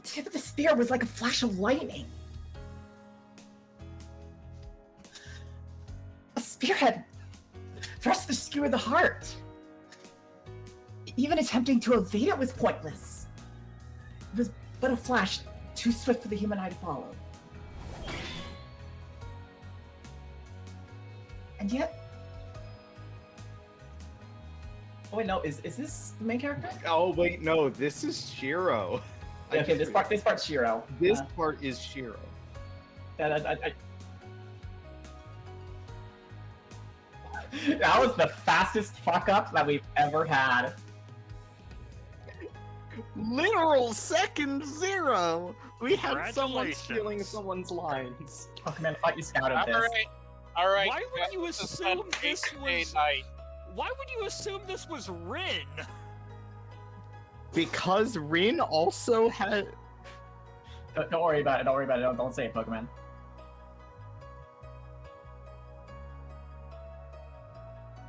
The tip of the spear was like a flash of lightning. A spearhead thrust to skewer the heart. Even attempting to evade it was pointless. It was but a flash too swift for the human eye to follow. And yet... Oh wait, no, is this the main character? Oh wait, no, this is Shiro. Okay, this part's Shiro. This part is Shiro. That was the fastest fuck up that we've ever had. Literal second zero. We had someone stealing Congratulations. someone's lines. Oh man, I thought you scouted this. All right. Why would you assume this was? Night. Why would you assume this was Rin? Because Rin also had. Don't worry about it. Don't worry about it. Don't say it, Pokemon.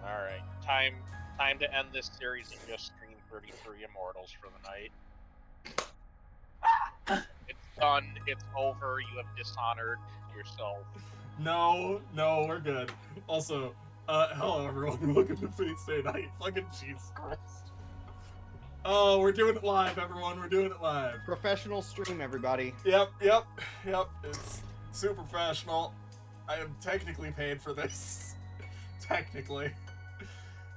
All right. Time to end this series and just stream 33 Immortals for the night. It's done. It's over. You have dishonored yourself. No, we're good. Also, hello everyone, welcome to Fate Stay Night. Fucking Jesus Christ. Oh, we're doing it live, everyone, we're doing it live. Professional stream, everybody. Yep, it's super professional. I am technically paid for this. Technically.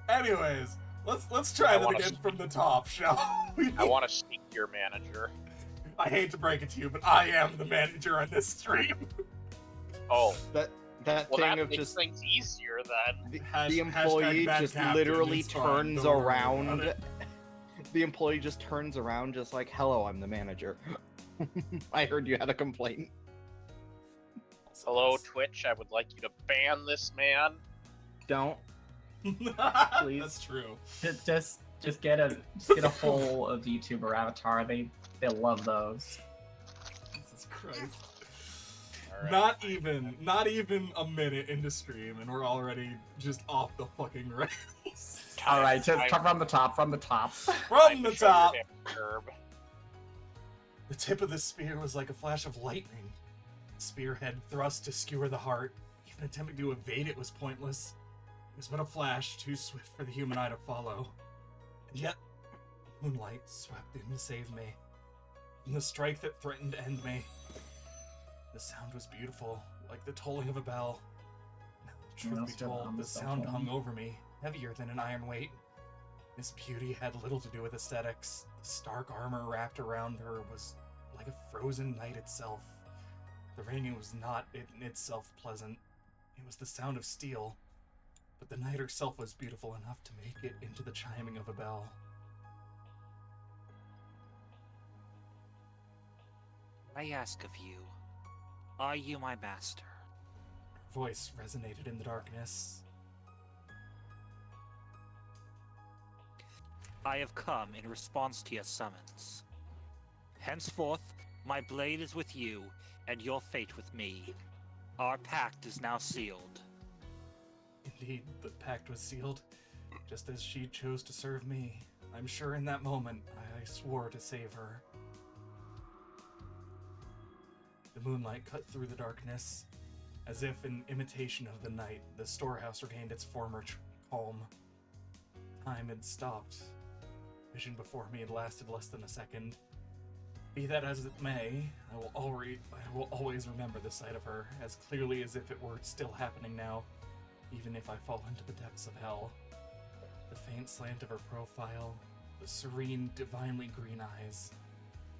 Anyways, let's try that again from the top, shall we? I want to speak to your manager. I hate to break it to you, but I am the manager on this stream. Oh, That well, thing that of makes just things easier then. the employee Hashtag just bad captain, literally it's fine, turns don't worry about around. it. The employee just turns around, just like, "Hello, I'm the manager. I heard you had a complaint." Hello, Twitch. I would like you to ban this man. Don't. Please. That's true. Just get a whole of YouTuber avatar. They love those. Jesus Christ. All right. Not even a minute into stream, and we're already just off the fucking rails. All right, just come from the top. From Time the to show top. your hip curb. The tip of the spear was like a flash of lightning. Spearhead thrust to skewer the heart. Even attempting to evade it was pointless. It was but a flash, too swift for the human eye to follow. And yet, moonlight swept in to save me. From the strike that threatened to end me. The sound was beautiful, like the tolling of a bell. Truth be told, the sound hung over me, heavier than an iron weight. This beauty had little to do with aesthetics. The stark armor wrapped around her was like a frozen night itself. The ringing was not in itself pleasant. It was the sound of steel. But the night herself was beautiful enough to make it into the chiming of a bell. I ask of you, are you my master? Her voice resonated in the darkness. I have come in response to your summons. Henceforth, my blade is with you, and your fate with me. Our pact is now sealed. Indeed, the pact was sealed, just as she chose to serve me. I'm sure in that moment, I swore to save her. The moonlight cut through the darkness. As if in imitation of the night, the storehouse regained its former calm. Time had stopped. Vision before me had lasted less than a second. Be that as it may, I will always remember the sight of her, as clearly as if it were still happening now, even if I fall into the depths of hell. The faint slant of her profile, the serene, divinely green eyes.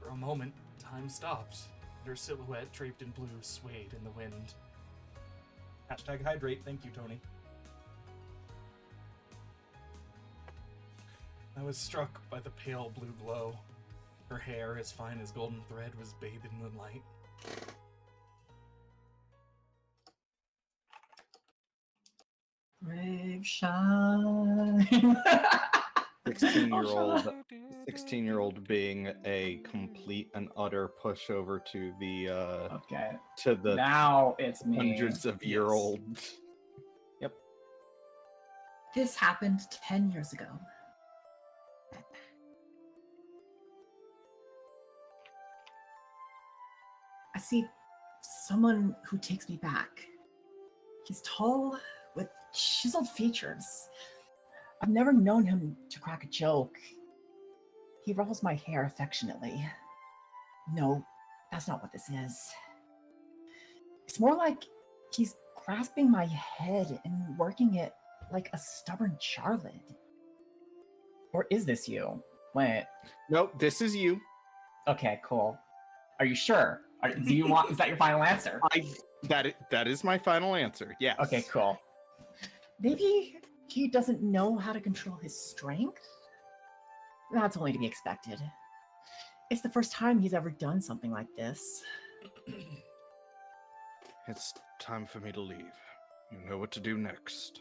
For a moment, time stopped, and her silhouette, draped in blue, swayed in the wind. Hashtag hydrate, thank you, Tony. I was struck by the pale blue glow. Her hair, as fine as golden thread, was bathed in moonlight. Brave shine. 16-year-old being a complete and utter pushover to the Okay. to the Now it's me. hundreds of year old. Yep. This happened 10 years ago. I see someone who takes me back. He's tall, with chiseled features. I've never known him to crack a joke. He ruffles my hair affectionately. No, that's not what this is. It's more like he's grasping my head and working it like a stubborn charlid. Or is this you? Wait. Nope, this is you. Okay, cool. Are you sure? Do you want? Is that your final answer? That is my final answer. Yes. Okay, cool. Maybe he doesn't know how to control his strength? That's only to be expected. It's the first time he's ever done something like this. It's time for me to leave. You know what to do next.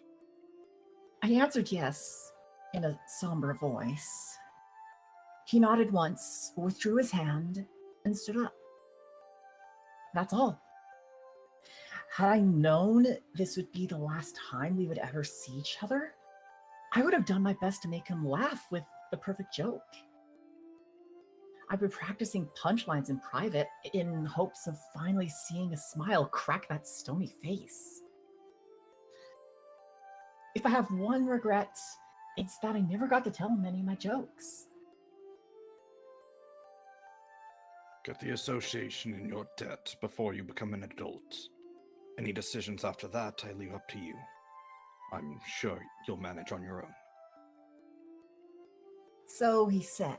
I answered yes, in a somber voice. He nodded once, withdrew his hand, and stood up. That's all. Had I known this would be the last time we would ever see each other, I would have done my best to make him laugh with the perfect joke. I've been practicing punchlines in private in hopes of finally seeing a smile crack that stony face. If I have one regret, it's that I never got to tell him any of my jokes. Get the association in your debt before you become an adult. Any decisions after that, I leave up to you. I'm sure you'll manage on your own. So he said,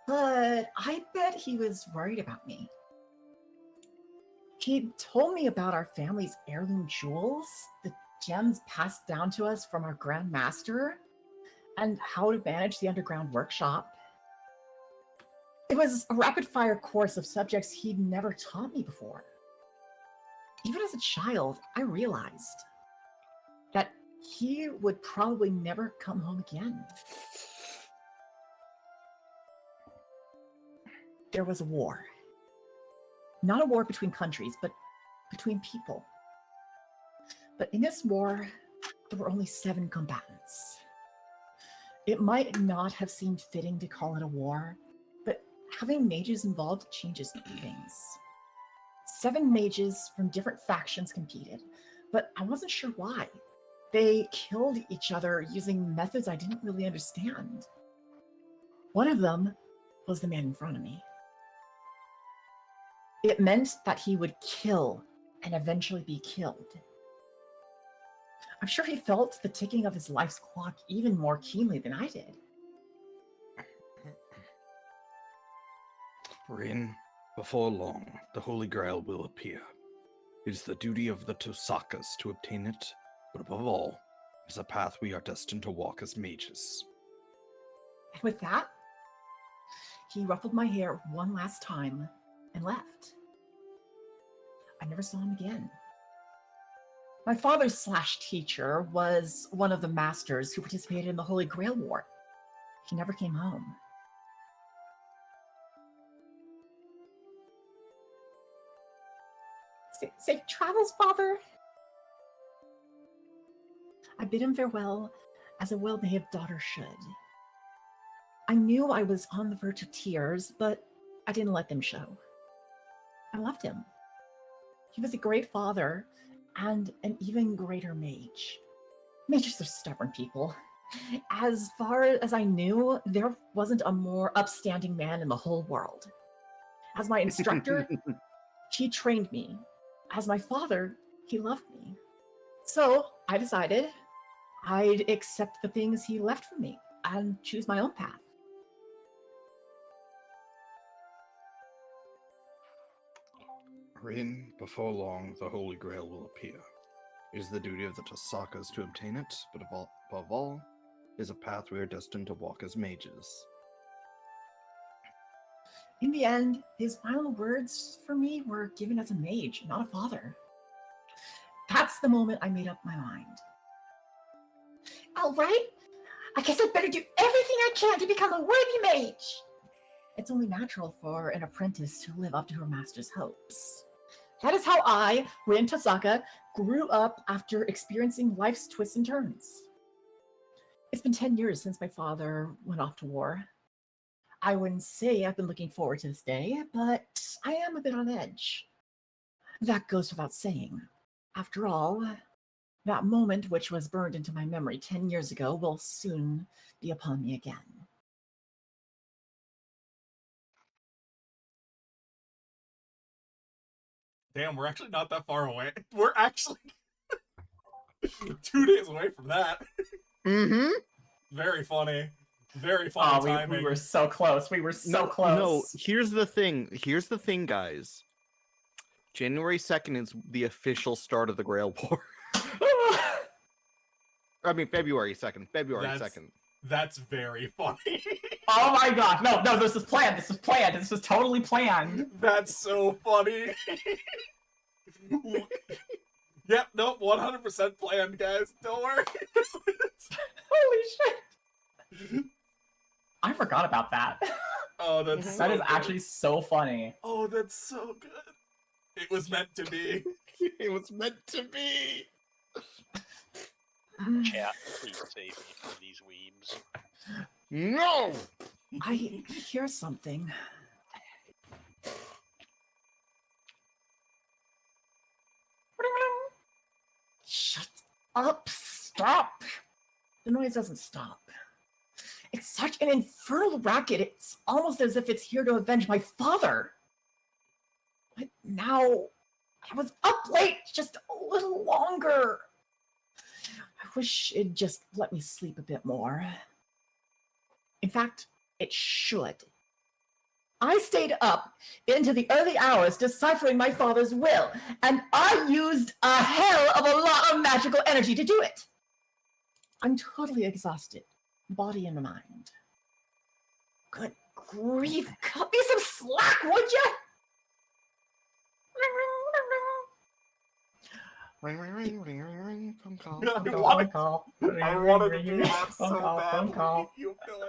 but I bet he was worried about me. He told me about our family's heirloom jewels, the gems passed down to us from our Grand Master, and how to manage the underground workshop. It was a rapid-fire course of subjects he'd never taught me before. Even as a child, I realized that he would probably never come home again. There was a war. Not a war between countries, but between people. But in this war, there were only 7 combatants. It might not have seemed fitting to call it a war, but having mages involved changes things. 7 mages from different factions competed, but I wasn't sure why. They killed each other using methods I didn't really understand. One of them was the man in front of me. It meant that he would kill and eventually be killed. I'm sure he felt the ticking of his life's clock even more keenly than I did. Rin, before long, the Holy Grail will appear. It is the duty of the Tosakas to obtain it, but above all, it is a path we are destined to walk as mages. And with that, he ruffled my hair one last time and left. I never saw him again. My father's /teacher was one of the masters who participated in the Holy Grail War. He never came home. Safe travels, father. I bid him farewell as a well-behaved daughter should. I knew I was on the verge of tears, but I didn't let them show. I loved him. He was a great father and an even greater mage. Mages are stubborn people. As far as I knew, there wasn't a more upstanding man in the whole world. As my instructor, he trained me. As my father, he loved me. So I decided I'd accept the things he left for me and choose my own path. Rin, before long, the Holy Grail will appear. It is the duty of the Tosakas to obtain it, but above all, it is a path we are destined to walk as mages. In the end, his final words for me were given as a mage, not a father. That's the moment I made up my mind. All right, I guess I'd better do everything I can to become a worthy mage. It's only natural for an apprentice to live up to her master's hopes. That is how I, Rin Tosaka, grew up after experiencing life's twists and turns. It's been 10 years since my father went off to war. I wouldn't say I've been looking forward to this day, but I am a bit on edge. That goes without saying. After all, that moment which was burned into my memory 10 years ago will soon be upon me again. Damn, we're actually not that far away. We're actually 2 days away from that. Mm-hmm. Very funny. Very funny timing. We were so close. We were so close. No, here's the thing. Here's the thing, guys. January 2nd is the official start of the Grail War. I mean, February 2nd. February 2nd. That's very funny. Oh my god. No, this is planned. This is planned. This is totally planned. That's so funny. Yep, nope, 100% planned, guys. Don't worry. Holy shit. I forgot about that. Oh, that's so That is good. actually so funny. Oh, that's so good. It was meant to be. It was meant to be. Chat, please save me from these weebs. No! I hear something. Shut up! Stop! The noise doesn't stop. It's such an infernal racket, it's almost as if it's here to avenge my father. But now, I was up late just a little longer. I wish it'd just let me sleep a bit more. In fact, it should. I stayed up into the early hours deciphering my father's will, and I used a hell of a lot of magical energy to do it. I'm totally exhausted, body and mind. Good grief, cut me some slack, would you? Ring, ring, ring, ring, ring, ring, phone call. I wanted to do that so badly. Phone call. You have no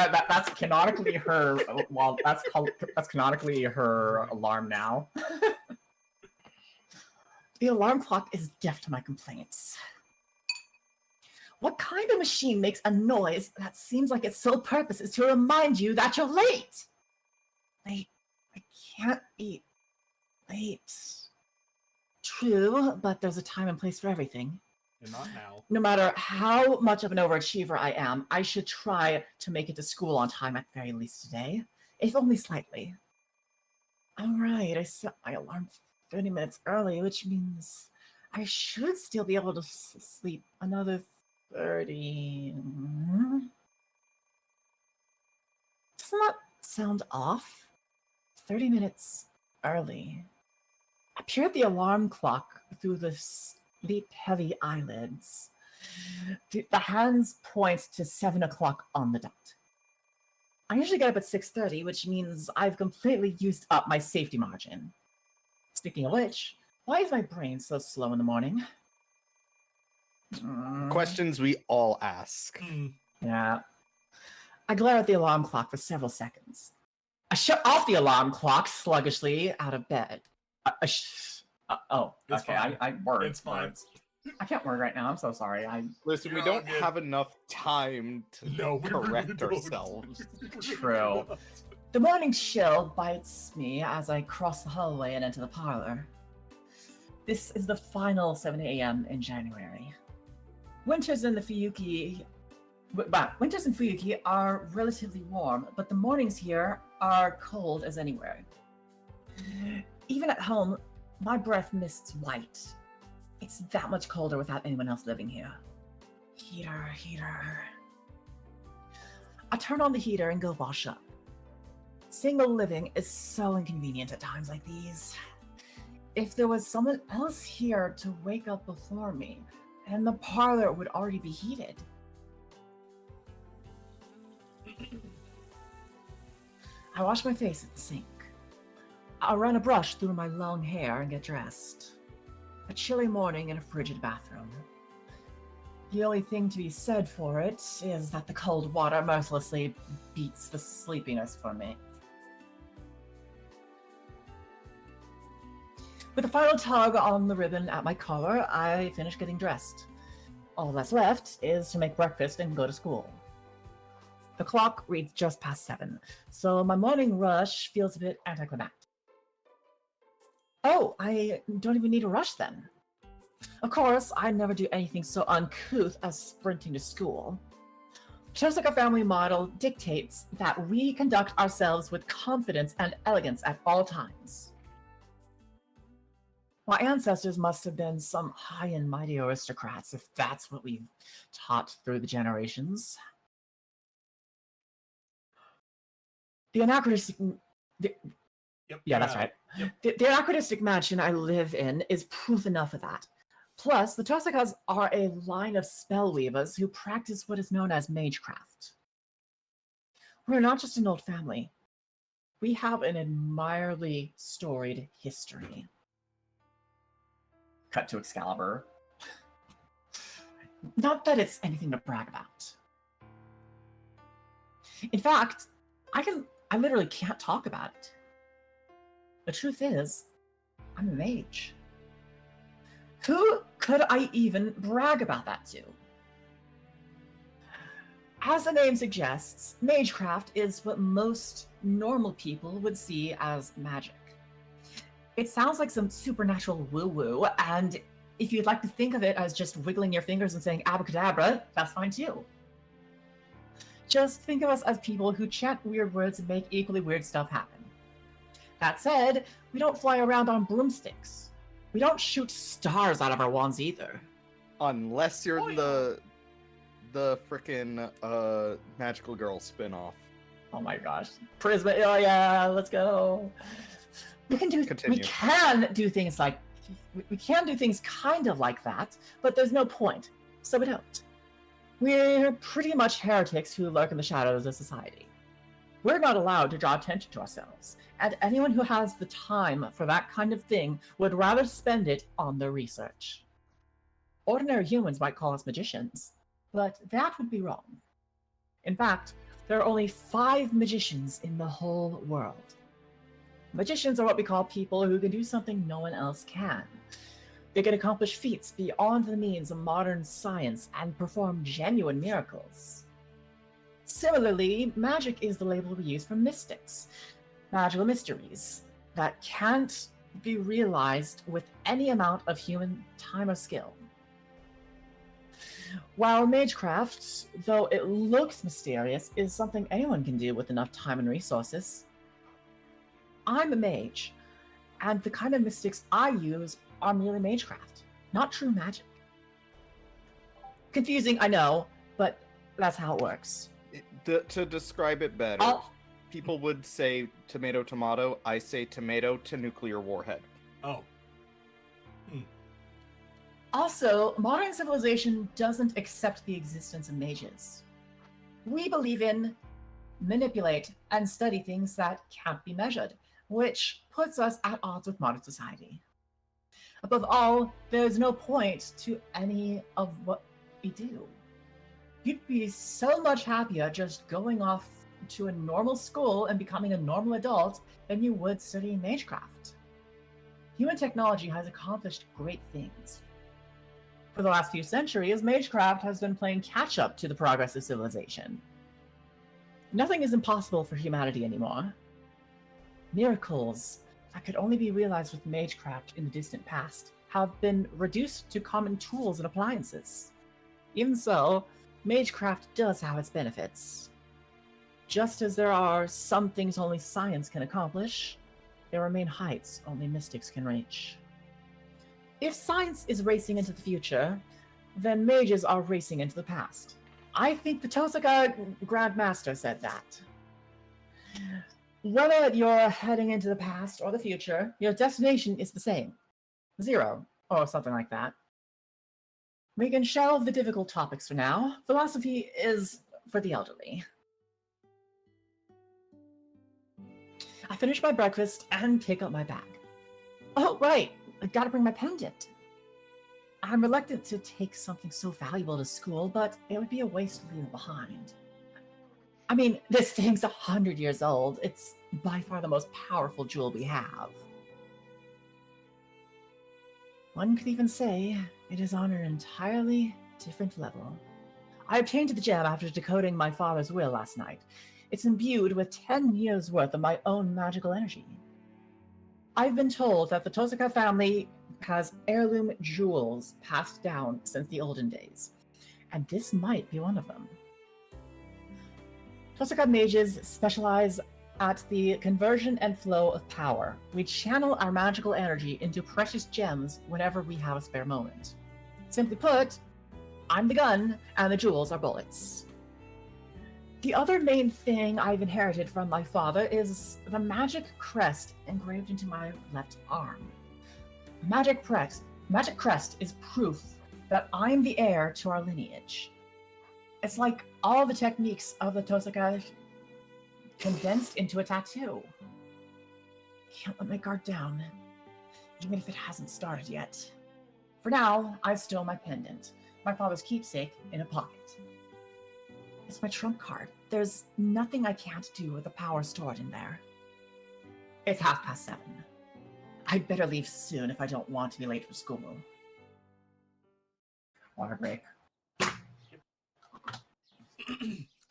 idea. That's canonically her. Well, that's canonically her alarm now. The alarm clock is deaf to my complaints. What kind of machine makes a noise that seems like its sole purpose is to remind you that you're late? I can't be late. True, but there's a time and place for everything. You're not now. No matter how much of an overachiever I am, I should try to make it to school on time at very least today, if only slightly. All right, I set my alarm 30 minutes early, which means I should still be able to sleep another 30. Doesn't that sound off? 30 minutes early. I peer at the alarm clock through the sleep-heavy eyelids. The hands point to 7 o'clock on the dot. I usually get up at 6:30, which means I've completely used up my safety margin. Speaking of which, why is my brain so slow in the morning? Questions we all ask. Yeah. I glare at the alarm clock for several seconds. I shut off the alarm clock sluggishly out of bed. It's okay. fine. I words. It's fine. Words. I can't word right now. I'm so sorry. Listen, we You're don't all good. have enough time to correct ourselves. True. The morning chill bites me as I cross the hallway and enter the parlor. This is the final 7 a.m. in January. Winters in Fuyuki are relatively warm, but the mornings here are cold as anywhere. Even at home, my breath mists white. It's that much colder without anyone else living here. Heater. I turn on the heater and go wash up. Single living is so inconvenient at times like these. If there was someone else here to wake up before me, then the parlor would already be heated. I wash my face at the sink. I'll run a brush through my long hair and get dressed. A chilly morning in a frigid bathroom. The only thing to be said for it is that the cold water mercilessly beats the sleepiness from me. With a final tug on the ribbon at my collar, I finish getting dressed. All that's left is to make breakfast and go to school. The clock reads just past 7, so my morning rush feels a bit anticlimactic. Oh, I don't even need a rush then. Of course, I never do anything so uncouth as sprinting to school. Just like a family model dictates that we conduct ourselves with confidence and elegance at all times. My ancestors must have been some high and mighty aristocrats, if that's what we've taught through the generations. The anachronistic... Yep. Yeah, that's right. Yep. The anachronistic mansion I live in is proof enough of that. Plus, the Tosakas are a line of spellweavers who practice what is known as magecraft. We're not just an old family. We have an admirably storied history. Cut to Excalibur. Not that it's anything to brag about. In fact, I literally can't talk about it. The truth is, I'm a mage. Who could I even brag about that to? As the name suggests, magecraft is what most normal people would see as magic. It sounds like some supernatural woo-woo, and if you'd like to think of it as just wiggling your fingers and saying abracadabra, that's fine too. Just think of us as people who chant weird words and make equally weird stuff happen. That said, we don't fly around on broomsticks. We don't shoot stars out of our wands either. Unless you're Oh, the frickin' Magical Girl spin-off. Oh my gosh. Prisma, oh yeah, let's go. We can do things like we can do things kind of like that, but there's no point, so we don't. We're pretty much heretics who lurk in the shadows of society. We're not allowed to draw attention to ourselves, and anyone who has the time for that kind of thing would rather spend it on their research. Ordinary humans might call us magicians, but that would be wrong. In fact, there are only 5 magicians in the whole world. Magicians are what we call people who can do something no one else can. They can accomplish feats beyond the means of modern science and perform genuine miracles. Similarly, magic is the label we use for mystics, magical mysteries that can't be realized with any amount of human time or skill. While magecraft, though it looks mysterious, is something anyone can do with enough time and resources. I'm a mage, and the kind of mystics I use are merely magecraft, not true magic. Confusing, I know, but that's how it works. To describe it better, I'll- people would say tomato, tomato. I say tomato to nuclear warhead. Oh. Also, modern civilization doesn't accept the existence of mages. We believe in, manipulate, and study things that can't be measured, which puts us at odds with modern society. Above all, there is no point to any of what we do. You'd be so much happier just going off to a normal school and becoming a normal adult than you would studying magecraft. Human technology has accomplished great things. For the last few centuries, magecraft has been playing catch-up to the progress of civilization. Nothing is impossible for humanity anymore. Miracles that could only be realized with magecraft in the distant past have been reduced to common tools and appliances. Even so, magecraft does have its benefits. Just as there are some things only science can accomplish, there remain heights only mystics can reach. If science is racing into the future, then mages are racing into the past. I think the Tosaka Grandmaster said that. Whether you're heading into the past or the future, your destination is the same. 0, or something like that. We can shelve the difficult topics for now. Philosophy is for the elderly. I finish my breakfast and pick up my bag. Oh, right, I gotta bring my pendant. I'm reluctant to take something so valuable to school, but it would be a waste to leave it behind. I mean, this thing's 100 years old. It's by far the most powerful jewel we have. One could even say it is on an entirely different level. I obtained the gem after decoding my father's will last night. It's imbued with 10 years' worth of my own magical energy. I've been told that the Tosaka family has heirloom jewels passed down since the olden days, and this might be one of them. Tosaka mages specialize at the conversion and flow of power. We channel our magical energy into precious gems whenever we have a spare moment. Simply put, I'm the gun and the jewels are bullets. The other main thing I've inherited from my father is the magic crest engraved into my left arm. Magic crest is proof that I'm the heir to our lineage. It's like all the techniques of the Tosaka condensed into a tattoo. Can't let my guard down, even if it hasn't started yet. For now, I stow my pendant, my father's keepsake, in a pocket. It's my trump card. There's nothing I can't do with the power stored in there. It's 7:30. I'd better leave soon if I don't want to be late for school. Water break.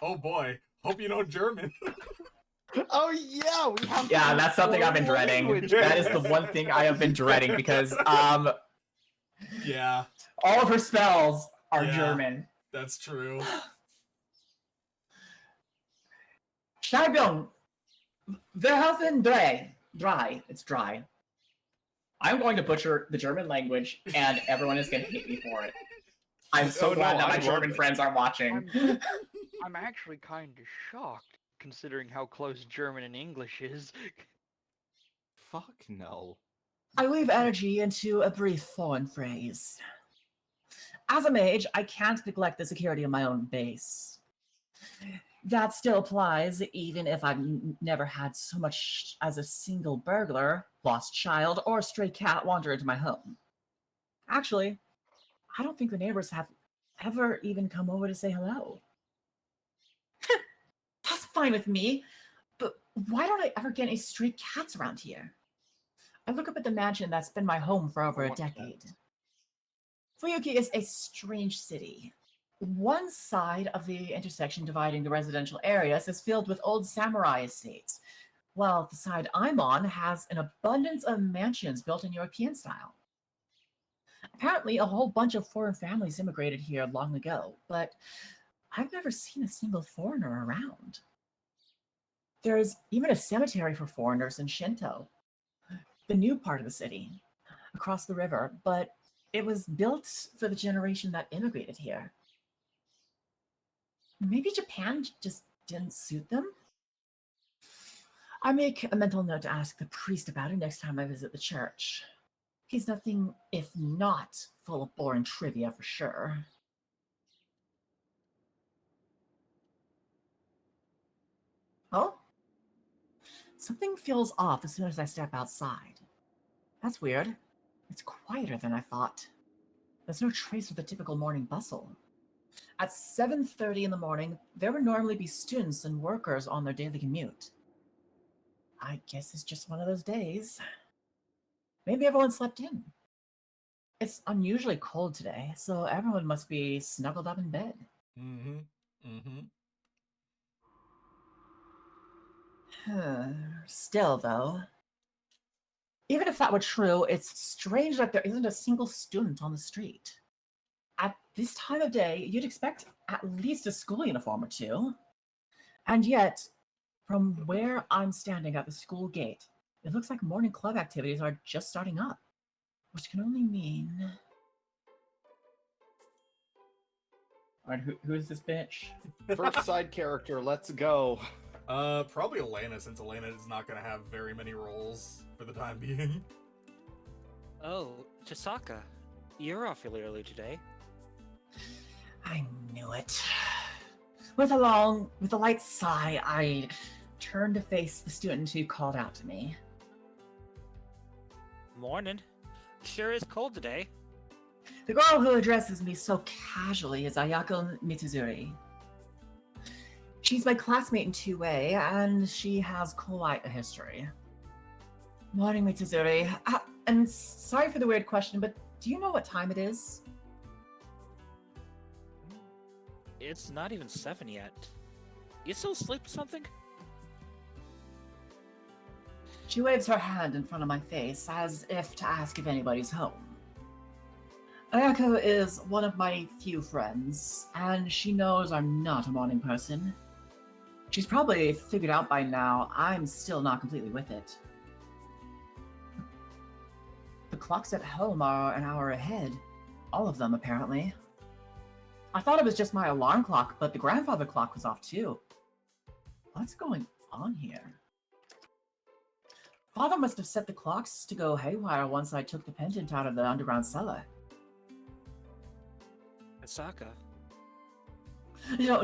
Oh boy, hope you know German. Oh yeah, we have. Yeah, that's something I've been dreading. language. That is the one thing I have been dreading because Yeah, all of her spells are Yeah. German. that's true. Scheibung, Verhelfen dry. It's dry. I'm going to butcher the German language, and everyone is going to hate me for it. I'm so Oh, glad no, that I my love German it. friends are watching. I'm actually kind of shocked, considering how close German and English is. Fuck no. I weave energy into a brief foreign phrase. As a mage, I can't neglect the security of my own base. That still applies even if I've never had so much as a single burglar, lost child, or stray cat wander into my home. Actually, I don't think the neighbors have ever even come over to say hello. That's fine with me, but why don't I ever get any stray cats around here? I look up at the mansion that's been my home for over a decade. Fuyuki is a strange city. One side of the intersection dividing the residential areas is filled with old samurai estates, while the side I'm on has an abundance of mansions built in European style. Apparently, a whole bunch of foreign families immigrated here long ago, but I've never seen a single foreigner around. There's even a cemetery for foreigners in Shinto, the new part of the city, across the river, but it was built for the generation that immigrated here. Maybe Japan just didn't suit them? I make a mental note to ask the priest about it next time I visit the church. He's nothing if not full of boring trivia for sure. Oh? Something feels off as soon as I step outside. That's weird. It's quieter than I thought. There's no trace of the typical morning bustle. At 7:30 in the morning, there would normally be students and workers on their daily commute. I guess it's just one of those days. Maybe everyone slept in. It's unusually cold today, so everyone must be snuggled up in bed. Still, though, even if that were true, it's strange that there isn't a single student on the street. At this time of day, you'd expect at least a school uniform or two. And yet, from where I'm standing at the school gate, it looks like morning club activities are just starting up, which can only mean... Alright, who is this bitch? First side character, let's go. Probably Elena, since Elena is not gonna have very many roles for the time being. Oh, Chisaka, you're awfully early today. I knew it. With a light sigh, I turned to face the student who called out to me. Morning. Sure is cold today. The girl who addresses me so casually is Ayako Mitsuzuri. She's my classmate in 2A, and she has quite a history. Morning, Mitsuzuri. And sorry for the weird question, but do you know what time it is? It's not even 7 yet. You still asleep or something? She waves her hand in front of my face as if to ask if anybody's home. Ayako is one of my few friends, and she knows I'm not a morning person. She's probably figured out by now I'm still not completely with it. The clocks at home are an hour ahead. All of them, apparently. I thought it was just my alarm clock, but the grandfather clock was off too. What's going on here? Father must have set the clocks to go haywire once I took the pendant out of the underground cellar. Asaka.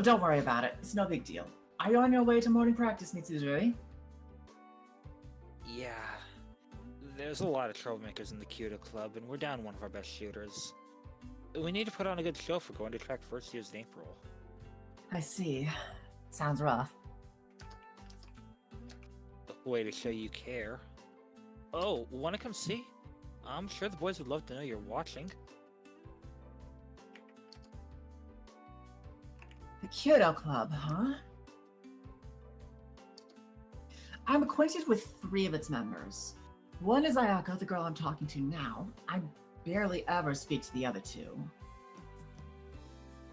Don't worry about it. It's no big deal. Are you on your way to morning practice, Mitsuzuri? Yeah. There's a lot of troublemakers in the Kyoto Club, and we're down one of our best shooters. We need to put on a good show for going to track first years in April. I see. Sounds rough. Way to show you care. Oh, wanna come see? I'm sure the boys would love to know you're watching. The Kyoto Club, huh? I'm acquainted with 3 of its members. One is Ayako, the girl I'm talking to now. I barely ever speak to the other 2.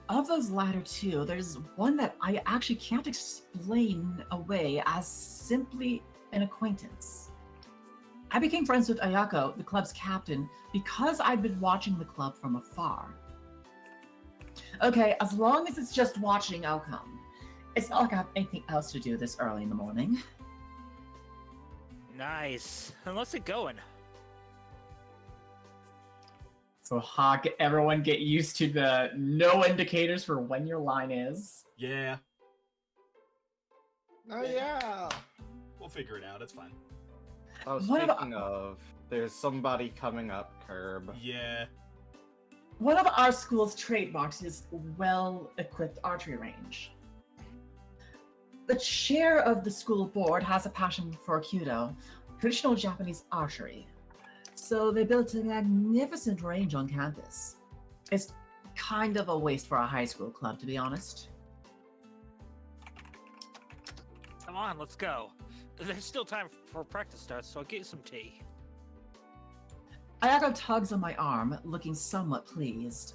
Of those latter 2, there's one that I actually can't explain away as simply an acquaintance. I became friends with Ayako, the club's captain, because I'd been watching the club from afar. Okay, as long as it's just watching, I'll come. It's not like I have anything else to do this early in the morning. Nice. And let's get going. So Hawk, everyone get used to the no indicators for when your line is. Yeah, Oh yeah. we'll figure it out. It's fine. Oh, What about- speaking of, there's somebody coming up, Curb. Yeah. One of our school's trademarks is well-equipped archery range. The chair of the school board has a passion for Kyudo, traditional Japanese archery. So they built a magnificent range on campus. It's kind of a waste for a high school club, to be honest. Come on, let's go. There's still time for practice starts, so I'll get you some tea. Ayako tugs on my arm, looking somewhat pleased.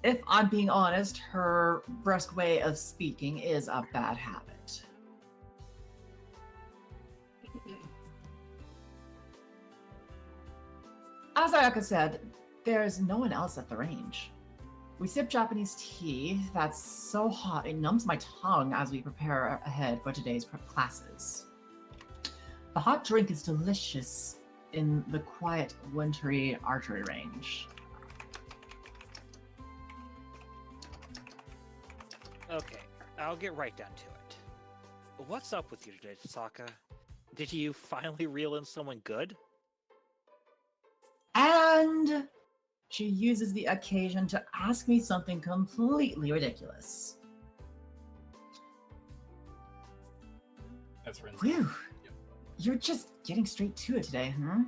If I'm being honest, her brusque way of speaking is a bad habit. As Ayaka said, there's no one else at the range. We sip Japanese tea that's so hot it numbs my tongue as we prepare ahead for today's classes. The hot drink is delicious in the quiet, wintry archery range. Okay, I'll get right down to it. What's up with you today, Saka? Did you finally reel in someone good? And she uses the occasion to ask me something completely ridiculous. That's Rin's. Whew. Yep. You're just getting straight to it today, huh?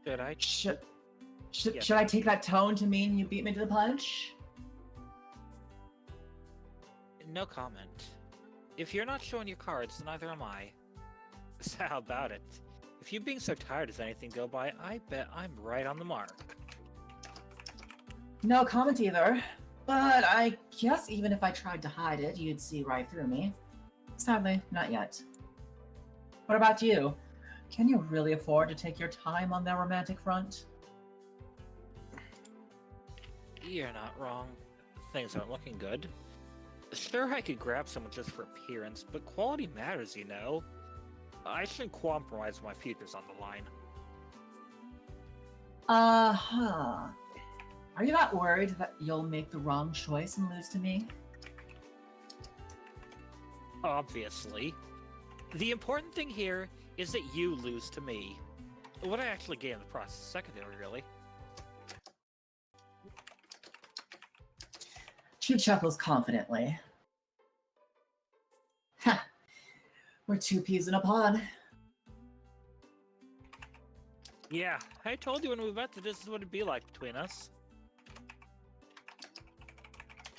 Should I? Should Yeah. I take that tone to mean you beat me to the punch? No comment. If you're not showing your cards, neither am I. So how about it? If you being so tired is anything to go by, I bet I'm right on the mark. No comment either. But I guess even if I tried to hide it, you'd see right through me. Sadly, not yet. What about you? Can you really afford to take your time on the romantic front? You're not wrong. Things aren't looking good. Sure, I could grab someone just for appearance, but quality matters, you know? I shouldn't compromise when my future's on the line. Uh-huh. Are you not worried that you'll make the wrong choice and lose to me? Obviously. The important thing here is that you lose to me. What I actually gain in the process is secondary, really. She chuckles confidently. Ha! We're 2 peas in a pod. Yeah, I told you when we met that this is what it'd be like between us.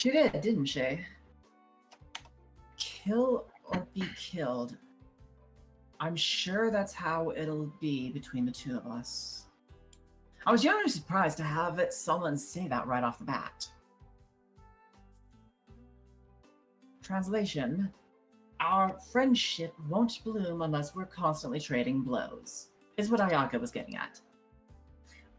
She did, didn't she? Kill or be killed. I'm sure that's how it'll be between the two of us. I was genuinely surprised to have someone say that right off the bat. Translation: our friendship won't bloom unless we're constantly trading blows, is what Ayaka was getting at.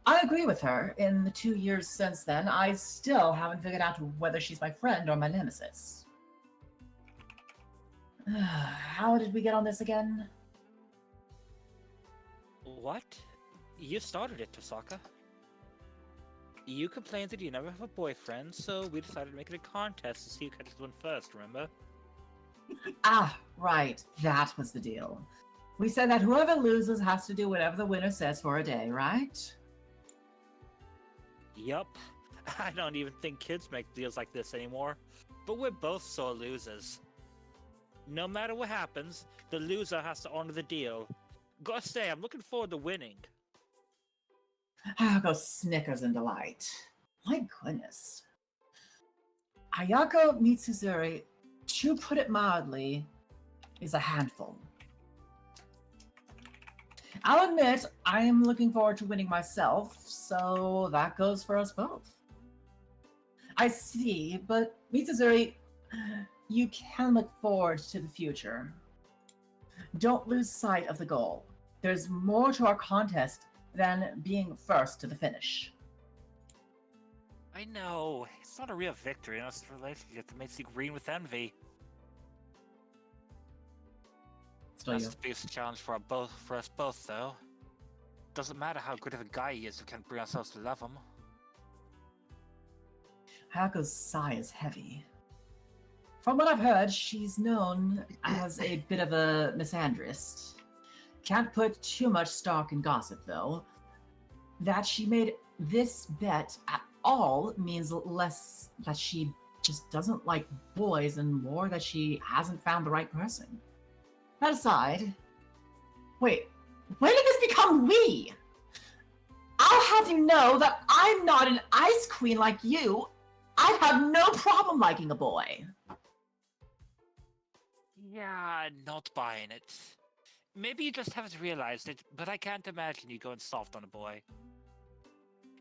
I agree with her. In the 2 years since then, I still haven't figured out whether she's my friend or my nemesis. How did we get on this again? What? You started it, Tosaka. You complained that you never have a boyfriend, so we decided to make it a contest to see who catches one first, remember? Ah, right. That was the deal. We said that whoever loses has to do whatever the winner says for a day, right? Yup. I don't even think kids make deals like this anymore, but we're both sore losers. No matter what happens, the loser has to honor the deal. Gotta say, I'm looking forward to winning. Ayako snickers in delight. My goodness. Ayako Mitsuzuri, to put it mildly, is a handful. I'll admit, I am looking forward to winning myself, so that goes for us both. I see, but Mitsuzuri, you can look forward to the future. Don't lose sight of the goal. There's more to our contest than being first to the finish. I know, it's not a real victory unless it's a relationship that makes you green with envy. Still That's you. the biggest challenge for us both, though. Doesn't matter how good of a guy he is, we can't bring ourselves to love him. Hayako's sigh is heavy. From what I've heard, she's known as a bit of a misandrist. Can't put too much stock in gossip, though. That she made this bet at all means less that she just doesn't like boys and more that she hasn't found the right person. That aside, wait, when did this become we? I'll have you know that I'm not an ice queen like you. I have no problem liking a boy. Yeah, not buying it. Maybe you just haven't realized it, but I can't imagine you going soft on a boy.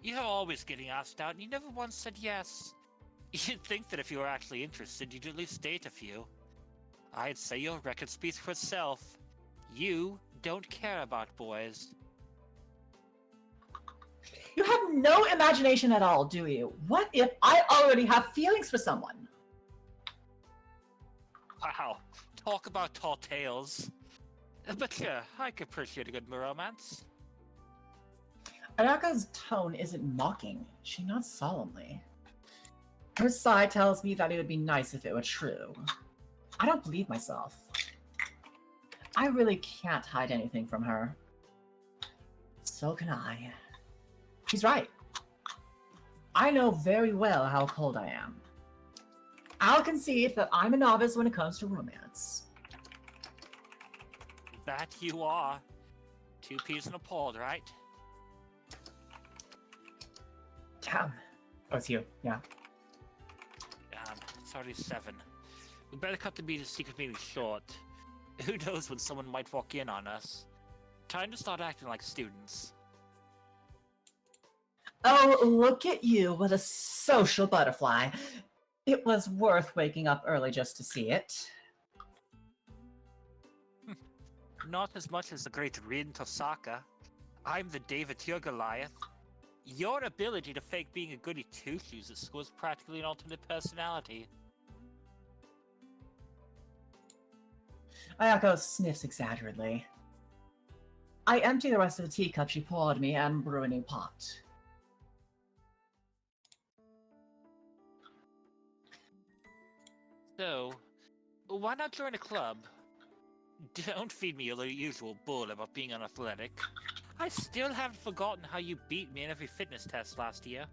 You're always getting asked out, and you never once said yes. You'd think that if you were actually interested, you'd at least date a few. I'd say your record speaks for itself. You don't care about boys. You have no imagination at all, do you? What if I already have feelings for someone? Wow, talk about tall tales. But yeah, I could appreciate a good romance. Ayaka's tone isn't mocking. She nods solemnly. Her sigh tells me that it would be nice if it were true. I don't believe myself. I really can't hide anything from her. So can I. She's right. I know very well how cold I am. I'll concede that I'm a novice when it comes to romance. That you are. 2 peas in a pod, right? Damn. Oh, it's you. Yeah. 37. We better cut the secret meeting short. Who knows when someone might walk in on us. Time to start acting like students. Oh, look at you with a social butterfly. It was worth waking up early just to see it. Not as much as the great Rin Tosaka. I'm the David to your Goliath. Your ability to fake being a goody two-shoes at school is practically an alternate personality. Ayako sniffs exaggeratedly. I empty the rest of the teacup she poured me and brew a new pot. So, why not join a club? Don't feed me your usual bull about being unathletic. I still haven't forgotten how you beat me in every fitness test last year.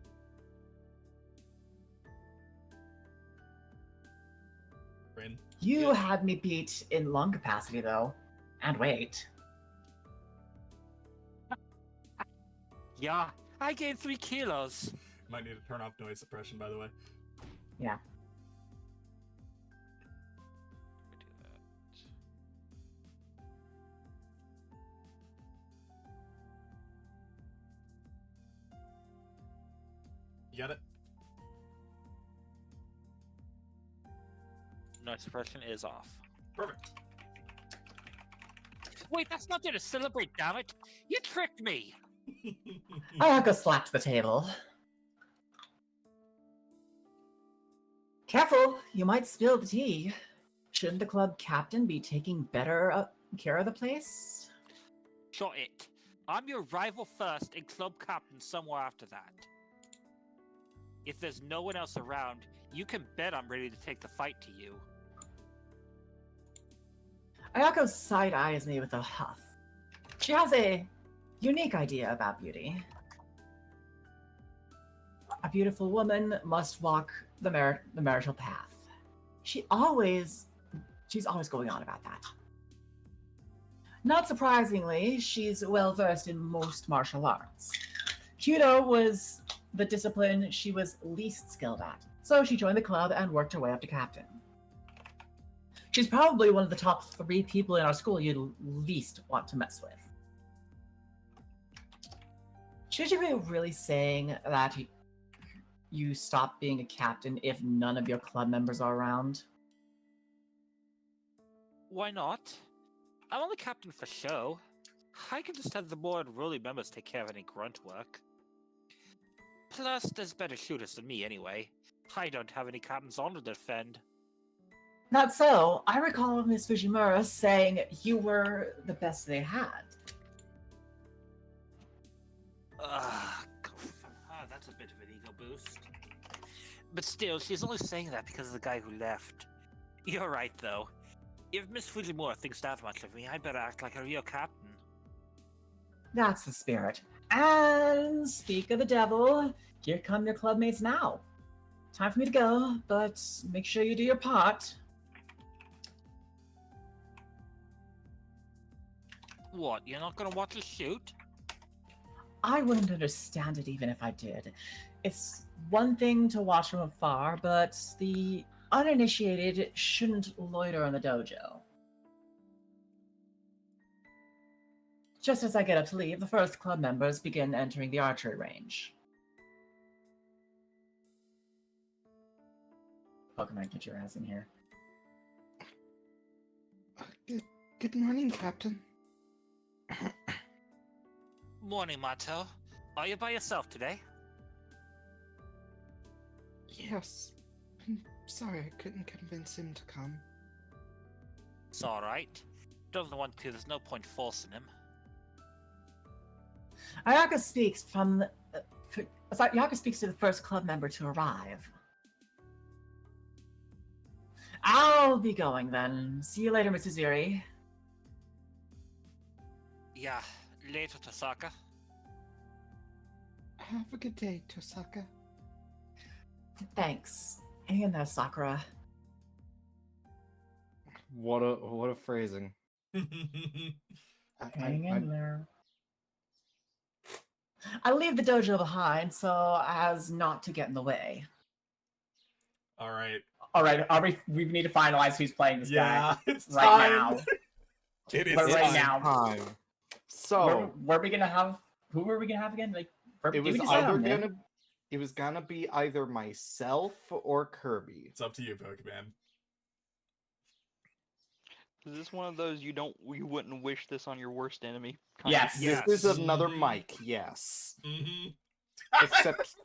Rin. You had me beat in lung capacity, though. And weight. Yeah, I gained 3 kilos. Might need to turn off noise suppression, by the way. Yeah. You got it? Noise suppression is off. Perfect. Wait, that's not there to celebrate, damn it! You tricked me! Ayako slapped the table. Careful, you might spill the tea. Shouldn't the club captain be taking better care of the place? Sure it. I'm your rival first and club captain somewhere after that. If there's no one else around, you can bet I'm ready to take the fight to you. Ayako side-eyes me with a huff. She has a unique idea about beauty. A beautiful woman must walk the marital path. She's always going on about that. Not surprisingly, she's well versed in most martial arts. Judo was the discipline she was least skilled at, so she joined the club and worked her way up to captain. She's probably one of the top 3 people in our school you'd least want to mess with. Should you be really saying that you stop being a captain if none of your club members are around? Why not? I'm only captain for show. I can just have the more unruly members take care of any grunt work. Plus, there's better shooters than me anyway. I don't have any captain's honor to defend. Not so. I recall Miss Fujimura saying you were the best they had. That's a bit of an ego boost. But still, she's only saying that because of the guy who left. You're right, though. If Miss Fujimura thinks that much of me, I'd better act like a real captain. That's the spirit. And speak of the devil, here come your clubmates now. Time for me to go, but make sure you do your part. What, you're not gonna watch us shoot? I wouldn't understand it even if I did. It's one thing to watch from afar, but the uninitiated shouldn't loiter in the dojo. Just as I get up to leave, the first club members begin entering the archery range. Pokemon, get your ass in here. Good morning, Captain. Morning, Mato. Are you by yourself today? Yes. I'm sorry I couldn't convince him to come. It's alright. Doesn't want to, there's no point forcing him. Ayaka speaks Ayaka speaks to the first club member to arrive. I'll be going then. See you later, Mrs. Zuri. Yeah, later, Tosaka. Have a good day, Tosaka. Thanks. Hang in there, Sakura. What a phrasing. Hang in there. I leave the dojo behind so as not to get in the way. All right. All right, we need to finalize who's playing this Yeah, guy it's right time. now. It is Right time. now. So where are we gonna have? Who were we gonna have again? Like, it was we decide either on it. gonna be either myself or Kirby. It's up to you, Pokemon. Is this one of those you wouldn't wish this on your worst enemy? Yes. Yes. This is another Mike, yes. Mm-hmm. Except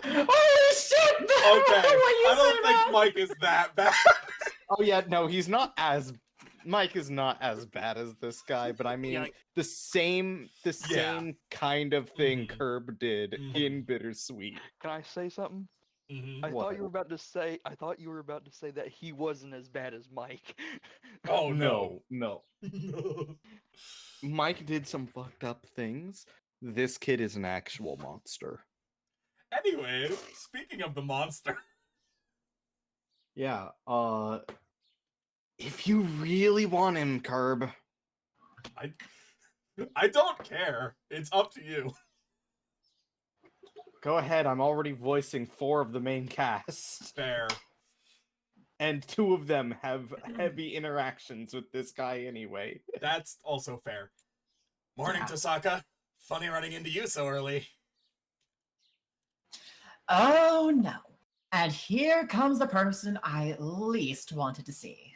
Holy shit! Okay, What you I don't said think about- Mike is that bad. oh yeah, no, Mike is not as bad as this guy, but I mean Yeah, like- the same kind of thing Mhm. Curb did Mhm. in Bittersweet. Can I say something? Mm-hmm. I What? thought you were about to say. I thought you were about to say that he wasn't as bad as Mike. Oh no. No. Mike did some fucked up things. This kid is an actual monster. Anyway, speaking of the monster, Yeah, if you really want him, Curb, I don't care. It's up to you. go ahead. I'm already voicing 4 of the main cast. Fair. And 2 of them have heavy interactions with this guy anyway. That's also fair. Morning, Yeah. Tosaka. Funny running into you so early. Oh no. And here comes the person I least wanted to see.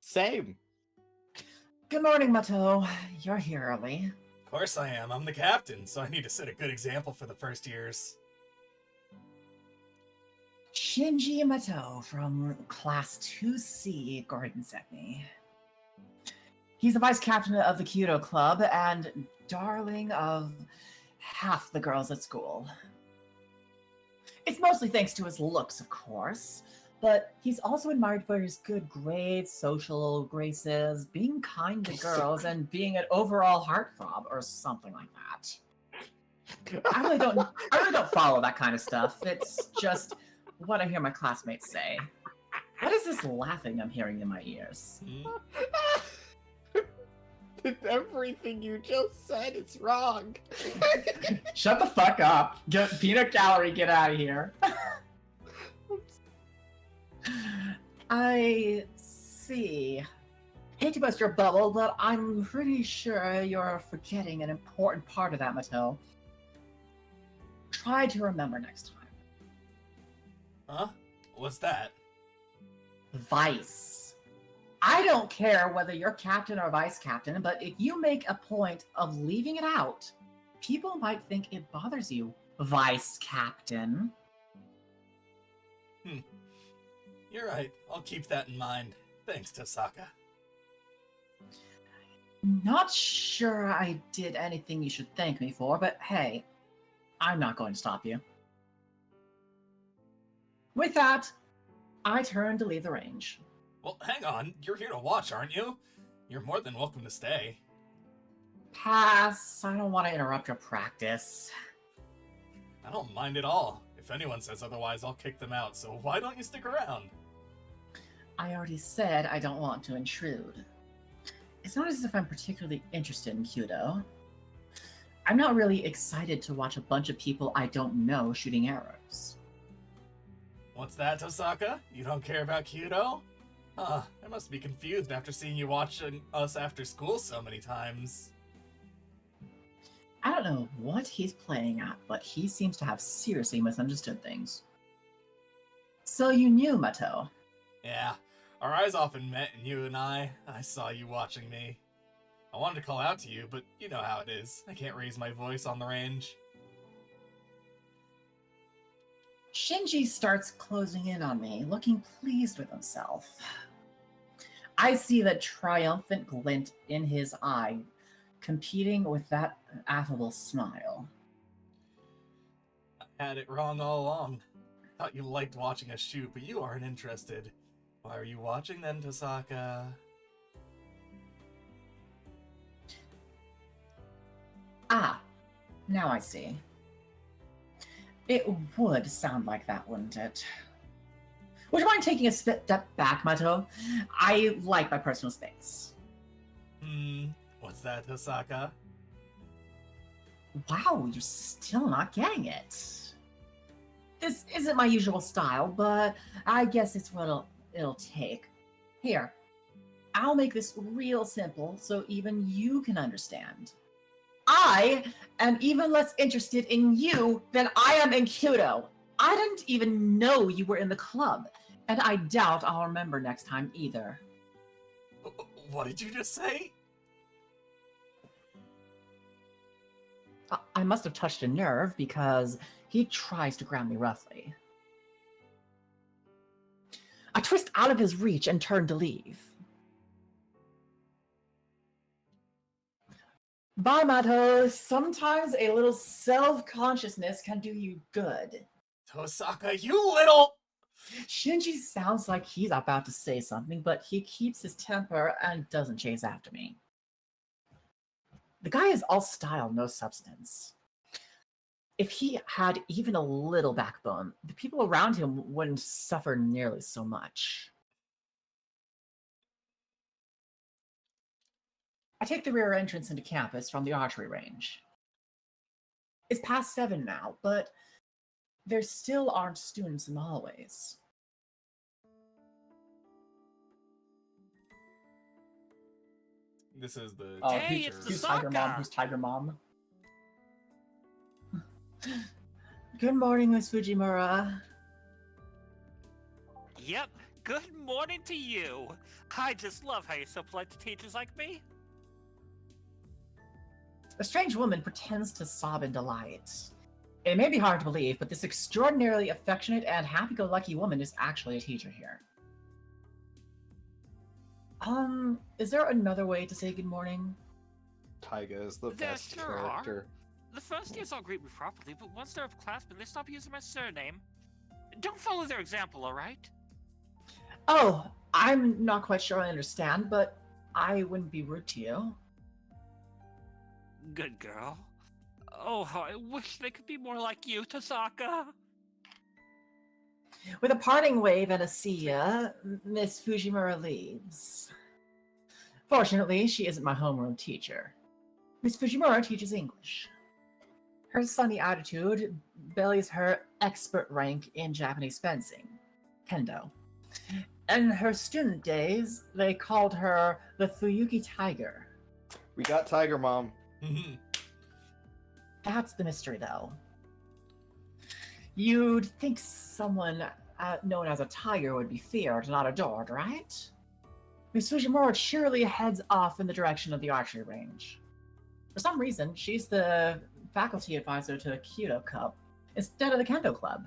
Same. Good morning, Mato. You're here early. Of course I am. I'm the captain, so I need to set a good example for the first years. Shinji Mato from Class 2C, Gordon sent me. He's the vice captain of the Kyoto Club and darling of half the girls at school. It's mostly thanks to his looks, of course, but he's also admired for his good grades, social graces, being kind to girls, and being an overall heartthrob or something like that. I really don't follow that kind of stuff. It's just what I hear my classmates say. What is this laughing I'm hearing in my ears? Everything you just said is wrong. Shut the fuck up. Peanut gallery, get out of here. I see. Hate to bust your bubble, but I'm pretty sure you're forgetting an important part of that, Mato. Try to remember next time. Huh? What's that? Vice. I don't care whether you're captain or vice captain, but if you make a point of leaving it out, people might think it bothers you, vice captain. You're right. I'll keep that in mind. Thanks, Tosaka. Not sure I did anything you should thank me for, but hey, I'm not going to stop you. With that, I turn to leave the range. Well, hang on. You're here to watch, aren't you? You're more than welcome to stay. Pass. I don't want to interrupt your practice. I don't mind at all. If anyone says otherwise, I'll kick them out, so why don't you stick around? I already said I don't want to intrude. It's not as if I'm particularly interested in Kyudo. I'm not really excited to watch a bunch of people I don't know shooting arrows. What's that, Tosaka? You don't care about Kyudo? Huh, I must be confused after seeing you watching us after school so many times. I don't know what he's playing at, but he seems to have seriously misunderstood things. So you knew, Mato. Yeah, our eyes often met, and you and I saw you watching me. I wanted to call out to you, but you know how it is. I can't raise my voice on the range. Shinji starts closing in on me, looking pleased with himself. I see the triumphant glint in his eye, competing with that affable smile. I had it wrong all along. Thought you liked watching us shoot, but you aren't interested. Why are you watching then, Tosaka? Ah, now I see. It would sound like that, wouldn't it? Would you mind taking a step back, Mato? I like my personal space. What's that, Tosaka? Wow, you're still not getting it. This isn't my usual style, but I guess it's what it'll take. Here, I'll make this real simple so even you can understand. I am even less interested in you than I am in Kyudo. I didn't even know you were in the club, and I doubt I'll remember next time either. What did you just say? I must have touched a nerve because he tries to ground me roughly. I twist out of his reach and turn to leave. Bye, Mato. Sometimes a little self-consciousness can do you good. Tosaka, you little... Shinji sounds like he's about to say something, but he keeps his temper and doesn't chase after me. The guy is all style, no substance. If he had even a little backbone, the people around him wouldn't suffer nearly so much. I take the rear entrance into campus from the archery range. It's past 7 now, but there still aren't students in the hallways. This is the Hey, teacher. it's Who's the Tiger Mom? Sokka! Who's Tiger Mom? Good morning, Miss Fujimura. Yep, good morning to you. I just love how you're so polite to teachers like me. A strange woman pretends to sob in delight. It may be hard to believe, but this extraordinarily affectionate and happy-go-lucky woman is actually a teacher here. Is there another way to say good morning? Taiga is the There best sure are. character. The first years all greet me properly, but once they're upperclassmen, they stop using my surname. Don't follow their example, alright? Oh, I'm not quite sure I understand, but I wouldn't be rude to you. Good girl. Oh, how I wish they could be more like you, Tosaka. With a parting wave and a see ya, Miss Fujimura leaves. Fortunately, she isn't my homeroom teacher. Miss Fujimura teaches English. Her sunny attitude belies her expert rank in Japanese fencing, kendo. In her student days, they called her the Fuyuki Tiger. We got Tiger Mom. That's the mystery, though. You'd think someone known as a tiger would be feared, not adored, right? Miss Fujimura cheerily heads off in the direction of the archery range. For some reason, she's the faculty advisor to the Kyoto Cup instead of the Kendo Club.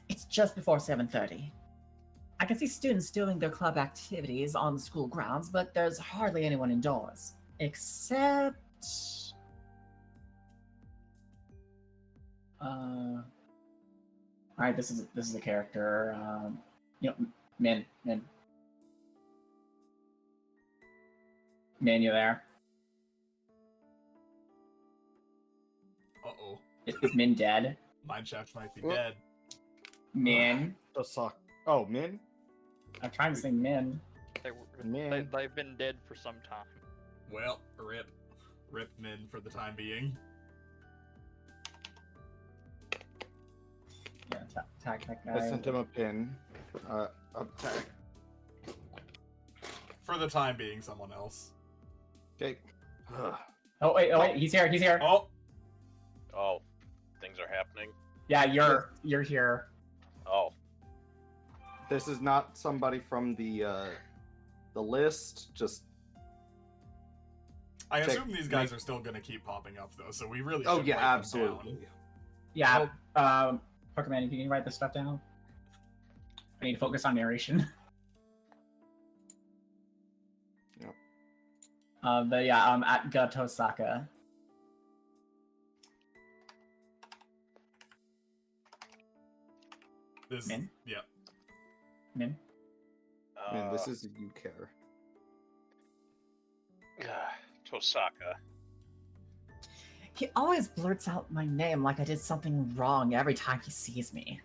It's just before 7:30. I can see students doing their club activities on the school grounds, but there's hardly anyone indoors. Except... Alright, this is a character. Min. Min, you there? Uh-oh. Is Min dead? Mineshaft might be What? dead. Min? Oh, Min? I'm trying to say Min. Man. They've been dead for some time. Well, rip. Rip Min for the time being. Yeah, attack that I guy. sent him a pin. Attack. For the time being, someone else. Okay. Oh wait, he's here. Oh! Oh, things are happening. Yeah, you're here. Oh, This is not somebody from the list. Just I Check. assume these guys are still gonna keep popping up, though, so we really oh should yeah, write them absolutely. down. Yeah, Pokemon, can you write this stuff down? I need to focus on narration. Yep. But yeah, at Gatosaka. This, Min? yeah. Min? Man, this is you care. Tosaka. He always blurts out my name like I did something wrong every time he sees me.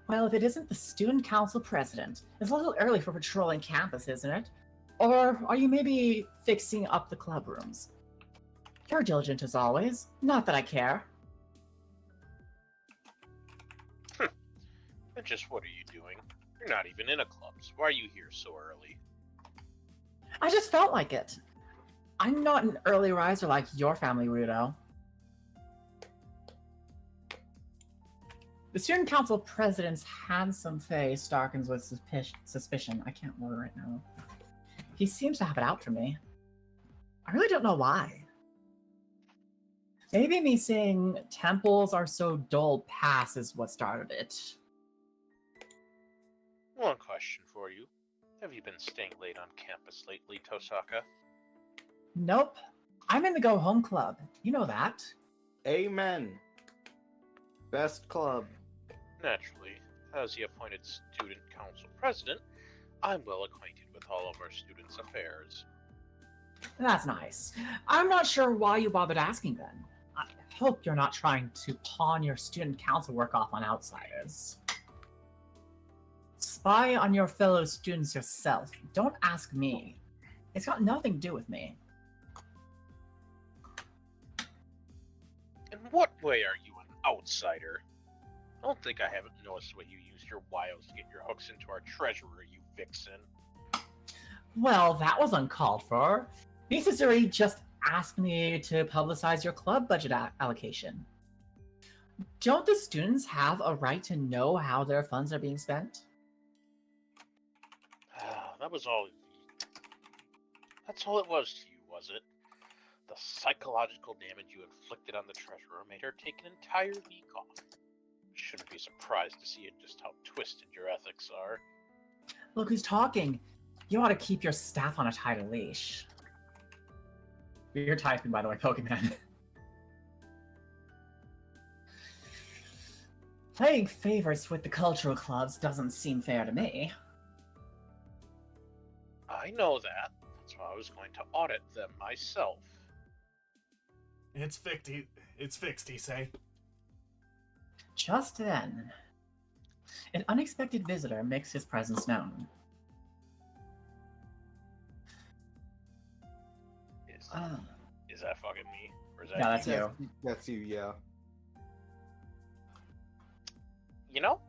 Well, if it isn't the student council president, it's a little early for patrolling campus, isn't it? Or are you maybe fixing up the club rooms? You're diligent as always. Not that I care. And just what are you doing? You're not even in a club, so why are you here so early? I just felt like it. I'm not an early riser like your family, Rudo. The student council president's handsome face darkens with suspicion. I can't word right now. He seems to have it out for me. I really don't know why. Maybe me saying temples are so dull pass is what started it. One question for you. Have you been staying late on campus lately, Tosaka? Nope. I'm in the Go Home Club. You know that. Amen. Best club. Naturally, as the appointed student council president, I'm well acquainted with all of our students' affairs. That's nice. I'm not sure why you bothered asking then. I hope you're not trying to pawn your student council work off on outsiders. Spy on your fellow students yourself. Don't ask me. It's got nothing to do with me. In what way are you an outsider? I don't think I haven't noticed what you used your wiles to get your hooks into our treasurer, you vixen. Well, that was uncalled for. Misazuri just asked me to publicize your club budget allocation. Don't the students have a right to know how their funds are being spent? That was all. That's all it was to you, was it? The psychological damage you inflicted on the treasurer made her take an entire week off. Shouldn't be surprised to see just how twisted your ethics are. Look who's talking. You ought to keep your staff on a tighter leash. You're typing, by the way, Pokemon. Playing favorites with the cultural clubs doesn't seem fair to me. I know that. That's why I was going to audit them myself. It's fixed, he say. Just then, an unexpected visitor makes his presence known. Is that fucking me? Or is that Yeah, that's you? you. That's you, yeah. You know,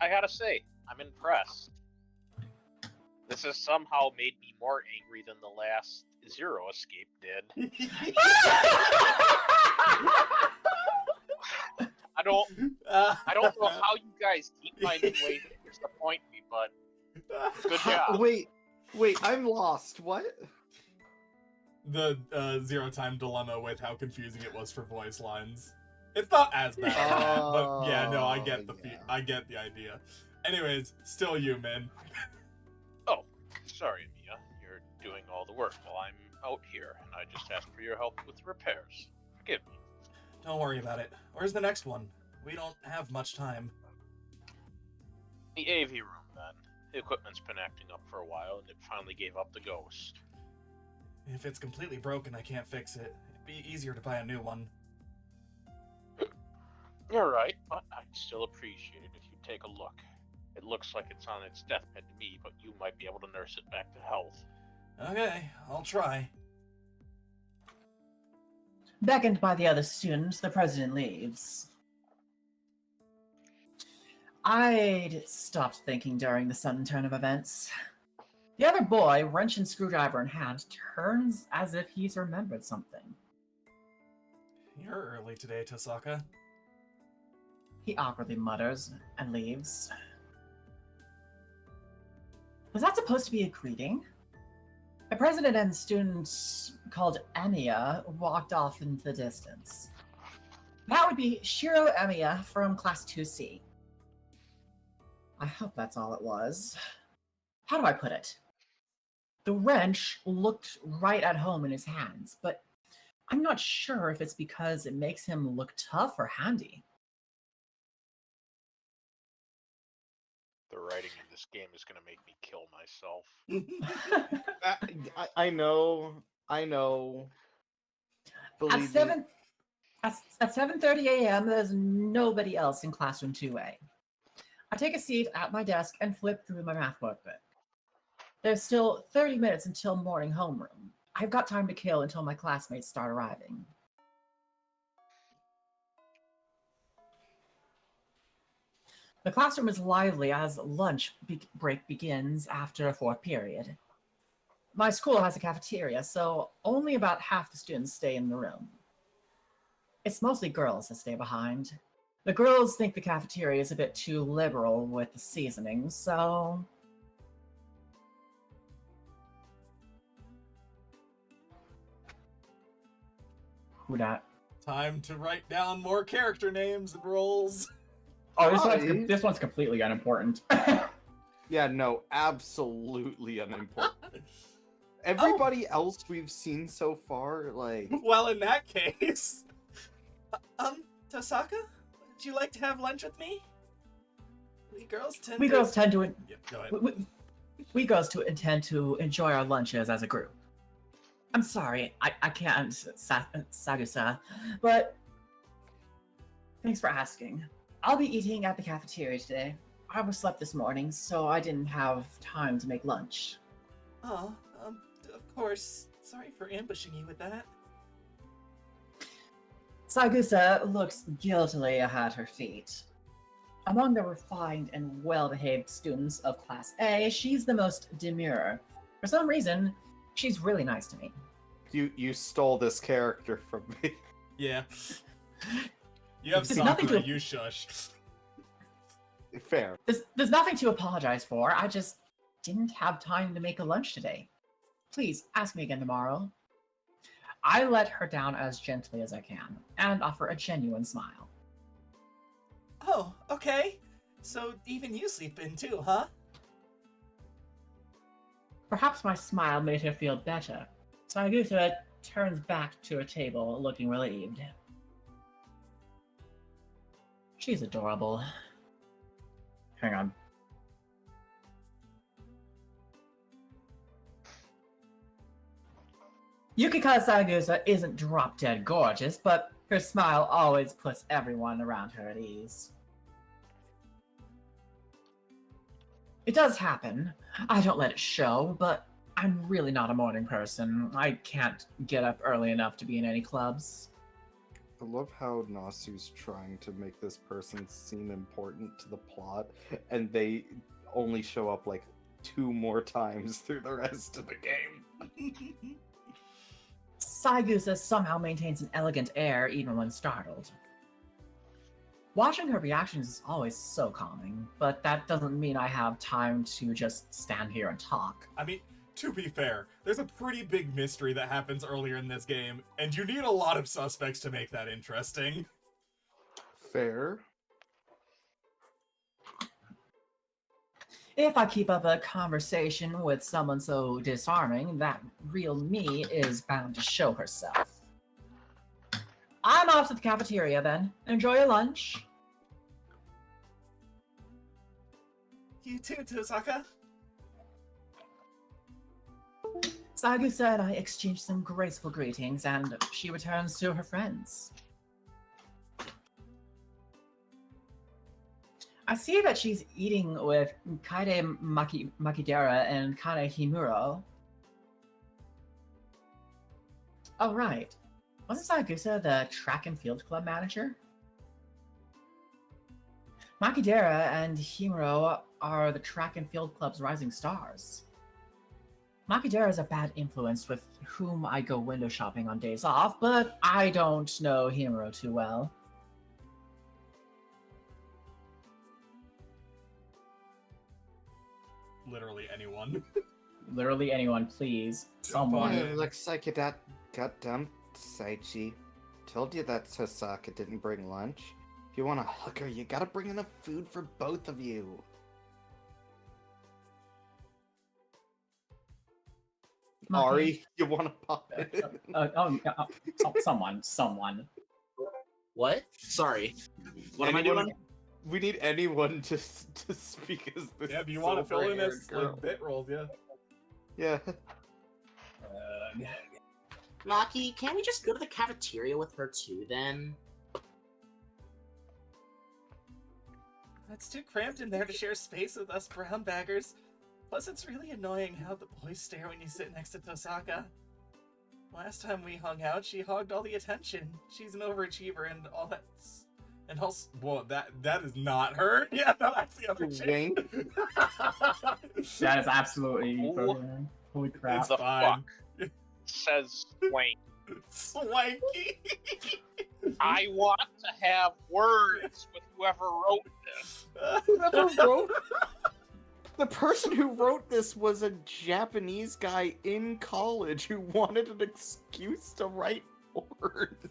I gotta say, I'm impressed. This has somehow made me more angry than the last Zero Escape did. I don't know how you guys keep finding ways to disappoint me, but good job. Wait, I'm lost. What? The zero time dilemma with how confusing it was for voice lines. It's not as bad, but yeah, no, I get the I get the idea. Anyways, still you, man. Oh, sorry, Mia. You're doing all the work while I'm out here, and I just asked for your help with repairs. Forgive me. Don't worry about it. Where's the next one? We don't have much time. The AV room, then. The equipment's been acting up for a while, and it finally gave up the ghost. If it's completely broken, I can't fix it. It'd be easier to buy a new one. You're right, but I'd still appreciate it if you take a look. It looks like it's on its deathbed to me, but you might be able to nurse it back to health. Okay, I'll try. Beckoned by the other students, the president leaves. I'd stopped thinking during the sudden turn of events. The other boy, wrench and screwdriver in hand, turns as if he's remembered something. You're early today, Tosaka. He awkwardly mutters and leaves. Was that supposed to be a greeting? The president and students called Emiya walked off into the distance. That would be Shiro Emiya from Class 2C. I hope that's all it was. How do I put it? The wrench looked right at home in his hands, but I'm not sure if it's because it makes him look tough or handy. The writing in this game is going to make me kill myself. I know. Believe me. At 7:30 a.m., there's nobody else in classroom 2A. I take a seat at my desk and flip through my math workbook. There's still 30 minutes until morning homeroom. I've got time to kill until my classmates start arriving. The classroom is lively as lunch break begins after a fourth period. My school has a cafeteria, so only about half the students stay in the room. It's mostly girls that stay behind. The girls think the cafeteria is a bit too liberal with the seasoning, so... Who dat? Time to write down more character names and roles. Oh, Hi. this one's completely unimportant. Yeah, no, absolutely unimportant. Everybody else we've seen so far, like... Well, in that case... Tosaka? Would you like to have lunch with me? We girls tend We to... girls tend to... Yeah, go ahead. We girls intend to enjoy our lunches as a group. I'm sorry, I can't, Sagusa, but thanks for asking. I'll be eating at the cafeteria today. I overslept this morning, so I didn't have time to make lunch. Oh, of course. Sorry for ambushing you with that. Sagusa looks guiltily at her feet. Among the refined and well-behaved students of Class A, she's the most demure. For some reason, she's really nice to me. You stole this character from me. Yeah. You have There's nothing Sakura, to- you shush. Fair. There's nothing to apologize for. I just didn't have time to make a lunch today. Please ask me again tomorrow. I let her down as gently as I can and offer a genuine smile. Oh, okay. So even you sleep in too, huh? Perhaps my smile made her feel better. Sagusa turns back to her table, looking relieved. She's adorable. Hang on. Yukika Sagusa isn't drop-dead gorgeous, but her smile always puts everyone around her at ease. It does happen. I don't let it show, but I'm really not a morning person. I can't get up early enough to be in any clubs. I love how Nasu's trying to make this person seem important to the plot, and they only show up like 2 more times through the rest of the game. Saigusa somehow maintains an elegant air even when startled. Watching her reactions is always so calming, but that doesn't mean I have time to just stand here and talk. I mean, to be fair, there's a pretty big mystery that happens earlier in this game, and you need a lot of suspects to make that interesting. Fair. If I keep up a conversation with someone so disarming, that real me is bound to show herself. I'm off to the cafeteria then. Enjoy your lunch. You too, Tosaka. Sagusa and I exchange some graceful greetings, and she returns to her friends. I see that she's eating with Kaide Makidera and Kane Himuro. Oh, right. Wasn't Sagusa the track and field club manager? Makidera and Himuro are the track and field club's rising stars. Makidera is a bad influence with whom I go window shopping on days off, but I don't know Himuro too well. Literally anyone. Literally anyone, please. Someone. Fine. Looks like you got dumped, Saichi. Told you that Tosaka didn't bring lunch. If you want to hug her, you gotta bring enough food for both of you. Ari, you want to pop in? Someone. What? Sorry. What am I doing? We need anyone to speak as this. Yeah, if you want to fill in silver-haired as girl. like bit roles, yeah. Yeah. Maki, can't we just go to the cafeteria with her too then? It's too cramped in there to share space with us brown baggers. Plus, it's really annoying how the boys stare when you sit next to Tosaka. Last time we hung out, she hogged all the attention. She's an overachiever and all that. And also, well, that is not her. Yeah, no, that's the other chick. Wink. That is absolutely. Oh. Holy crap. It's the fine. fuck? Says Swank. Swanky. I want to have words with whoever wrote this. Whoever wrote the person who wrote this was a Japanese guy in college who wanted an excuse to write words.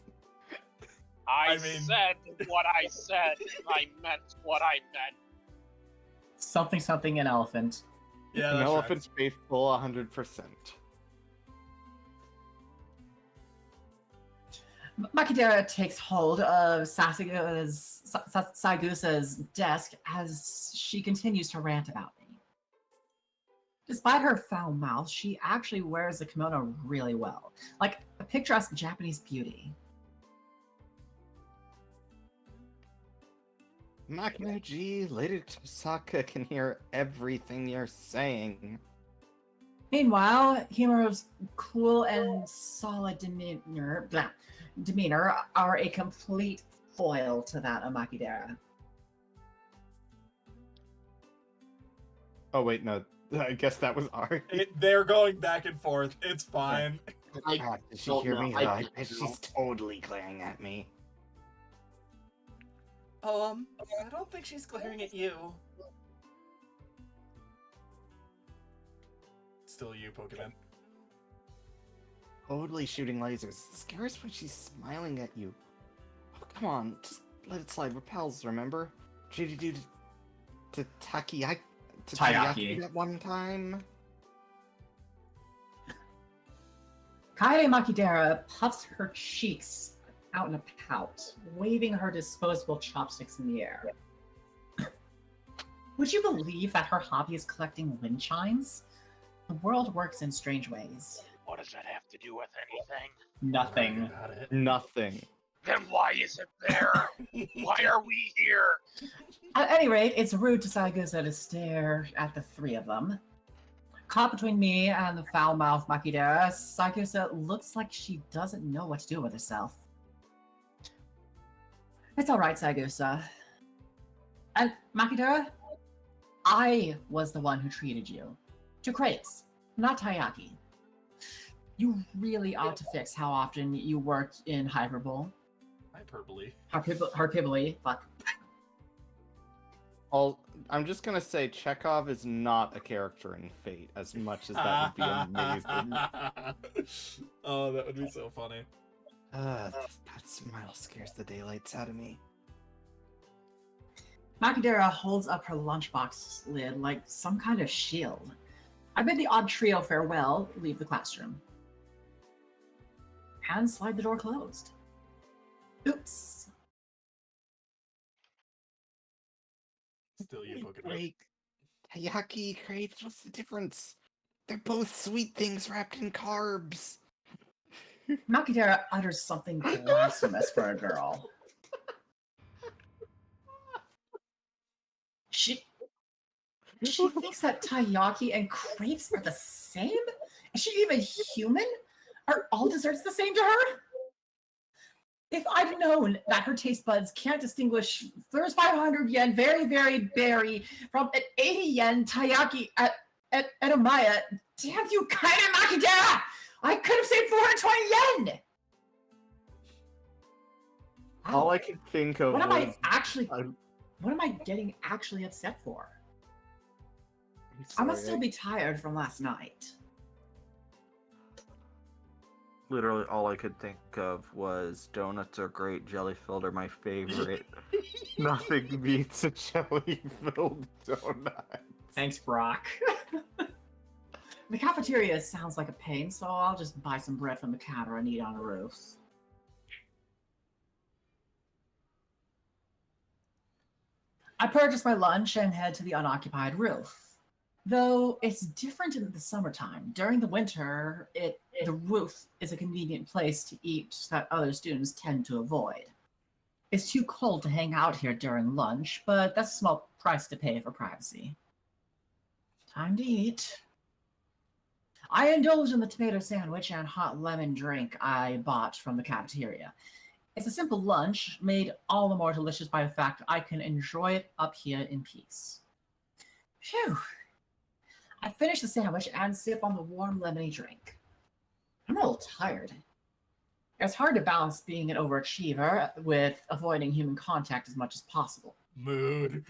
I mean- said what I said. I meant what I meant. Something an elephant. Yeah, An that's elephant's faithful 100%. Makidera takes hold of Saigusa's desk as she continues to rant about me. Despite her foul mouth, she actually wears the kimono really well, like a picturesque Japanese beauty. Makinoji, Lady Tosaka can hear everything you're saying. Meanwhile, Himuro's cool and solid demeanor are a complete foil to that of Makidera. Oh wait, no. I guess that was Ari. They're going back and forth. It's fine. I Crap, did she don't hear know. me? I I don't bet know. she's totally glaring at me. I don't think she's glaring at you. Still you, Pokemon. Totally shooting lasers. It scares when she's smiling at you. Oh, come on, just let it slide. Repels, remember? Treated you to Taiyaki that one time. Kaede Makidera puffs her cheeks out in a pout, waving her disposable chopsticks in the air. Would you believe that her hobby is collecting wind chimes? The world works in strange ways. What does that have to do with anything? Nothing. About it. Nothing. Then why is it there? Why are we here? At any rate, it's rude to Saigusa to stare at the three of them. Caught between me and the foul-mouthed Makidera, Saigusa looks like she doesn't know what to do with herself. It's alright, Saigusa. And Makidera, I was the one who treated you. To crates, not Taiyaki. You really ought to fix how often you work in hyperbole. Hyperbole. Hyperbole, fuck. I'm just gonna say Chekhov is not a character in Fate, as much as that would be amazing. Oh, that would be so funny. That smile scares the daylights out of me. Makidera holds up her lunchbox lid like some kind of shield. I bid the odd trio farewell, leave the classroom. And slide the door closed. Oops. Still you, Pokemon. Break. Taiyaki, crepes, what's the difference? They're both sweet things wrapped in carbs. Makidera utters something blasphemous for a girl. She thinks that taiyaki and crepes are the same? Is she even human? Are all desserts the same to her? If I'd known that her taste buds can't distinguish there's 500 yen very, very berry from an 80 yen taiyaki at Omaya, damn you, Kaede Makidera! I could have saved 420 yen! All I could think of What am was... what am I getting actually upset for? I'm I must sorry, still be tired from last night. Literally all I could think of was donuts are great, jelly-filled are my favorite. Nothing beats a jelly-filled donut. Thanks, Brock. The cafeteria sounds like a pain, so I'll just buy some bread from the counter and eat on the roof. I purchase my lunch and head to the unoccupied roof. Though it's different in the summertime. During the winter, the roof is a convenient place to eat that other students tend to avoid. It's too cold to hang out here during lunch, but that's a small price to pay for privacy. Time to eat. I indulge in the tomato sandwich and hot lemon drink I bought from the cafeteria. It's a simple lunch, made all the more delicious by the fact I can enjoy it up here in peace. Phew. I finish the sandwich and sip on the warm lemony drink. I'm a little tired. It's hard to balance being an overachiever with avoiding human contact as much as possible. Mood.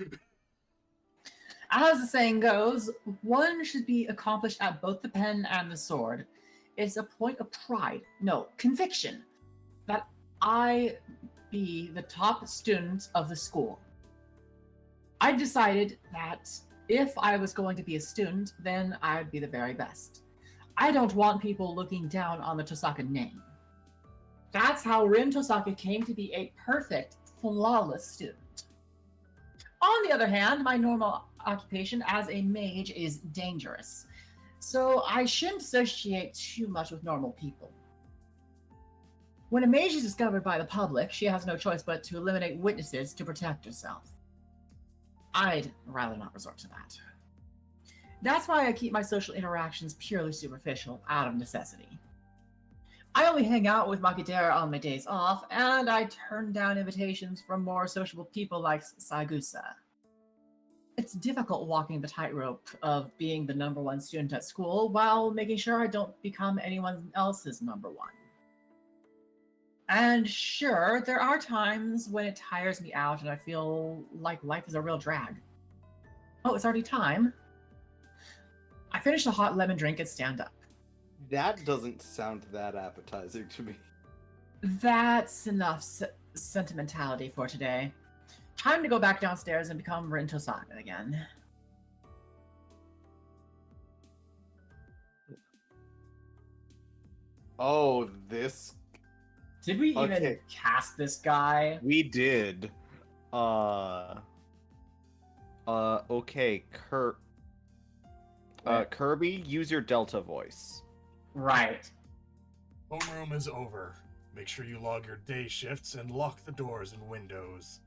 As the saying goes, one should be accomplished at both the pen and the sword. It's a point of pride, no, conviction, that I be the top student of the school. I decided that if I was going to be a student, then I'd be the very best. I don't want people looking down on the Tosaka name. That's how Rin Tosaka came to be a perfect, flawless student. On the other hand, my normal occupation as a mage is dangerous, so I shouldn't associate too much with normal people. When a mage is discovered by the public, she has no choice but to eliminate witnesses to protect herself. I'd rather not resort to that. That's why I keep my social interactions purely superficial, out of necessity. I only hang out with Makidera on my days off, and I turn down invitations from more sociable people like Saigusa. It's difficult walking the tightrope of being the number one student at school while making sure I don't become anyone else's number one. And sure, there are times when it tires me out and I feel like life is a real drag. Oh, it's already time. I finished a hot lemon drink and stand up. That doesn't sound that appetizing to me. That's enough sentimentality for today. Time to go back downstairs and become Rin Tosaka again. Oh, this. Did we even Okay. cast this guy? We did. Okay, Kirby, use your Delta voice. Right. Homeroom is over. Make sure you log your day shifts and lock the doors and windows.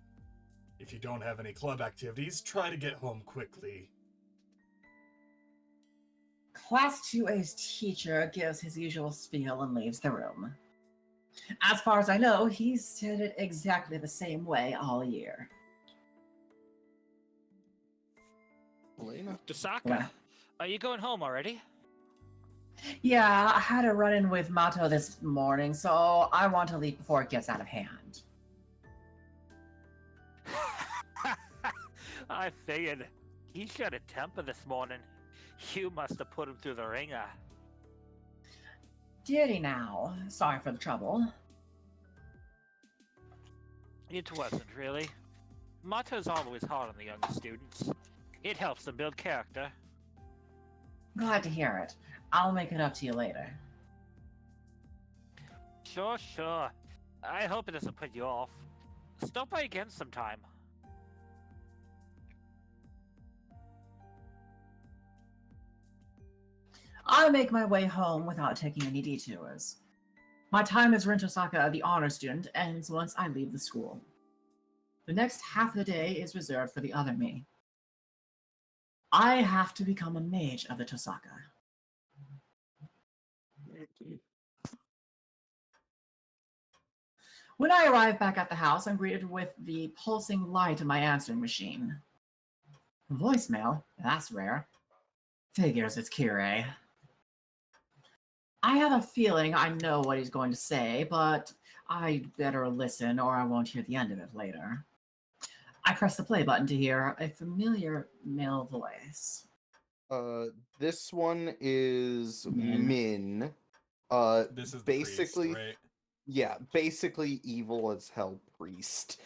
If you don't have any club activities, try to get home quickly. Class 2A's teacher gives his usual spiel and leaves the room. As far as I know, he's said it exactly the same way all year. Elena? Tosaka, Well. are you going home already? Yeah, I had a run-in with Mato this morning, so I want to leave before it gets out of hand. I figured. He showed a temper this morning. You must have put him through the ringer. Did he now? Sorry for the trouble. It wasn't really. Mato's always hard on the younger students. It helps them build character. Glad to hear it. I'll make it up to you later. Sure. I hope it doesn't put you off. Stop by again sometime. I'll make my way home without taking any detours. My time as Rin Tosaka, the honor student, ends once I leave the school. The next half of the day is reserved for the other me. I have to become a mage of the Tosaka. When I arrive back at the house, I'm greeted with the pulsing light of my answering machine. Voicemail? That's rare. Figures it's Kirei. I have a feeling I know what he's going to say, but I'd better listen or I won't hear the end of it later. I press the play button to hear a familiar male voice. This one is Min. Min. This is the basically, priest, right? yeah, basically evil as hell priest.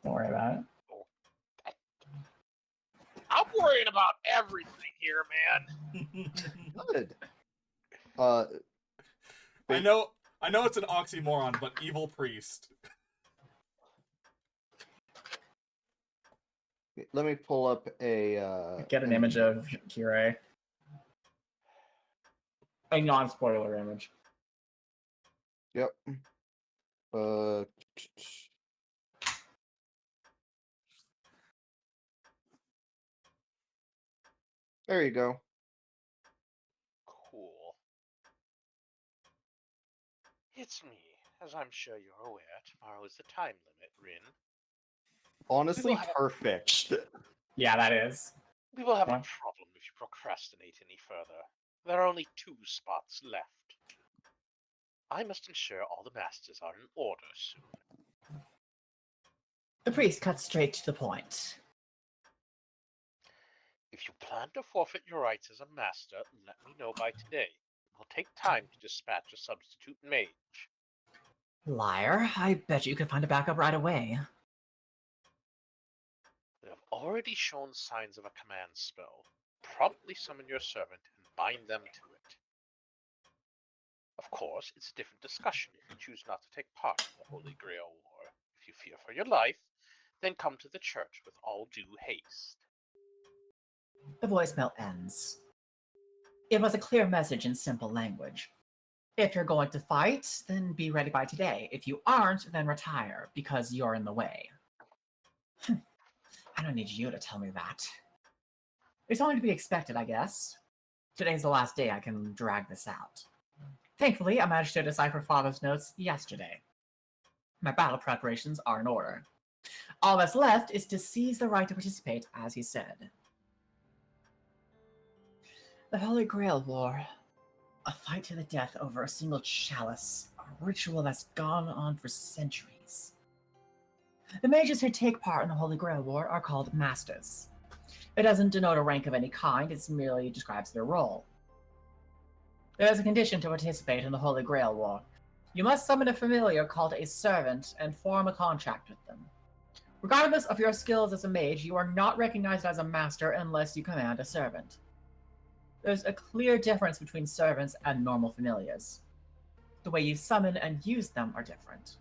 Don't worry about it. I'm worrying about everything here, man. Good. I know it's an oxymoron, but evil priest. Let me pull up a Get an image of Kirei. A non-spoiler image. Yep. There you go. Cool. It's me. As I'm sure you're aware, tomorrow is the time limit, Rin. Honestly, have a- perfect. Yeah, that is. We will have a What? problem if you procrastinate any further. There are only 2 spots left. I must ensure all the masters are in order soon. The priest cuts straight to the point. If you plan to forfeit your rights as a master, let me know by today. It will take time to dispatch a substitute mage. Liar, I bet you could find a backup right away. They have already shown signs of a command spell. Promptly summon your servant and bind them to it. Of course, it's a different discussion if you choose not to take part in the Holy Grail War. If you fear for your life, then come to the church with all due haste. The voicemail ends. It was a clear message in simple language. If you're going to fight, then be ready by today. If you aren't, then retire, because you're in the way. I don't need you to tell me that. It's only to be expected, I guess. Today's the last day I can drag this out. Thankfully, I managed to decipher Father's notes yesterday. My battle preparations are in order. All that's left is to seize the right to participate, as he said. The Holy Grail War. A fight to the death over a single chalice, a ritual that's gone on for centuries. The mages who take part in the Holy Grail War are called Masters. It doesn't denote a rank of any kind, it merely describes their role. There is a condition to participate in the Holy Grail War. You must summon a familiar called a servant and form a contract with them. Regardless of your skills as a mage, you are not recognized as a master unless you command a servant. There's a clear difference between servants and normal familiars. The way you summon and use them are different.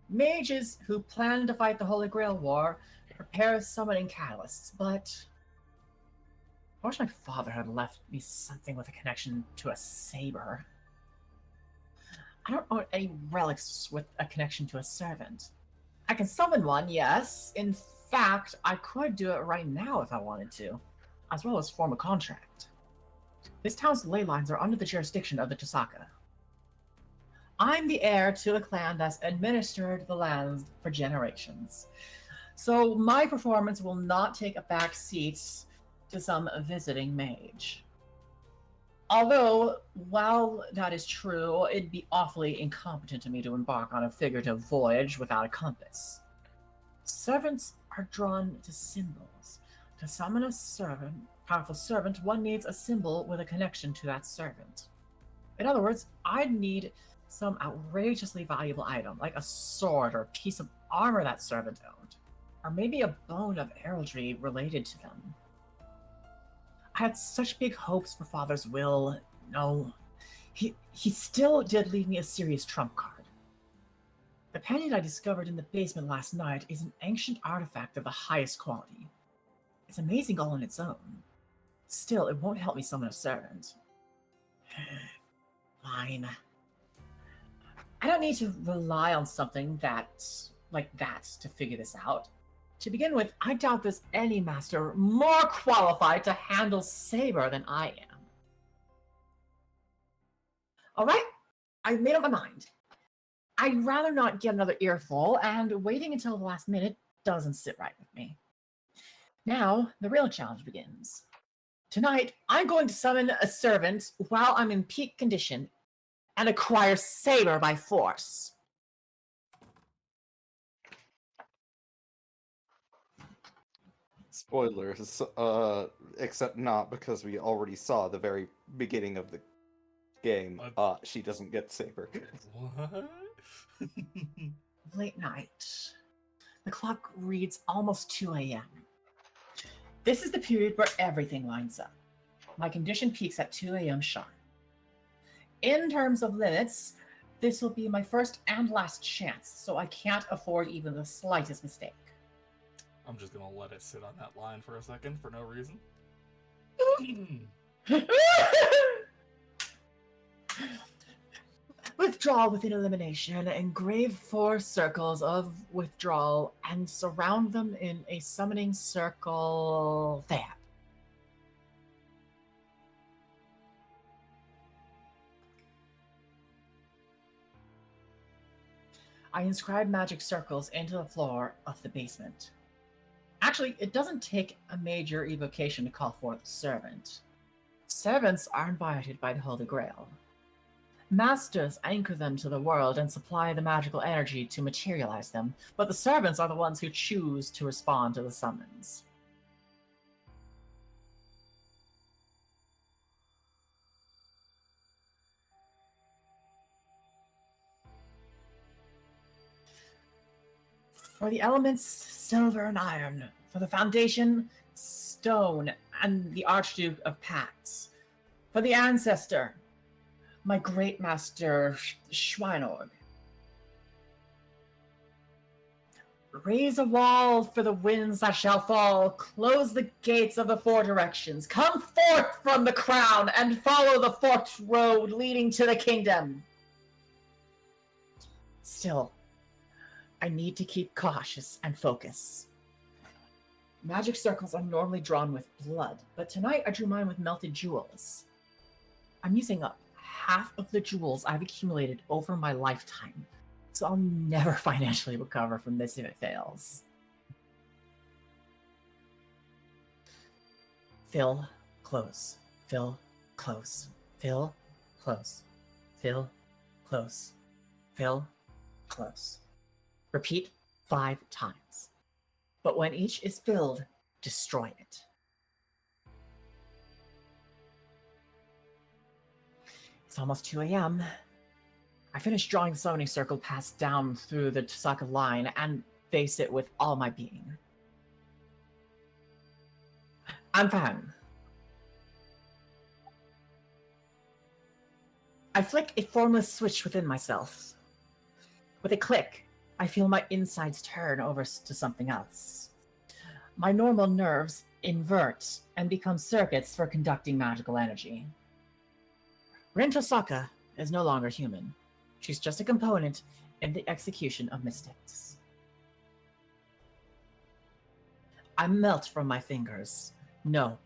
Mages who plan to fight the Holy Grail War prepare summoning catalysts, but I wish my father had left me something with a connection to a saber. I don't own any relics with a connection to a servant. I can summon one, yes. In fact, I could do it right now if I wanted to, as well as form a contract. This town's ley lines are under the jurisdiction of the Tosaka. I'm the heir to a clan that's administered the lands for generations. So my performance will not take a back seat to some visiting mage. Although, while that is true, it'd be awfully incompetent of me to embark on a figurative voyage without a compass. Servants are drawn to symbols. To summon a powerful servant, one needs a symbol with a connection to that servant. In other words, I'd need some outrageously valuable item, like a sword or a piece of armor that servant owned, or maybe a bone of heraldry related to them. I had such big hopes for Father's will. No, he still did leave me a serious trump card. The pendant I discovered in the basement last night is an ancient artifact of the highest quality. It's amazing all on its own. Still, it won't help me summon a servant. Fine. I don't need to rely on something like that to figure this out. To begin with, I doubt there's any master more qualified to handle Saber than I am. Alright, I've made up my mind. I'd rather not get another earful, and waiting until the last minute doesn't sit right with me. Now, the real challenge begins. Tonight, I'm going to summon a servant while I'm in peak condition and acquire Saber by force. Spoilers, except not, because we already saw the very beginning of the game. She doesn't get Saber. What? Late night. The clock reads almost 2 a.m. This is the period where everything lines up. My condition peaks at 2 a.m. sharp. In terms of limits, this will be my first and last chance, so I can't afford even the slightest mistake. I'm just gonna let it sit on that line for a second for no reason. Withdraw within elimination. Engrave 4 circles of withdrawal and surround them in a summoning circle there. I inscribe magic circles into the floor of the basement. Actually, it doesn't take a major evocation to call forth a servant. Servants are invited by the Holy Grail. Masters anchor them to the world and supply the magical energy to materialize them, but the servants are the ones who choose to respond to the summons. For the elements, silver and iron. For the foundation, stone and the Archduke of Pax. For the ancestor, my great master Schweinorg. Raise a wall for the winds that shall fall. Close the gates of the 4 directions. Come forth from the crown and follow the forked road leading to the kingdom. Still, I need to keep cautious and focus. Magic circles are normally drawn with blood, but tonight I drew mine with melted jewels. I'm using up half of the jewels I've accumulated over my lifetime, so I'll never financially recover from this if it fails. Fill, close, fill, close, fill, close, fill, close, fill, close. Repeat 5 times. But when each is filled, destroy it. It's almost 2 a.m. I finish drawing the summoning circle, pass down through the Tasaka line, and face it with all my being. I'm fine. I flick a formless switch within myself. With a click, I feel my insides turn over to something else. My normal nerves invert and become circuits for conducting magical energy. Rin Tosaka is no longer human. She's just a component in the execution of mystics. I melt from my fingers. No,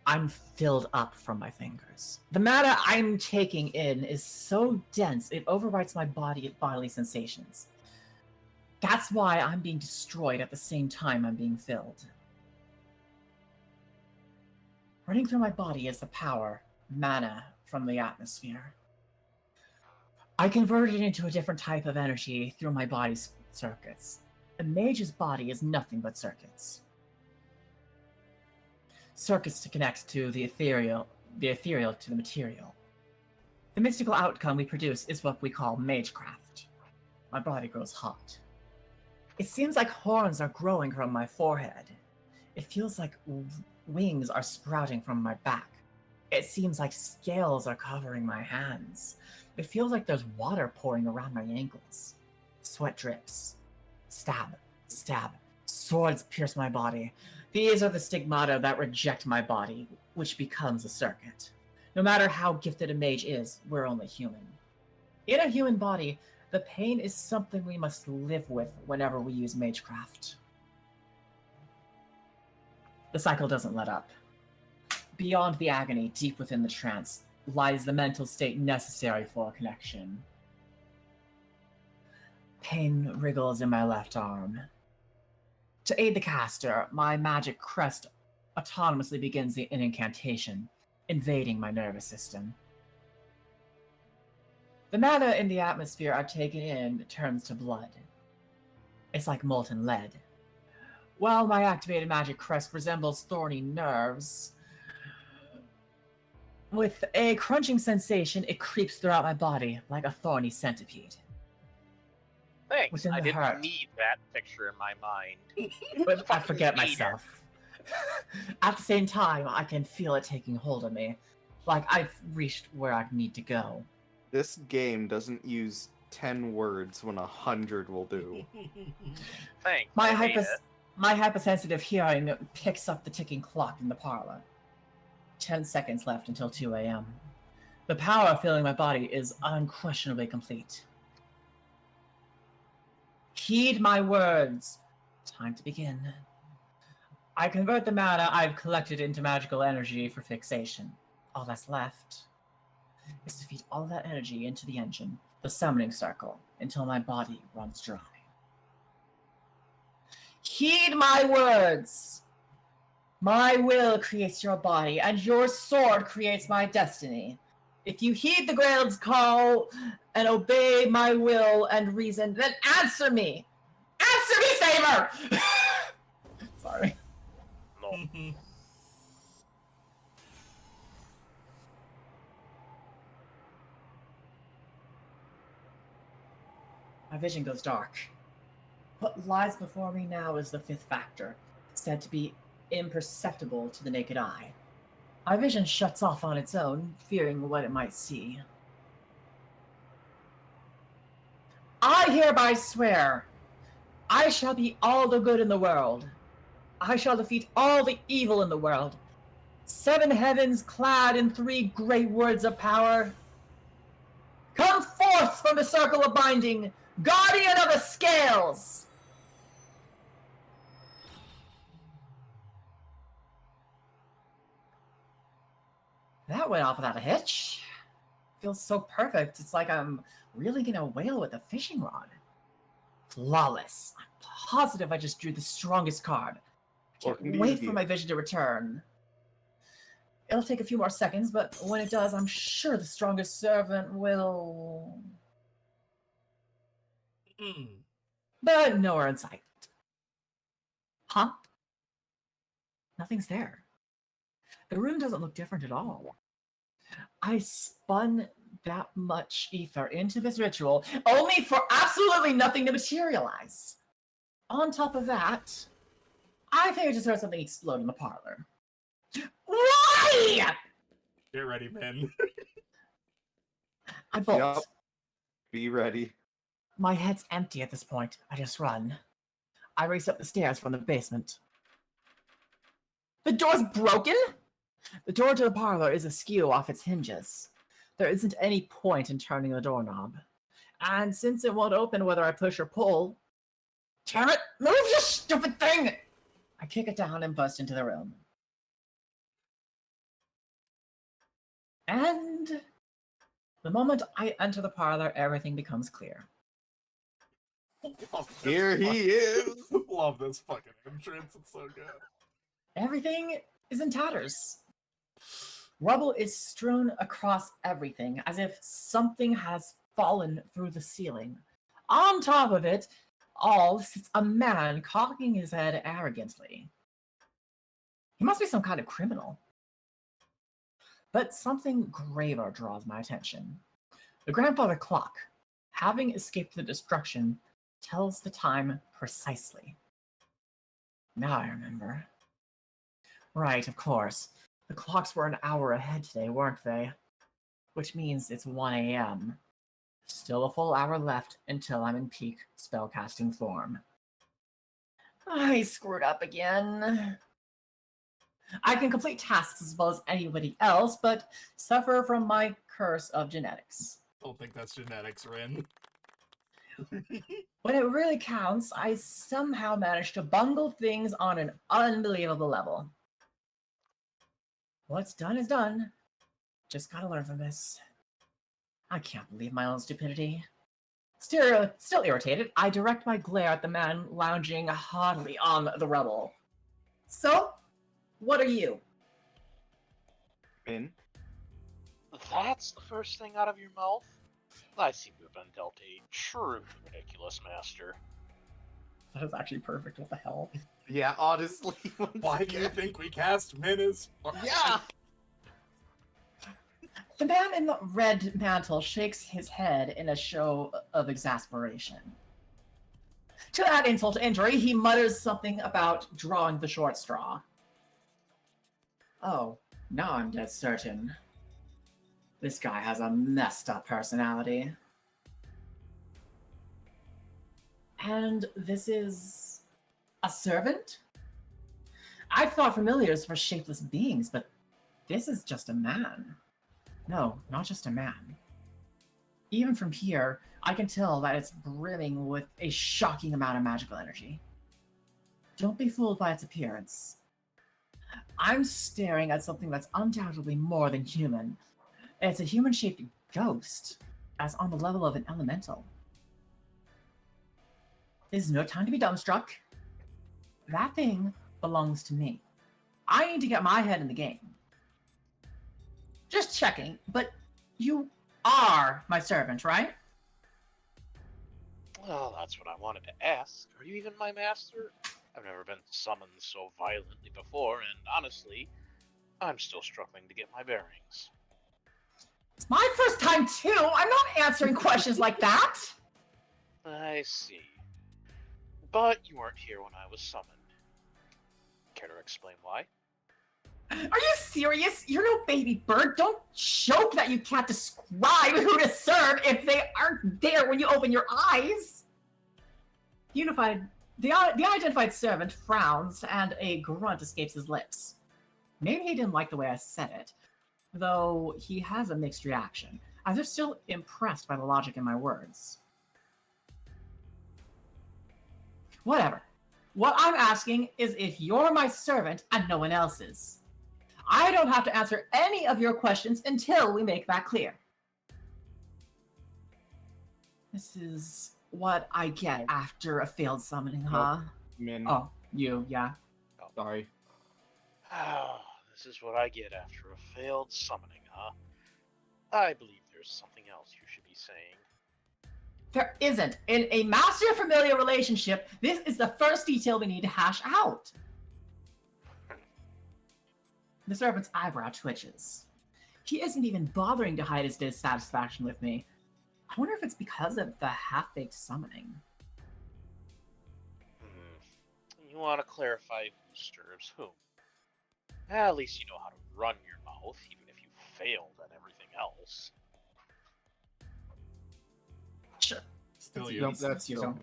I'm filled up from my fingers. The matter I'm taking in is so dense it overwrites my bodily sensations. That's why I'm being destroyed at the same time I'm being filled. Running through my body is the power, mana, from the atmosphere. I convert it into a different type of energy through my body's circuits. A mage's body is nothing but circuits. Circuits to connect to the ethereal to the material. The mystical outcome we produce is what we call magecraft. My body grows hot. It seems like horns are growing from my forehead. It feels like wings are sprouting from my back. It seems like scales are covering my hands. It feels like there's water pouring around my ankles. Sweat drips. Stab, stab. Swords pierce my body. These are the stigmata that reject my body, which becomes a circuit. No matter how gifted a mage is, we're only human. In a human body, the pain is something we must live with whenever we use magecraft. The cycle doesn't let up. Beyond the agony, deep within the trance, lies the mental state necessary for a connection. Pain wriggles in my left arm. To aid the caster, my magic crest autonomously begins an incantation, invading my nervous system. The matter in the atmosphere I've taken in turns to blood. It's like molten lead. While my activated magic crest resembles thorny nerves, with a crunching sensation, it creeps throughout my body like a thorny centipede. Thanks. Within I the didn't heart. need that picture in my mind. But I forget Fucking hater. myself. At the same time, I can feel it taking hold of me, like I've reached where I need to go. This game doesn't use 10 words when 100 will do. Thanks. My I hate it. hypersensitive hearing picks up the ticking clock in the parlor. 10 seconds left until 2 a.m. The power filling my body is unquestionably complete. Heed my words. Time to begin. I convert the matter I've collected into magical energy for fixation. All that's left is to feed all that energy into the engine, the summoning circle, until my body runs dry. Heed my words! My will creates your body, and your sword creates my destiny. If you heed the Grail's call and obey my will and reason, then answer me! Answer me, Saber! Sorry. No. My vision goes dark. What lies before me now is the fifth factor, said to be imperceptible to the naked eye. My vision shuts off on its own, fearing what it might see. I hereby swear, I shall be all the good in the world. I shall defeat all the evil in the world. 7 heavens clad in 3 great words of power. Come forth from the circle of binding, guardian of the scales! That went off without a hitch. Feels so perfect. It's like I'm reeling a whale with a fishing rod. Flawless. I'm positive I just drew the strongest card. I Or can't can be wait the- for my vision to return. It'll take a few more seconds, but when it does, I'm sure the strongest servant will... But nowhere in sight. Huh? Nothing's there. The room doesn't look different at all. I spun that much ether into this ritual only for absolutely nothing to materialize. On top of that, I think I just heard something explode in the parlor. Why? Get ready, Ben. I bolt. Yup. Be ready. My head's empty at this point. I just run. I race up the stairs from the basement. The door's broken? The door to the parlor is askew off its hinges. There isn't any point in turning the doorknob. And since it won't open whether I push or pull... Damn it! Move, you stupid thing! I kick it down and bust into the room. And... the moment I enter the parlor, everything becomes clear. Here he is! Love this fucking entrance. It's so good. Everything is in tatters. Rubble is strewn across everything, as if something has fallen through the ceiling. On top of it all sits a man cocking his head arrogantly. He must be some kind of criminal. But something graver draws my attention. The grandfather clock, having escaped the destruction, tells the time precisely. Now I remember. Right, of course. The clocks were an hour ahead today, weren't they? Which means it's 1 a.m. Still a full hour left until I'm in peak spellcasting form. I screwed up again. I can complete tasks as well as anybody else, but suffer from my curse of genetics. Don't think that's genetics, Rin. When it really counts, I somehow managed to bungle things on an unbelievable level. What's done is done. Just gotta learn from this. I can't believe my own stupidity. Still irritated, I direct my glare at the man lounging haughtily on the rubble. So, what are you? In. That's the first thing out of your mouth? I seem to have been dealt a truly ridiculous master. That is actually perfect. What the hell? Yeah, honestly. Why do you think we cast Min as... Yeah! The man in the red mantle shakes his head in a show of exasperation. To add insult to injury, he mutters something about drawing the short straw. Oh, now I'm dead certain. This guy has a messed up personality. And this is... a servant? I thought familiars were shapeless beings, but this is just a man. No, not just a man. Even from here, I can tell that it's brimming with a shocking amount of magical energy. Don't be fooled by its appearance. I'm staring at something that's undoubtedly more than human. It's a human-shaped ghost, as on the level of an elemental. There's no time to be dumbstruck. That thing belongs to me. I need to get my head in the game. Just checking, but you are my servant, right? Well, that's what I wanted to ask. Are you even my master? I've never been summoned so violently before, and honestly, I'm still struggling to get my bearings. It's my first time too! I'm not answering questions like that! I see. But you weren't here when I was summoned. Care to explain why? Are you serious? You're no baby bird. Don't joke that you can't describe who to serve if they aren't there when you open your eyes. The identified servant frowns and a grunt escapes his lips. Maybe he didn't like the way I said it, though he has a mixed reaction, as if still impressed by the logic in my words. Whatever. What I'm asking is if you're my servant and no one else's. I don't have to answer any of your questions until we make that clear. This is what I get after a failed summoning, huh? Min. Oh, you, yeah. Sorry. Oh, this this is what I get after a failed summoning, huh? I believe there's something else you should be saying. There isn't. In a master-familiar relationship, this is the first detail we need to hash out. The servant's eyebrow twitches. He isn't even bothering to hide his dissatisfaction with me. I wonder if it's because of the half-baked summoning. You want to clarify who stirs whom. At least you know how to run your mouth, even if you failed at everything else. Sure. Still That's you. Nope, that's you.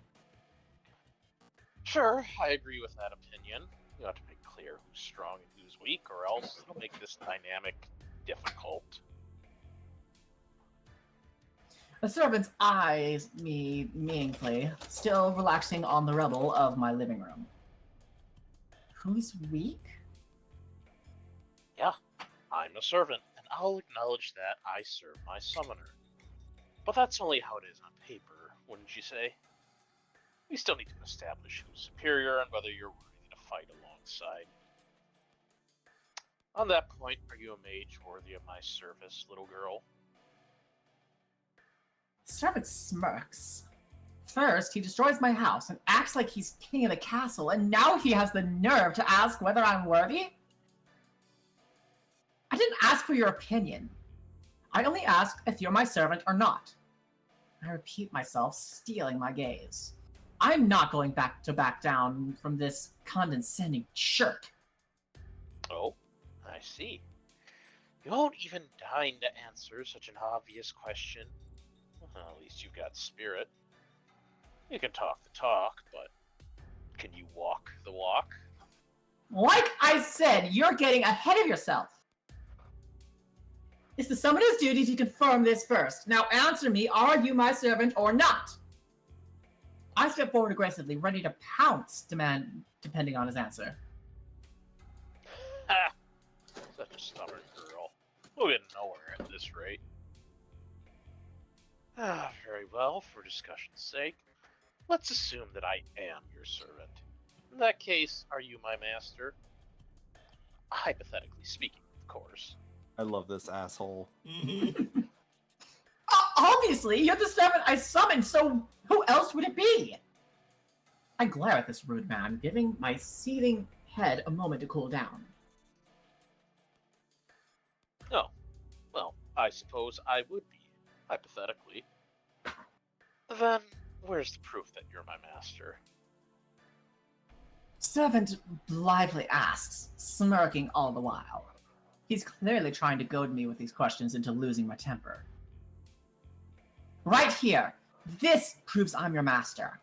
Sure, I agree with that opinion. You have to make clear who's strong and who's weak, or else it'll make this dynamic difficult. The servant's eyes me meaningfully, still relaxing on the rubble of my living room. Who's weak? Yeah, I'm a servant, and I'll acknowledge that I serve my summoner. But that's only how it is on paper, wouldn't you say? We still need to establish who's superior and whether you're worthy to fight alongside. On that point, are you a mage worthy of my service, little girl? The servant smirks. First, he destroys my house and acts like he's king of the castle, and now he has the nerve to ask whether I'm worthy? I didn't ask for your opinion. I only asked if you're my servant or not. I repeat myself, stealing my gaze. I'm not going back down from this condescending jerk. Oh, I see. You won't even deign to answer such an obvious question. Well, at least you've got spirit. You can talk the talk, but can you walk the walk? Like I said, you're getting ahead of yourself. It's the summoner's duty to confirm this first. Now answer me, are you my servant or not? I step forward aggressively, ready to pounce, depending on his answer. Ha! Such a stubborn girl. We'll get nowhere at this rate. Very well, for discussion's sake. Let's assume that I am your servant. In that case, are you my master? Hypothetically speaking, of course. I love this asshole. Obviously, you're the servant I summoned, so who else would it be? I glare at this rude man, giving my seething head a moment to cool down. Oh, well, I suppose I would be, hypothetically. Then, where's the proof that you're my master? Servant blithely asks, smirking all the while. He's clearly trying to goad me with these questions into losing my temper. Right here! This proves I'm your master.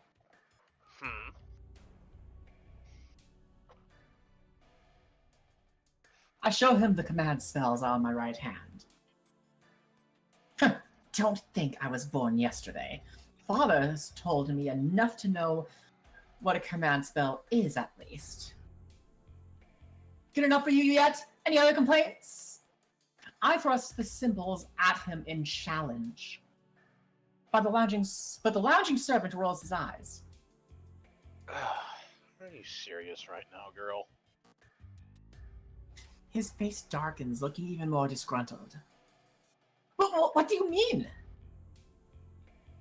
I show him the command spells on my right hand. Don't think I was born yesterday. Father has told me enough to know what a command spell is, at least. Good enough for you yet? Any other complaints? I thrust the symbols at him in challenge. But the lounging servant rolls his eyes. Are you serious right now, girl? His face darkens, looking even more disgruntled. What do you mean?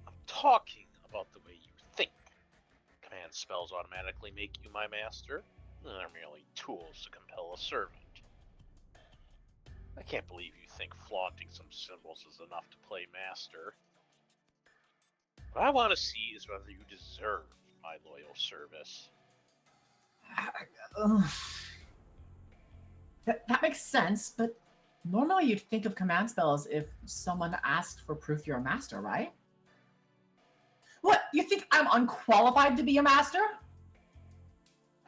I'm talking about the way you think. Command spells automatically make you my master. They're merely tools to compel a servant. I can't believe you think flaunting some symbols is enough to play master. What I want to see is whether you deserve my loyal service. That makes sense, but normally you'd think of command spells if someone asked for proof you're a master, right? What, you think I'm unqualified to be a master?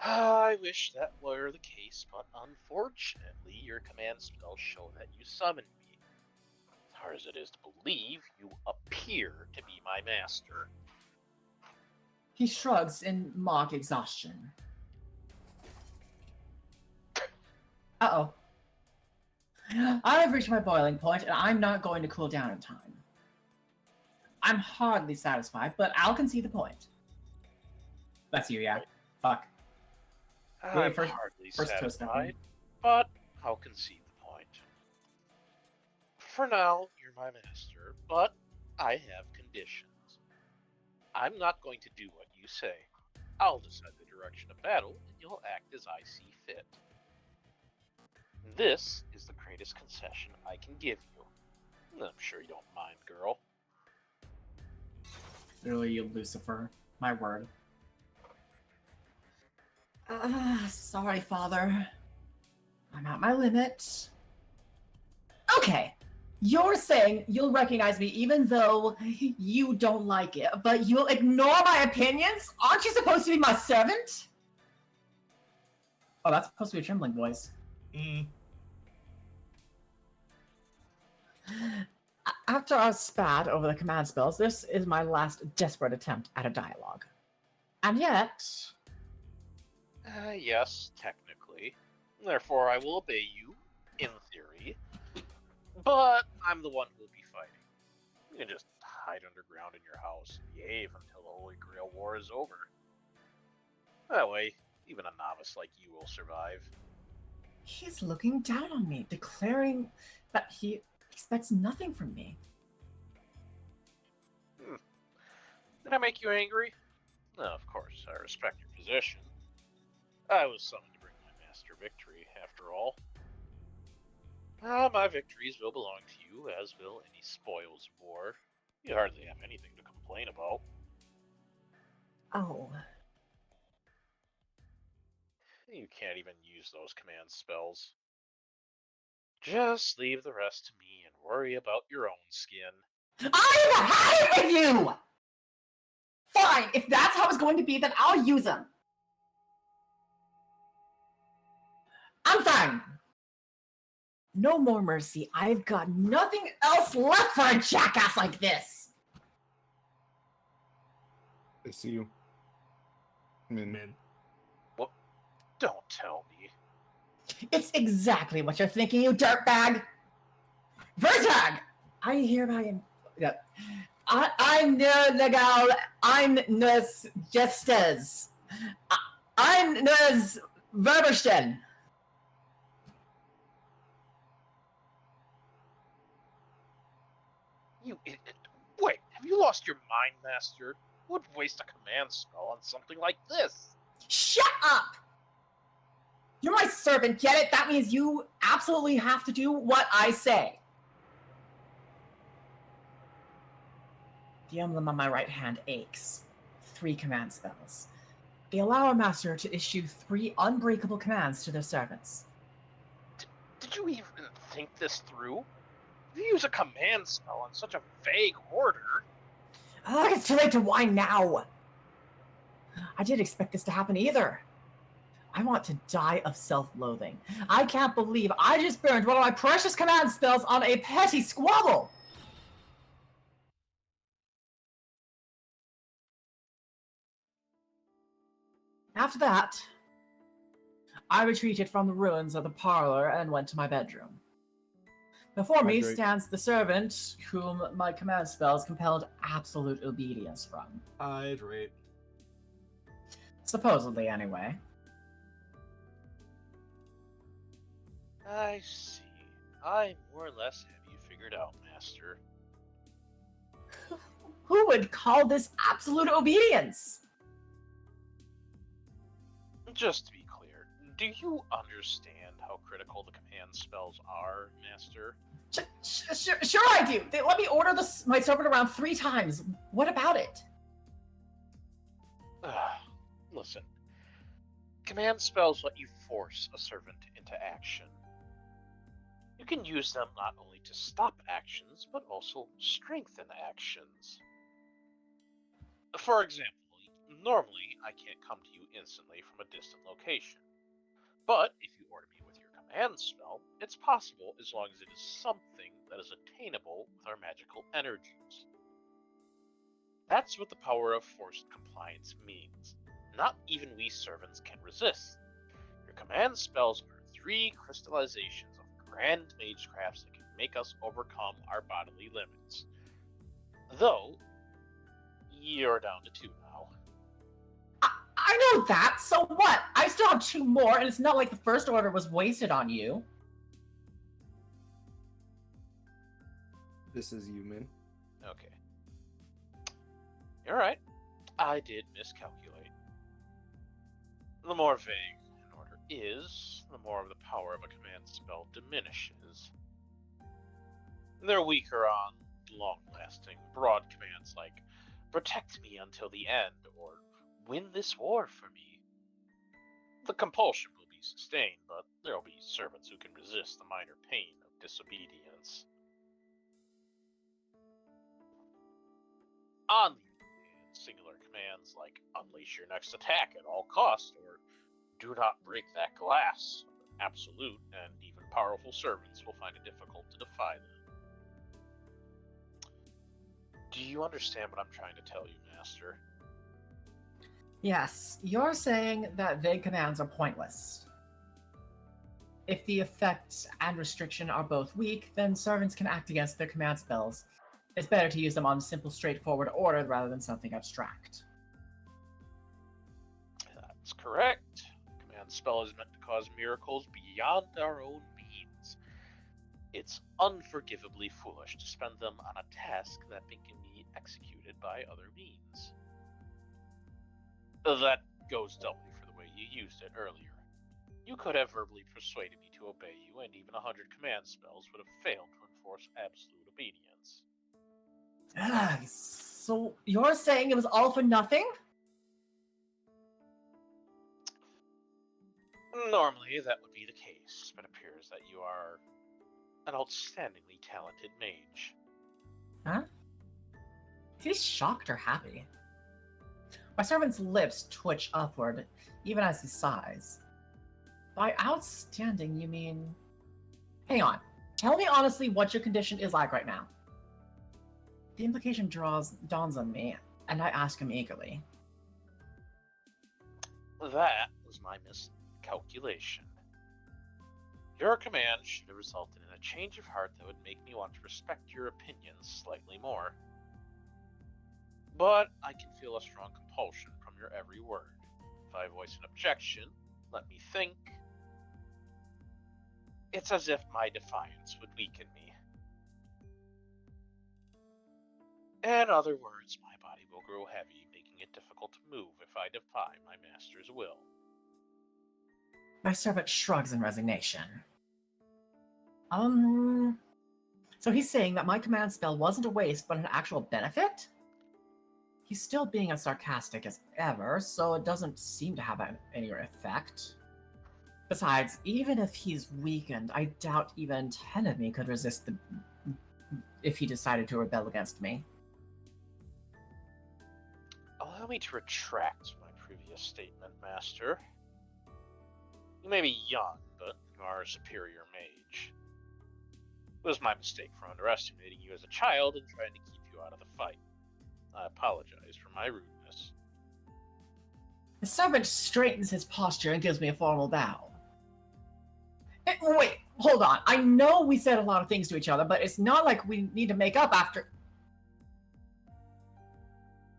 I wish that were the case, but unfortunately your command spells show that you summoned me. As hard as it is to believe, you appear to be my master. He shrugs in mock exhaustion. Uh-oh. I've reached my boiling point, and I'm not going to cool down in time. I'm hardly satisfied, but I'll concede the point. That's you, yeah. Fuck. I'm first hardly toast, satisfied, but I'll concede the point. For now, you're my master, but I have conditions. I'm not going to do what you say. I'll decide the direction of battle, and you'll act as I see fit. This is the greatest concession I can give you. I'm sure you don't mind, girl. Literally, you Lucifer. My word. Sorry, Father. I'm at my limit. Okay. You're saying you'll recognize me even though you don't like it, but you'll ignore my opinions? Aren't you supposed to be my servant? Oh, that's supposed to be a trembling voice. After our spat over the command spells, this is my last desperate attempt at a dialogue. And yet... Yes, technically. Therefore, I will obey you, in theory. But I'm the one who will be fighting. You can just hide underground in your house and behave until the Holy Grail War is over. That way, even a novice like you will survive. He's looking down on me, declaring that he expects nothing from me. Did I make you angry? No, of course, I respect your position. I was summoned to bring my master victory, after all. My victories will belong to you, as will any spoils of war. You hardly have anything to complain about. Oh. You can't even use those command spells. Just leave the rest to me and worry about your own skin. I've had it with you! Fine, if that's how it's going to be, then I'll use them. I'm fine. No more mercy. I've got nothing else left for a jackass like this. I see you. Min. What? Don't tell me. It's exactly what you're thinking, you dirtbag. Vertag! I hereby am... Yeah. I'm legal. I'm nurse gestes. I'm nurse Verbersten. You idiot. Wait, have you lost your mind, Master? Who would waste a command spell on something like this? Shut up! You're my servant, get it? That means you absolutely have to do what I say. The emblem on my right hand aches. 3 command spells. They allow a master to issue 3 unbreakable commands to their servants. Did you even think this through? You use a command spell on such a vague order. It's too late to whine now. I didn't expect this to happen either. I want to die of self-loathing. I can't believe I just burned one of my precious command spells on a petty squabble. After that, I retreated from the ruins of the parlor and went to my bedroom. Before me Hydrate. stands the servant whom my command spells compelled absolute obedience from. Hydrate. Supposedly, anyway. I see. I more or less have you figured out, Master. Who would call this absolute obedience? Just to be clear, do you understand how critical the command spells are, Master? Sure I do. They let me order my servant around 3 times. What about it? Listen. Command spells let you force a servant into action. You can use them not only to stop actions, but also strengthen actions. For example, normally I can't come to you instantly from a distant location. But if you order me with your command spell, it's possible as long as it is something that is attainable with our magical energies. That's what the power of forced compliance means. Not even we servants can resist. Your command spells are 3 crystallizations of grand magecrafts that can make us overcome our bodily limits. Though, you're down to 2 now. I know that, so what? I still have 2 more, and it's not like the first order was wasted on you. This is you, Min. Okay. You're right. I did miscalculate. The more vague an order is, the more of the power of a command spell diminishes. They're weaker on long-lasting, broad commands like protect me until the end or win this war for me. The compulsion will be sustained, but there will be servants who can resist the minor pain of disobedience. On the other hand, singular commands like unleash your next attack at all costs or do not break that glass are absolute, and even powerful servants will find it difficult to defy them. Do you understand what I'm trying to tell you, Master? Yes, you're saying that vague commands are pointless. If the effects and restriction are both weak, then servants can act against their command spells. It's better to use them on simple, straightforward order rather than something abstract. That's correct. Command spell is meant to cause miracles beyond our own means. It's unforgivably foolish to spend them on a task that can be executed by other means. That goes doubly for the way you used it earlier. You could have verbally persuaded me to obey you, and even 100 command spells would have failed to enforce absolute obedience. So you're saying it was all for nothing? Normally, that would be the case, but it appears that you are an outstandingly talented mage. Huh? He's shocked or happy. My servant's lips twitch upward, even as he sighs. By outstanding, you mean... Hang on. Tell me honestly what your condition is like right now. The implication dawns on me, and I ask him eagerly. That was my miscalculation. Your command should have resulted in a change of heart that would make me want to respect your opinions slightly more. But I can feel a strong compulsion from your every word. If I voice an objection, let me think. It's as if my defiance would weaken me. In other words, my body will grow heavy, making it difficult to move if I defy my master's will. My servant shrugs in resignation. So he's saying that my command spell wasn't a waste, but an actual benefit? He's still being as sarcastic as ever, so it doesn't seem to have any effect. Besides, even if he's weakened, I doubt even 10 of me could resist if he decided to rebel against me. Allow me to retract my previous statement, Master. You may be young, but you are a superior mage. It was my mistake for underestimating you as a child and trying to keep you out of the fight. I apologize for my rudeness. The servant straightens his posture and gives me a formal bow. Wait, hold on. I know we said a lot of things to each other, but it's not like we need to make up after...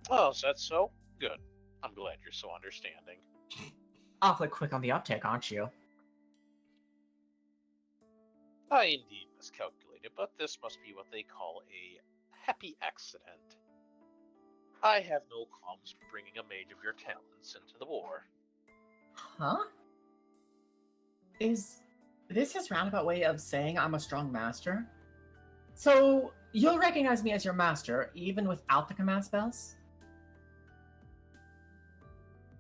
Oh, is that so? Good. I'm glad you're so understanding. Awfully quick on the uptake, aren't you? I indeed miscalculated, but this must be what they call a happy accident. I have no qualms bringing a mage of your talents into the war. Huh? Is this his roundabout way of saying I'm a strong master? So, you'll recognize me as your master, even without the command spells?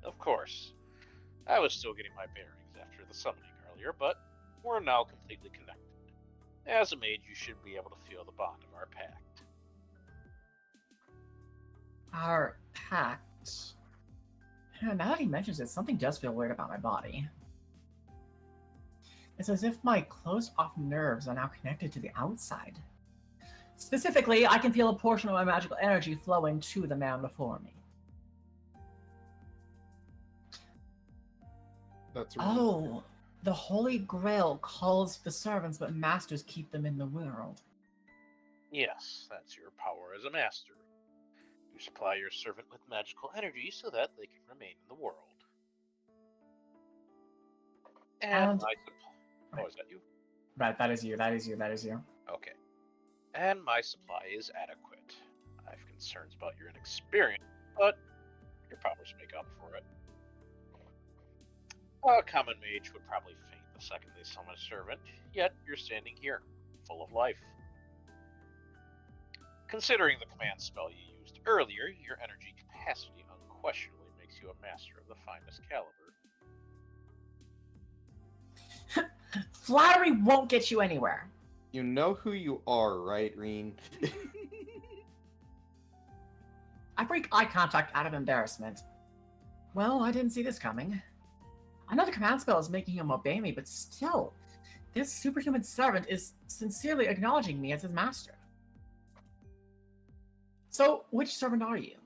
Of course. I was still getting my bearings after the summoning earlier, but we're now completely connected. As a mage, you should be able to feel the bond of our pact. Our pact... Now that he mentions it, something does feel weird about my body. It's as if my closed-off nerves are now connected to the outside. Specifically, I can feel a portion of my magical energy flowing to the man before me. That's right. Oh, the Holy Grail calls the servants, but masters keep them in the world. Yes, that's your power as a master. You supply your servant with magical energy so that they can remain in the world. And And- I suppose... Oh, is that you? Right, that is you. Okay. And my supply is adequate. I have concerns about your inexperience, but your powers make up for it. A common mage would probably faint the second they summon a servant, yet you're standing here, full of life. Considering the command spell you used earlier, your energy capacity unquestionably makes you a master of the finest caliber. Flattery won't get you anywhere. You know who you are, right, Reen? I break eye contact out of embarrassment. Well, I didn't see this coming. I know the command spell is making him obey me, but still, this superhuman servant is sincerely acknowledging me as his master. So, which servant are you?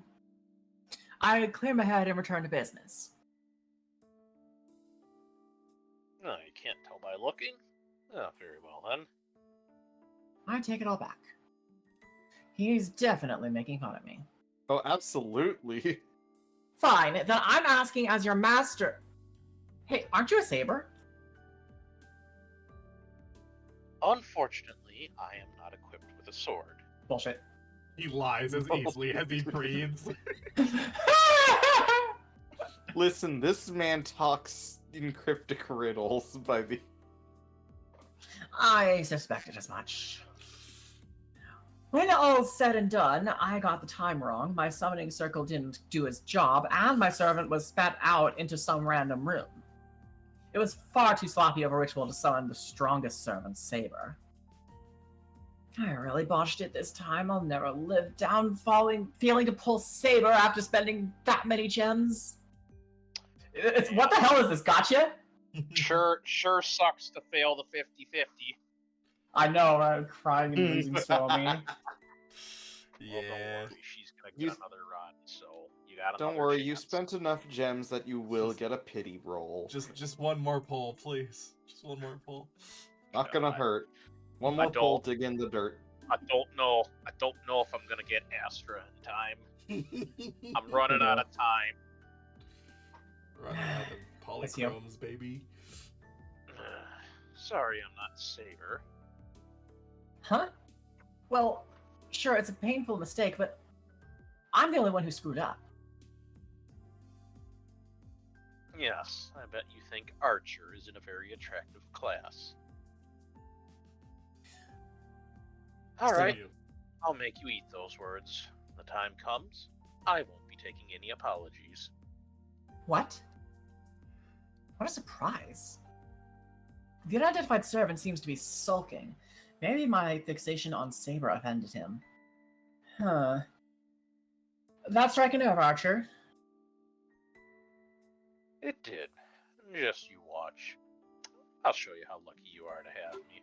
I clear my head and return to business. No, you can't tell by looking. Oh, very well then. I take it all back. He's definitely making fun of me. Oh, absolutely. Fine, then I'm asking as your master. Hey, aren't you a saber? Unfortunately, I am not equipped with a sword. Bullshit. He lies as easily as he breathes. Listen, this man talks in cryptic riddles by the... I suspected as much. When all's said and done, I got the time wrong, my summoning circle didn't do its job, and my servant was spat out into some random room. It was far too sloppy of a ritual to summon the strongest servant's saber. I really botched it this time. I'll never live down feeling to pull saber after spending that many gems. What the hell is this, gotcha? Sure sucks to fail the 50-50. I know, I'm crying and losing so mean. Well, don't Yeah. worry, she's gonna get another run, so you got Don't another worry, you chance. spent enough gems that you will get a pity roll. Just one more pull, please. Just one more pull. Not gonna hurt. One more pull, dig in the dirt. I don't know if I'm gonna get Astra in time. I'm running out of time. Running out of That's you. polychromes, baby. Sorry, I'm not Saber. Huh? Well, sure, it's a painful mistake, but I'm the only one who screwed up. Yes, I bet you think Archer is in a very attractive class. Alright, I'll make you eat those words. When the time comes, I won't be taking any apologies. What? What a surprise. The unidentified servant seems to be sulking. Maybe my fixation on Saber offended him. Huh. That's striking over, Archer. It did. Just you watch. I'll show you how lucky you are to have me.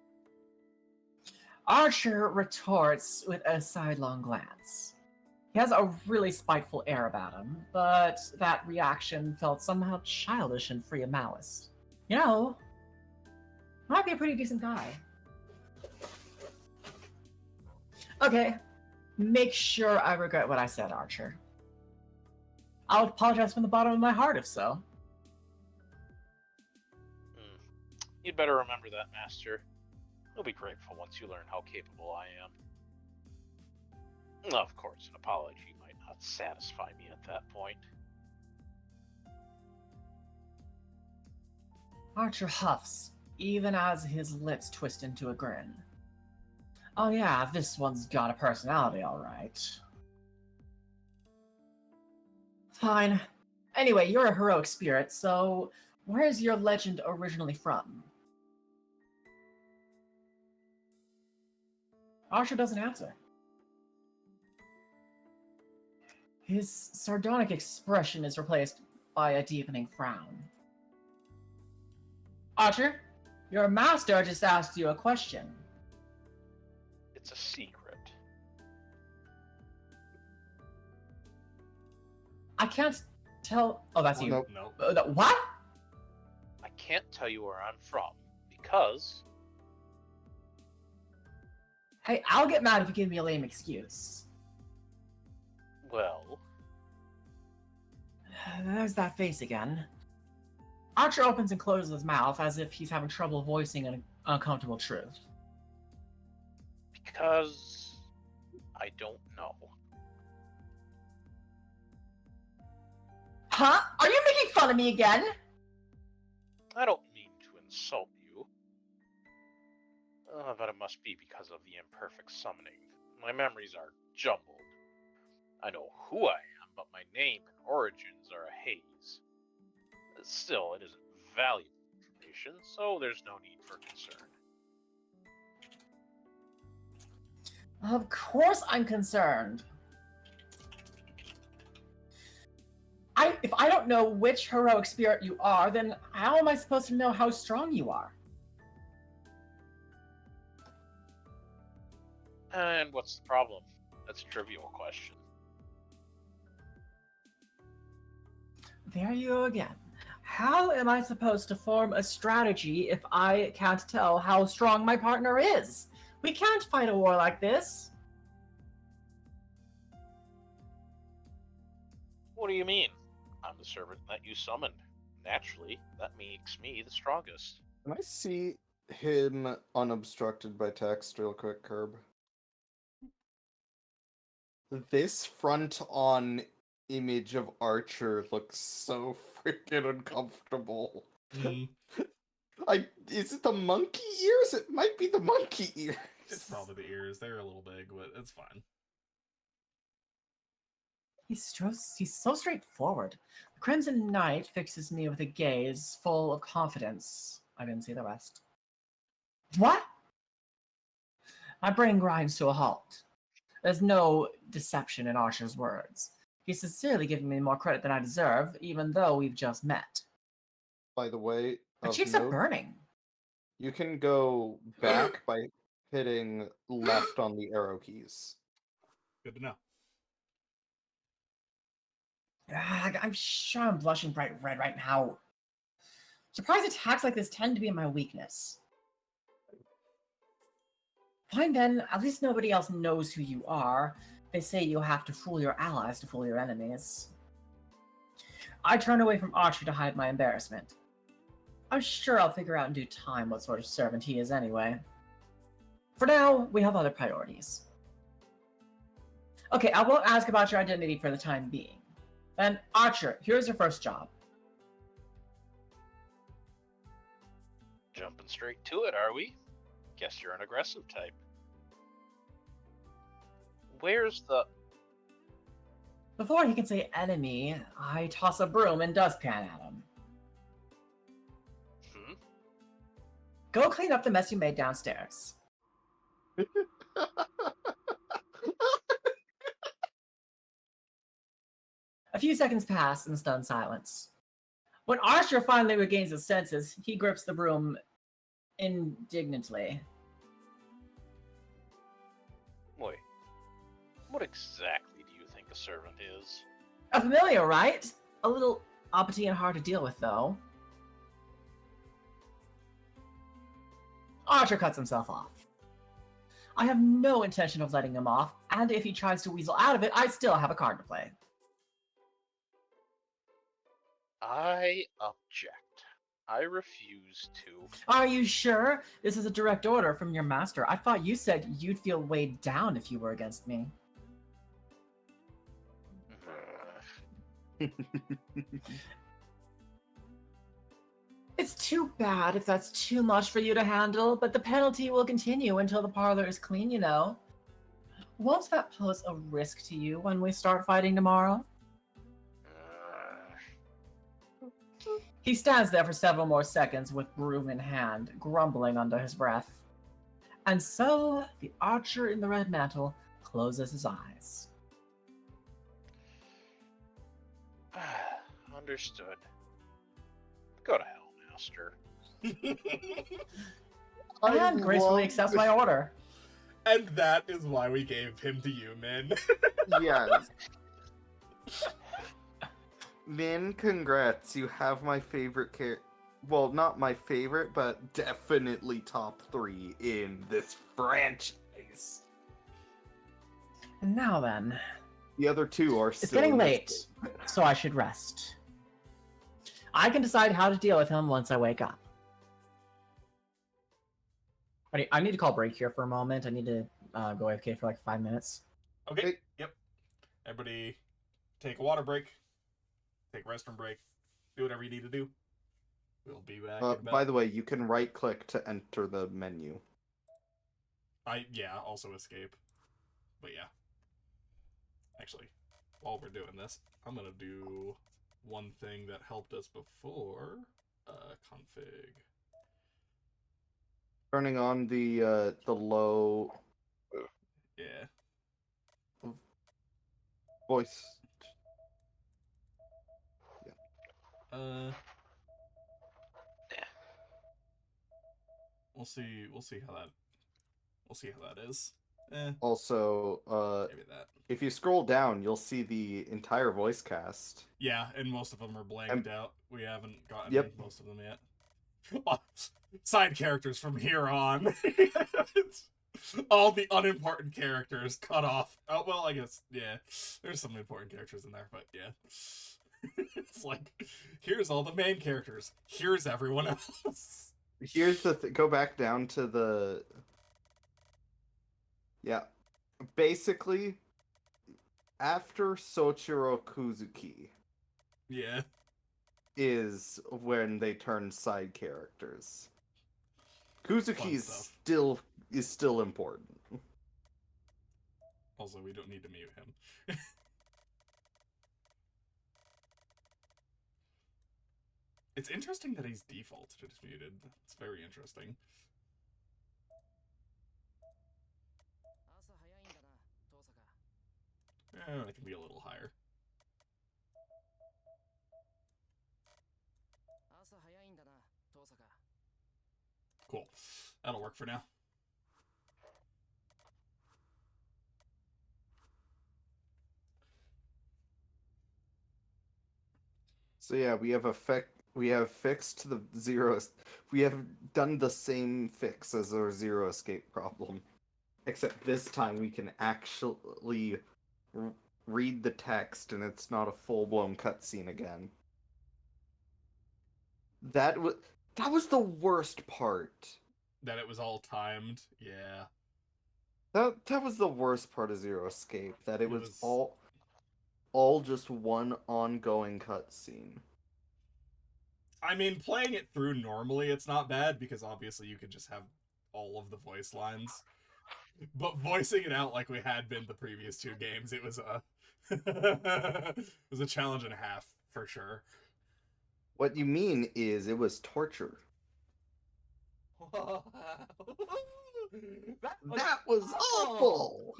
Archer retorts with a sidelong glance. He has a really spiteful air about him, but that reaction felt somehow childish and free of malice. You know, might be a pretty decent guy. Okay, make sure I regret what I said, Archer. I'll apologize from the bottom of my heart if so. You'd better remember that, Master. You'll be grateful once you learn how capable I am. Of course, an apology might not satisfy me at that point. Archer huffs, even as his lips twist into a grin. Oh yeah, this one's got a personality, alright. Fine. Anyway, you're a heroic spirit, so where's your legend originally from? Archer doesn't answer. His sardonic expression is replaced by a deepening frown. Archer, your master just asked you a question. It's a secret. I can't tell. Oh, that's you. Nope. No. What? I can't tell you where I'm from, because Hey, I'll get mad if you give me a lame excuse. well, There's that face again. Archer opens and closes his mouth as if he's having trouble voicing an uncomfortable truth. Because I don't know. Huh? Are you making fun of me again? I don't mean to insult you. But it must be because of the imperfect summoning. My memories are jumbled. I know who I am, but my name and origins are a haze. Still, it isn't valuable information, so there's no need for concern. Of course I'm concerned. If I don't know which heroic spirit you are, then how am I supposed to know how strong you are? And what's the problem? That's a trivial question. There you go again. How am I supposed to form a strategy if I can't tell how strong my partner is? We can't fight a war like this. What do you mean? I'm the servant that you summoned. Naturally, that makes me the strongest. Can I see him unobstructed by text real quick, Curb? This front-on image of Archer looks so freaking uncomfortable. Mm, Is it the monkey ears? It might be the monkey ears. it's probably the ears. They're a little big, but it's fine. He's so straightforward. The Crimson Knight fixes me with a gaze full of confidence. I didn't see the rest. What? My brain grinds to a halt. There's no deception in Archer's words. He's sincerely giving me more credit than I deserve, even though we've just met. By the way, My of cheeks are note, burning. you can go back by hitting left on the arrow keys. Good to know. I'm sure I'm blushing bright red right now. Surprise attacks like this tend to be my weakness. Fine then, at least nobody else knows who you are. They say you have to fool your allies to fool your enemies. I turn away from Archer to hide my embarrassment. I'm sure I'll figure out in due time what sort of servant he is anyway. For now, we have other priorities. Okay, I won't ask about your identity for the time being. Then, Archer, here's your first job. Jumping straight to it, are we? Guess you're an aggressive type. Where's the... Before he can say enemy, I toss a broom and dustpan at him. Go clean up the mess you made downstairs. A few seconds pass in stunned silence. When Archer finally regains his senses, he grips the broom indignantly. Wait, what exactly do you think a servant is? A familiar, right? A little uppity and hard to deal with, though. Archer cuts himself off. I have no intention of letting him off, and if he tries to weasel out of it, I still have a card to play. I object. I refuse to. Are you sure? This is a direct order from your master. I thought you said you'd feel weighed down if you were against me. It's too bad if that's too much for you to handle, but the penalty will continue until the parlor is clean, you know. Won't that pose a risk to you when we start fighting tomorrow? He stands there for several more seconds with broom in hand, grumbling under his breath. And so, the archer in the red mantle closes his eyes. Understood. Go to hell, master. And gracefully accepts my order. And that is why we gave him to you, Min. Yes. Min, congrats. You have my favorite character. Well, not my favorite, but definitely top 3 in this franchise. And now then, The other 2 are it's still getting in this late, game. so I should rest. I can decide how to deal with him once I wake up. I need to call break here for a moment. I need to go AFK for like 5 minutes. Okay. Hey. Yep. Everybody, take a water break. Take a restroom break. Do whatever you need to do. We'll be back in about. By the way, you can right click to enter the menu. Also escape. But yeah. Actually, while we're doing this, I'm gonna do one thing that helped us before. Config. Turning on the low Yeah. voice. We'll see. We'll see how that. We'll see how that is. Also, Maybe that. if you scroll down, you'll see the entire voice cast. Yeah, and most of them are blanked out. We haven't gotten most of them yet. Side characters from here on. All the unimportant characters cut off. Oh, well, I guess, yeah. There's some important characters in there, but yeah. It's like, here's all the main characters. Here's everyone else. Here's the go back down to the... Yeah. Basically, after Soichiro Kuzuki Yeah. is when they turn side characters. Kuzuki is still important. Also, we don't need to mute him. It's interesting that he's default just muted. It's very interesting. That can be a little higher. Cool. That'll work for now. So yeah, we have fixed the zero. We have done the same fix as our zero escape problem, except this time we can actually read the text, and it's not a full-blown cutscene again. That was the worst part. That it was all timed. Yeah. That was the worst part of Zero Escape. That it was all just one ongoing cutscene. I mean, playing it through normally, it's not bad because obviously you could just have all of the voice lines. But voicing it out like we had been the previous two games, it was it was a challenge and a half for sure. What you mean is it was torture. That was awful.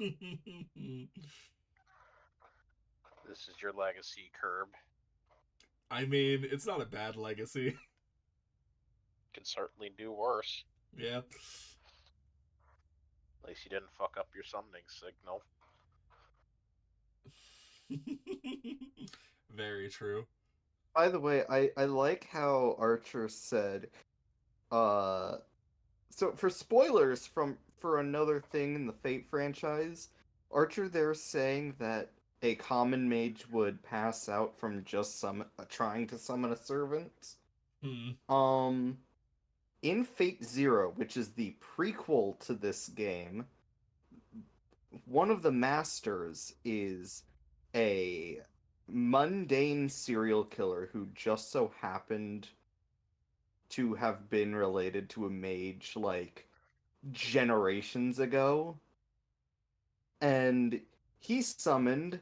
This is your legacy, Curb. I mean, it's not a bad legacy. Can certainly do worse. Yeah. At least you didn't fuck up your summoning signal. Very true. By the way, I like how Archer said, so for spoilers for another thing in the Fate franchise, Archer there saying that a common mage would pass out from just trying to summon a servant. In Fate Zero, which is the prequel to this game, one of the masters is a mundane serial killer who just so happened to have been related to a mage like generations ago, and he summoned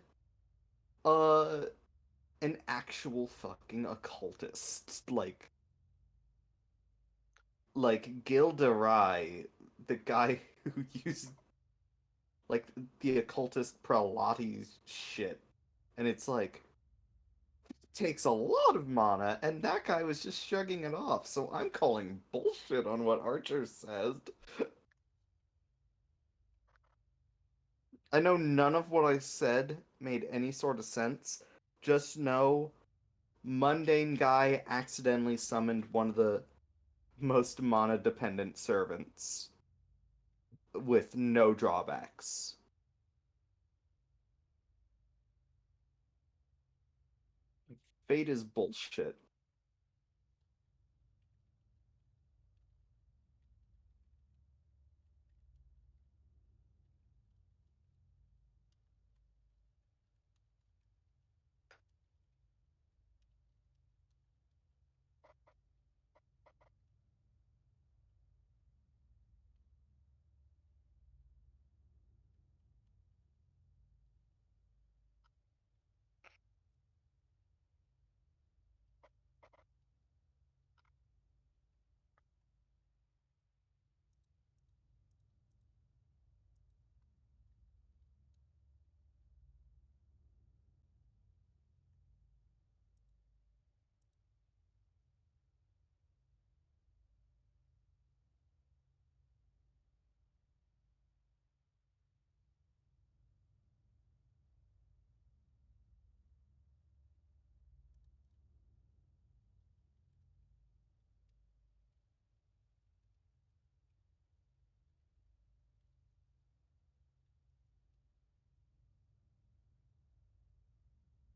an actual fucking occultist, like Gilderai, the guy who used like the occultist Prelati shit, and it's like it takes a lot of mana, and that guy was just shrugging it off. So I'm calling bullshit on what Archer says. I know none of what I said made any sort of sense. Just know, mundane guy accidentally summoned one of the most mana-dependent servants with no drawbacks. Fate is bullshit.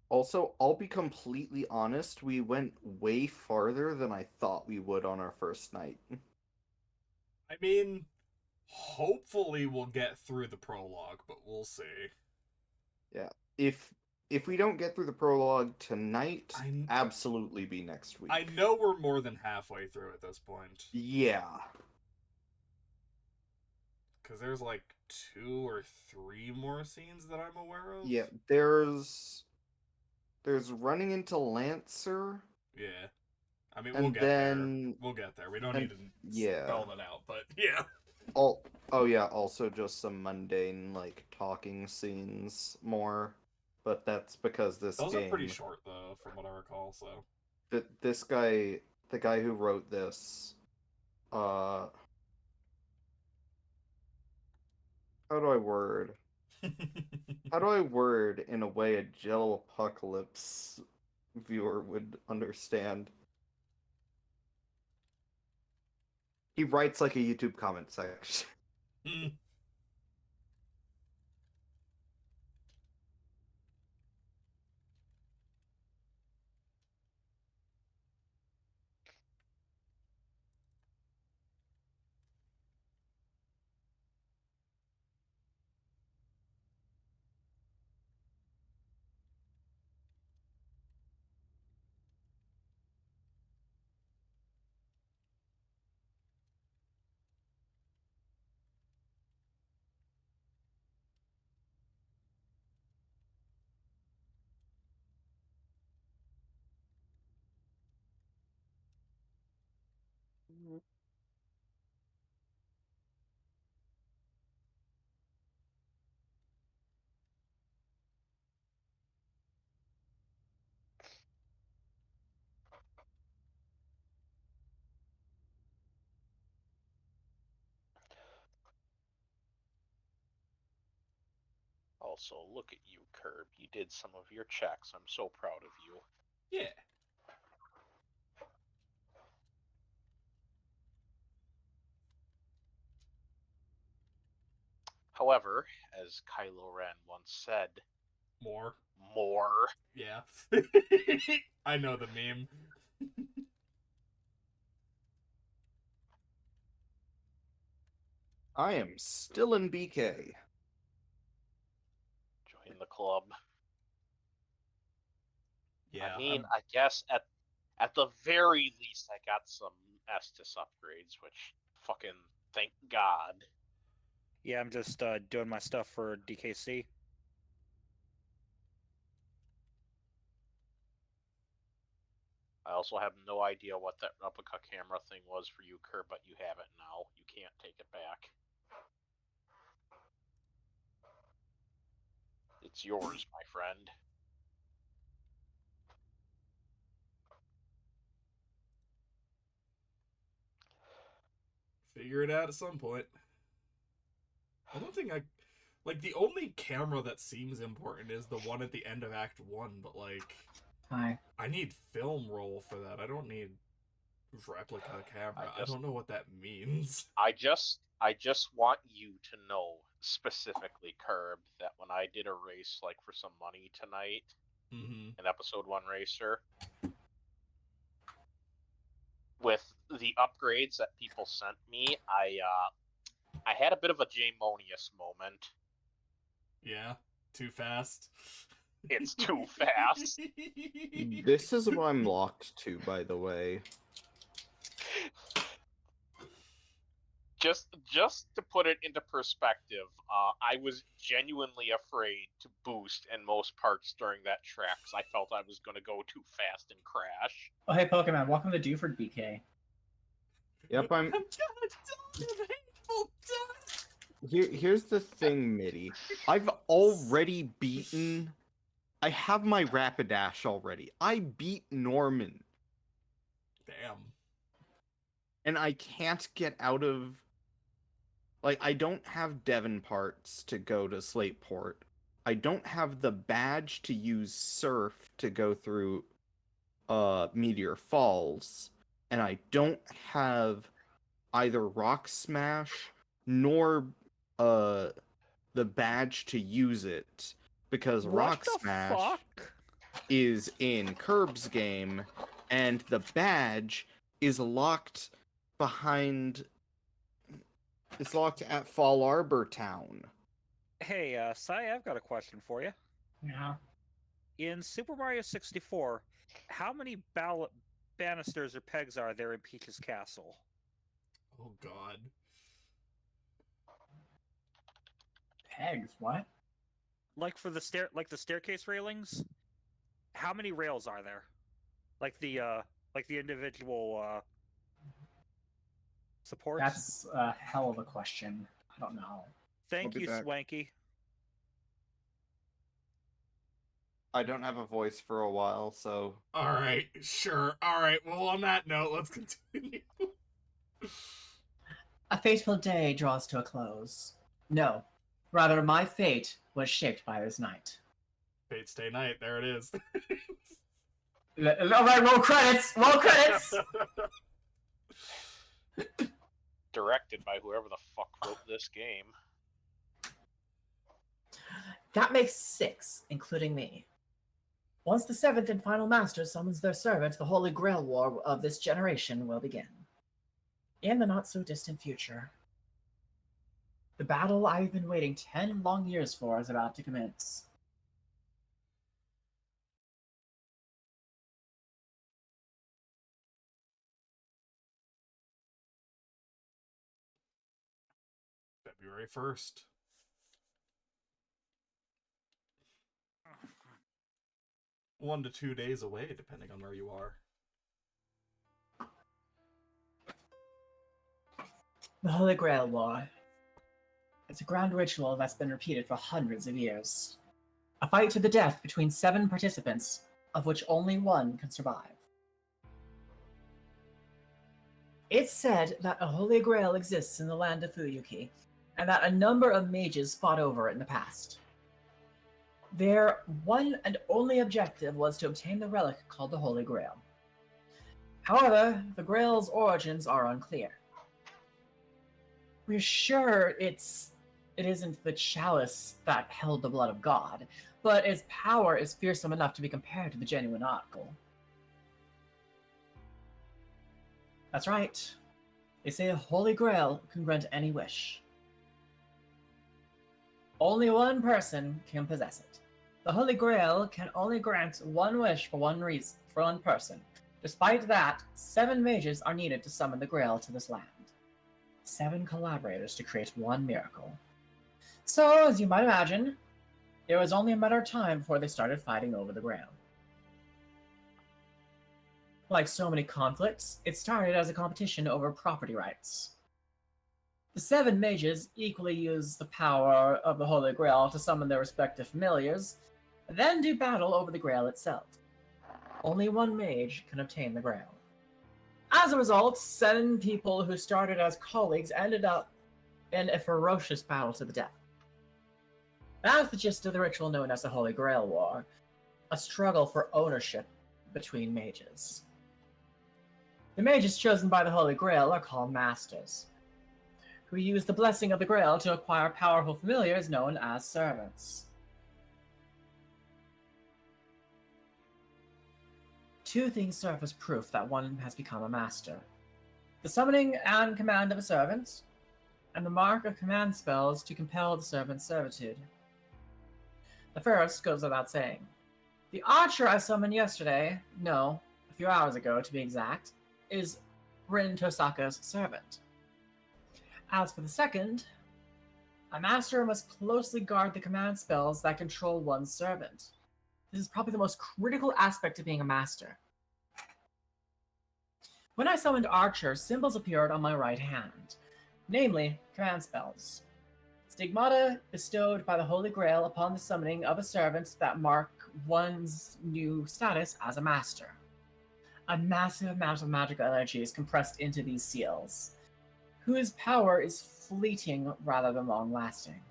Also, I'll be completely honest, we went way farther than I thought we would on our first night. I mean, hopefully we'll get through the prologue, but we'll see. Yeah. If we don't get through the prologue tonight, I- absolutely be next week. I know we're more than halfway through at this point. Yeah. Because there's like 2 or 3 more scenes that I'm aware of. Yeah, there's running into Lancer. Yeah. I mean, And we'll get then- there. We'll get there. We don't and- need to yeah. spell that out, but yeah. Oh yeah, also just some mundane like talking scenes more, but that's because this Those game. are pretty short though, from what I recall. So This guy, the guy who wrote this, how do I word? How do I word in a way a Gel Apocalypse viewer would understand? He writes like a YouTube comment section. Also, look at you, Curb. You did some of your checks. I'm so proud of you. yeah. However, as Kylo Ren once said, More. more. Yeah. I know the meme. I am still in BK. Join the club. Yeah. I mean, I guess at the very least, I got some Estus upgrades, which fucking thank God. Yeah, I'm just doing my stuff for DKC. I also have no idea what that replica camera thing was for you, Kerr, but you have it now. You can't take it back. It's yours, my friend. Figure it out at some point. I don't think I like the only camera that seems important is the one at the end of Act 1, but like Hi. I need film roll for that. I don't need replica camera. I don't know what that means. I just want you to know specifically, Curb, that when I did a race like for some money tonight, an episode 1 racer, with the upgrades that people sent me, I had a bit of a Jamonius moment. Yeah, too fast. It's too fast. This is what I'm locked to, by the way. Just to put it into perspective, I was genuinely afraid to boost in most parts during that track because I felt I was going to go too fast and crash. Oh, hey, Pokemon, welcome to Dewford BK. Yep, I'm gonna die of hateful death. Here's the thing, Mitty. I've already beaten. I have my Rapidash already. I beat Norman. Damn. And I can't get out of. Like, I don't have Devon parts to go to Slateport. I don't have the badge to use Surf to go through Meteor Falls. And I don't have either Rock Smash nor the badge to use it. Because Rock Smash. Fuck? is in Curb's game, and the badge is locked behind. It's locked at Fall Arbor Town. Hey, Sai, I've got a question for you. Yeah. In Super Mario 64, how many banisters or pegs are there in Peach's castle? Oh God. Pegs, what? Like for the staircase railings, how many rails are there? Like the individual supports? That's a hell of a question. I don't know. Thank be you, back. Swanky. I don't have a voice for a while, so All right, sure. All right. Well, on that note, let's continue. A fateful day draws to a close. No, rather, my fate was shaped by this night. Fate Stay Night. There it is. All right, roll credits. Roll credits. Directed by whoever the fuck wrote this game. That makes 6, including me. Once the 7th and final master summons their servant, the Holy Grail War of this generation will begin. In the not-so-distant future. The battle I've been waiting 10 long years for is about to commence. February 1st. One to 2 days away, depending on where you are. The Holy Grail War. It's a grand ritual that's been repeated for hundreds of years. A fight to the death between 7 participants, of which only one can survive. It's said that a Holy Grail exists in the land of Fuyuki, and that a number of mages fought over it in the past. Their one and only objective was to obtain the relic called the Holy Grail. However, the Grail's origins are unclear. We're sure it isn't the chalice that held the blood of God, but its power is fearsome enough to be compared to the genuine article. That's right. They say a Holy Grail can grant any wish. Only one person can possess it. The Holy Grail can only grant one wish for one reason, for one person. Despite that, 7 mages are needed to summon the Grail to this land. 7 collaborators to create one miracle. So, as you might imagine, it was only a matter of time before they started fighting over the Grail. Like so many conflicts, it started as a competition over property rights. The 7 mages equally use the power of the Holy Grail to summon their respective familiars, then do battle over the Grail itself. Only one mage can obtain the Grail. As a result, 7 people who started as colleagues ended up in a ferocious battle to the death. That's the gist of the ritual known as the Holy Grail War, a struggle for ownership between mages. The mages chosen by the Holy Grail are called Masters, who use the blessing of the Grail to acquire powerful familiars known as servants. 2 things serve as proof that one has become a master: the summoning and command of a servant, and the mark of command spells to compel the servant's servitude. The first goes without saying. The archer I summoned yesterday, no, a few hours ago to be exact, is Rin Tosaka's servant. As for the second, a master must closely guard the command spells that control one's servant. This is probably the most critical aspect of being a master. When I summoned Archer, symbols appeared on my right hand, namely, command spells. Stigmata bestowed by the Holy Grail upon the summoning of a servant that mark one's new status as a master. A massive amount of magical energy is compressed into these seals, whose power is fleeting rather than long-lasting.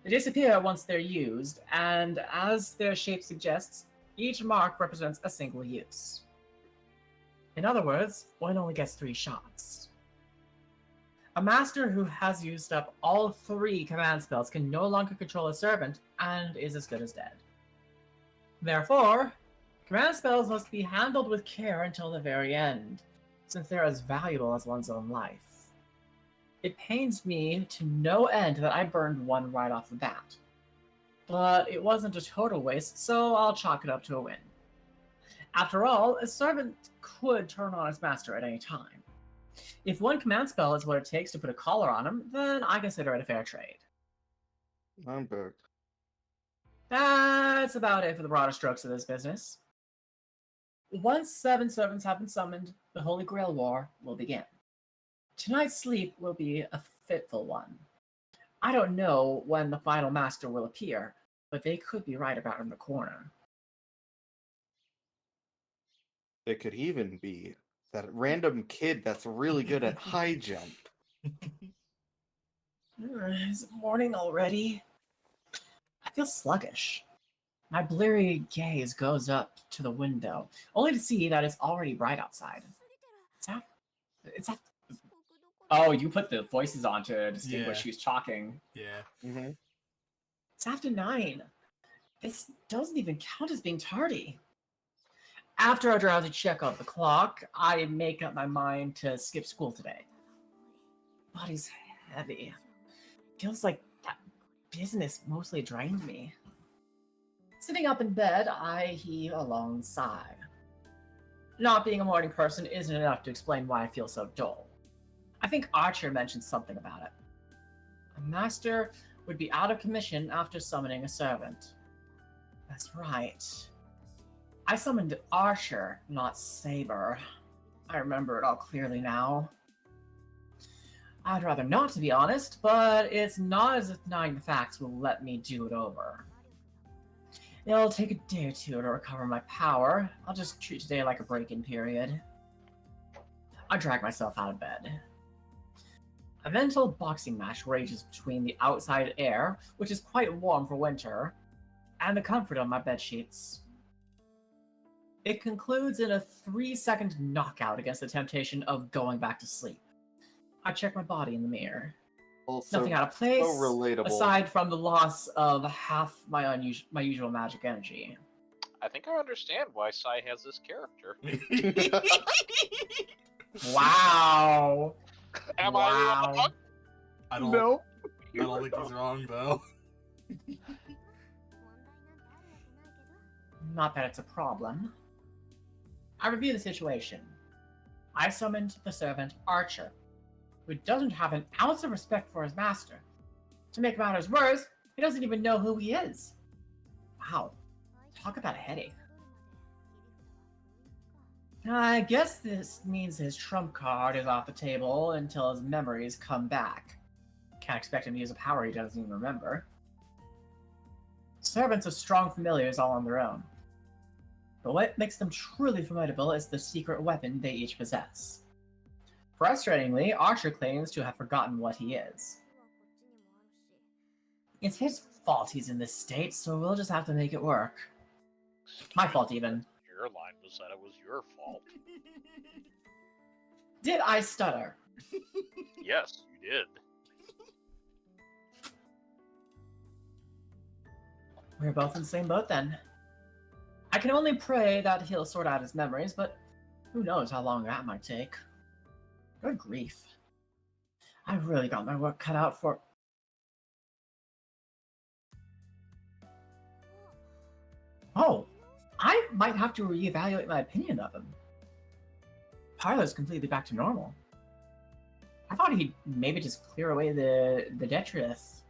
They disappear once they're used, and as their shape suggests, each mark represents a single use. In other words, one only gets 3 shots. A master who has used up all 3 command spells can no longer control a servant and is as good as dead. Therefore, command spells must be handled with care until the very end, since they're as valuable as one's own life. It pains me to no end that I burned one right off the bat. But it wasn't a total waste, so I'll chalk it up to a win. After all, a servant could turn on his master at any time. If one command spell is what it takes to put a collar on him, then I consider it a fair trade. I'm back. That's about it for the broader strokes of this business. Once 7 servants have been summoned, the Holy Grail War will begin. Tonight's sleep will be a fitful one. I don't know when the final master will appear, but they could be right about in the corner. It could even be that random kid that's really good at high jump. Is it morning already? I feel sluggish. My bleary gaze goes up to the window, only to see that it's already bright outside. It's after. Oh, you put the voices on to distinguish who's talking. Yeah. Mm-hmm. It's after 9. This doesn't even count as being tardy. After a drowsy check of the clock, I make up my mind to skip school today. Body's heavy. Feels like that business mostly drained me. Sitting up in bed, I heave a long sigh. Not being a morning person isn't enough to explain why I feel so dull. I think Archer mentioned something about it. A master would be out of commission after summoning a servant. That's right. I summoned Archer, not Saber. I remember it all clearly now. I'd rather not, to be honest, but it's not as if denying the facts will let me do it over. It'll take a day or two to recover my power. I'll just treat today like a break-in period. I drag myself out of bed. A mental boxing match rages between the outside air, which is quite warm for winter, and the comfort of my bedsheets. It concludes in a 3-second knockout against the temptation of going back to sleep. I check my body in the mirror. Also, Nothing out of place, so relatable. aside from the loss of half my usual magic energy. I think I understand why Sai has this character. Wow! Am I wrong? I don't No. think he's wrong though. Not that it's a problem. I review the situation. I summoned the servant Archer, who doesn't have an ounce of respect for his master. To make matters worse, he doesn't even know who he is. Wow. Talk about a headache. I guess this means his trump card is off the table until his memories come back. Can't expect him to use a power he doesn't even remember. Servants are strong familiars all on their own. But what makes them truly formidable is the secret weapon they each possess. Frustratingly, Archer claims to have forgotten what he is. It's his fault he's in this state, so we'll just have to make it work. My fault, even. Your line was that it was your fault. Did I stutter? Yes, you did. We're both in the same boat then. I can only pray that he'll sort out his memories, but who knows how long that might take. Good grief. I've really got my work cut out for... Oh, I might have to reevaluate my opinion of him. Parlo's completely back to normal. I thought he'd maybe just clear away the detritus,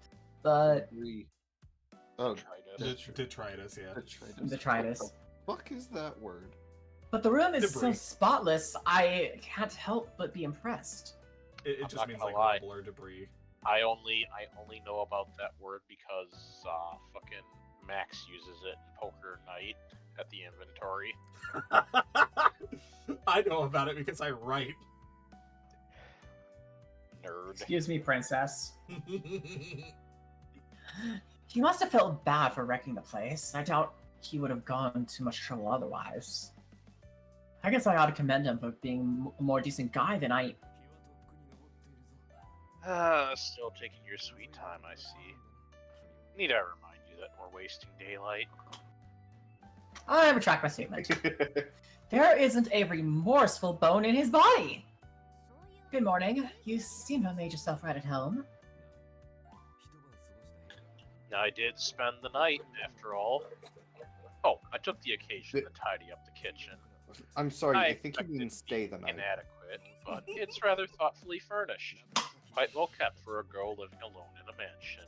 but... Oh, Detritus, yeah. Detritus. What the fuck is that word? But the room is so Debris. spotless, I can't help but be impressed. It I'm just not means gonna like lie. rubble or debris. I only know about that word because fucking Max uses it in Poker Night at the inventory. I know about it because I write. Nerd. Excuse me, princess. He must have felt bad for wrecking the place. I doubt he would have gone to much trouble otherwise. I guess I ought to commend him for being a more decent guy than I... Still taking your sweet time, I see. Need I remind you that we're wasting daylight? I retract my statement. There isn't a remorseful bone in his body. Good morning. You seem to have made yourself right at home. I did spend the night, after all. Oh, I took the occasion to tidy up the kitchen. I'm sorry, I think you expected mean to stay be the night. inadequate, but it's rather thoughtfully furnished. Quite well kept for a girl living alone in a mansion.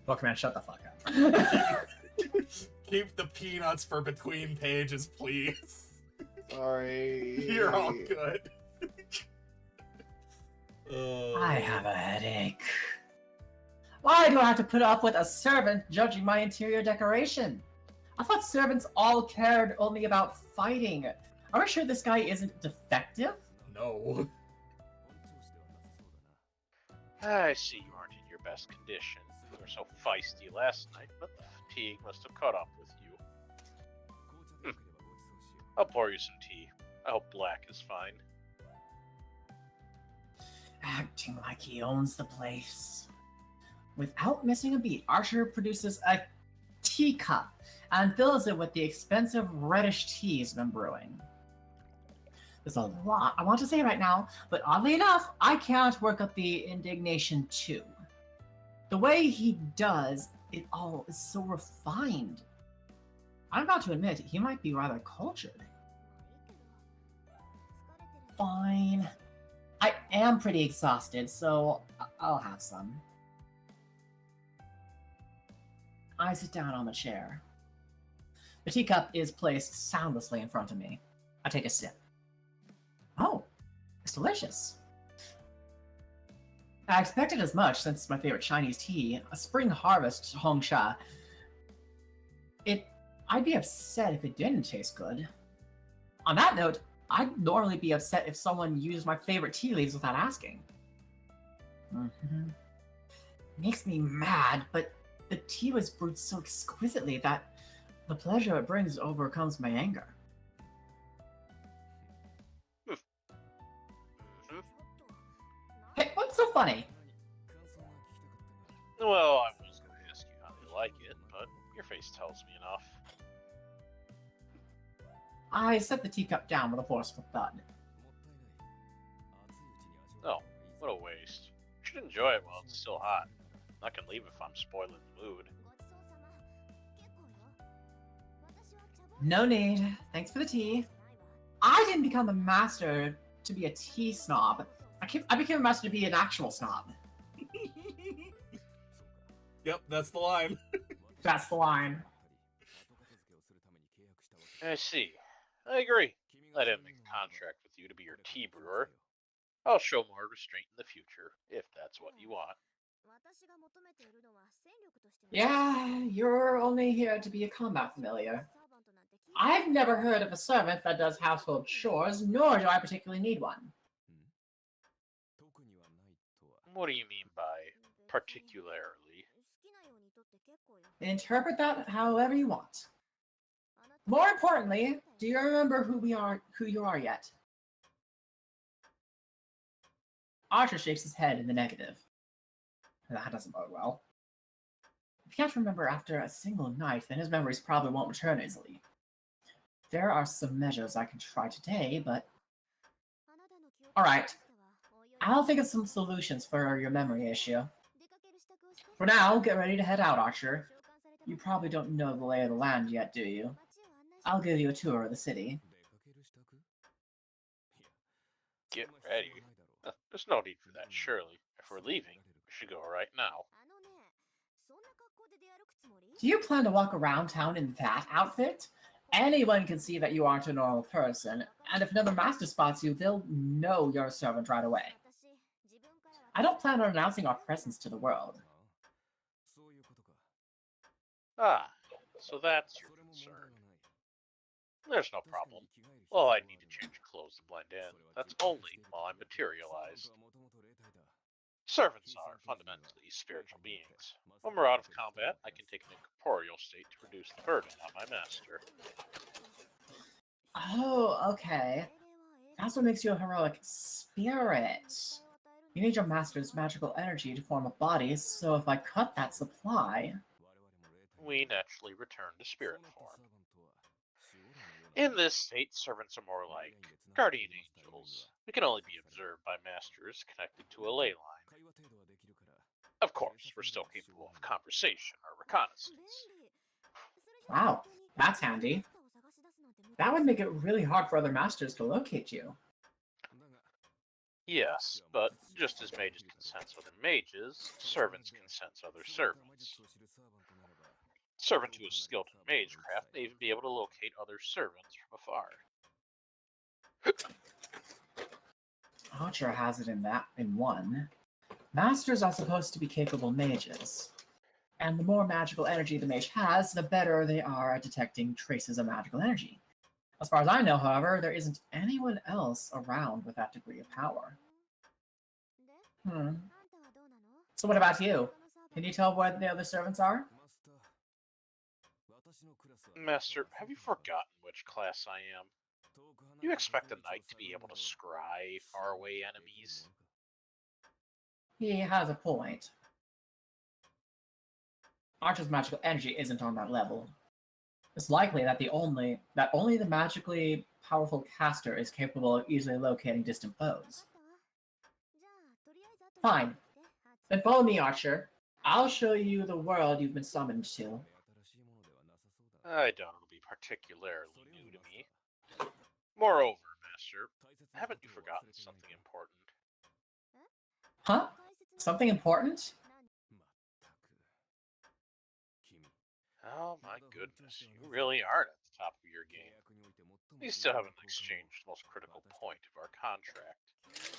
Pokemon, shut the fuck up. Keep the peanuts for between pages, please. Sorry. You're all good. I have a headache. Why do I have to put up with a servant judging my interior decoration? I thought servants all cared only about fighting. Are we sure this guy isn't defective? No. I see you aren't in your best condition. You were so feisty last night, but the fatigue must have caught up with you. I'll pour you some tea. I hope black is fine. Acting like he owns the place. Without missing a beat, Archer produces a teacup and fills it with the expensive reddish tea he's been brewing. There's a lot I want to say right now, but oddly enough, I can't work up the indignation too. The way he does it all is so refined. I'm about to admit, he might be rather cultured. Fine. I am pretty exhausted, so I'll have some. I sit down on the chair. The teacup is placed soundlessly in front of me. I take a sip. Oh, it's delicious. I expected as much since it's my favorite Chinese tea, a spring harvest Hongsha. I'd be upset if it didn't taste good. On that note, I'd normally be upset if someone used my favorite tea leaves without asking. Makes me mad, but the tea was brewed so exquisitely that the pleasure it brings overcomes my anger. Hey, what's so funny? Well, I was going to ask you how you like it, but your face tells me enough. I set the teacup down with a forceful thud. Oh, what a waste. You should enjoy it while it's still hot. I can leave if I'm spoiling the mood. No need. Thanks for the tea. I didn't become a master to be a tea snob. I became a master to be an actual snob. Yep, that's the line. That's the line. I see. I agree. I didn't make a contract with you to be your tea brewer. I'll show more restraint in the future, if that's what you want. Yeah, you're only here to be a combat familiar. I've never heard of a servant that does household chores, nor do I particularly need one. What do you mean by particularly? Interpret that however you want. More importantly, do you remember who you are yet? Archer shakes his head in the negative. That doesn't bode well. If he can't remember after a single night, then his memories probably won't return easily. There are some measures I can try today, but... Alright, I'll think of some solutions for your memory issue. For now, get ready to head out, Archer. You probably don't know the lay of the land yet, do you? I'll give you a tour of the city. Get ready. There's no need for that, surely. If we're leaving, we should go right now. Do you plan to walk around town in that outfit? Anyone can see that you aren't a normal person, and if another master spots you, they'll know you're a servant right away. I don't plan on announcing our presence to the world. Ah, so that's your concern. There's no problem. Well, I need to change clothes to blend in. That's only while I'm materialized. Servants are fundamentally spiritual beings. When we're out of combat, I can take an incorporeal state to reduce the burden on my master. Oh, okay. That's what makes you a heroic spirit. You need your master's magical energy to form a body, so if I cut that supply... We naturally return to spirit form. In this state, servants are more like guardian angels. They can only be observed by masters connected to a ley line. Of course, we're still capable of conversation or reconnaissance. Wow, that's handy. That would make it really hard for other masters to locate you. Yes, but just as mages can sense other mages, servants can sense other servants. Servant who is skilled in magecraft may even be able to locate other servants from afar. Archer has it in one. Masters are supposed to be capable mages. And the more magical energy the mage has, the better they are at detecting traces of magical energy. As far as I know, however, there isn't anyone else around with that degree of power. So what about you? Can you tell where the other servants are? Master, have you forgotten which class I am? You expect a knight to be able to scry faraway enemies? He has a point. Archer's magical energy isn't on that level. It's likely that only the magically powerful caster is capable of easily locating distant foes. Fine. Then follow me, Archer. I'll show you the world you've been summoned to. I doubt it'll be particularly new to me. Moreover, Master, haven't you forgotten something important? Huh? Something important? Oh my goodness, you really aren't at the top of your game. We still haven't exchanged the most critical point of our contract.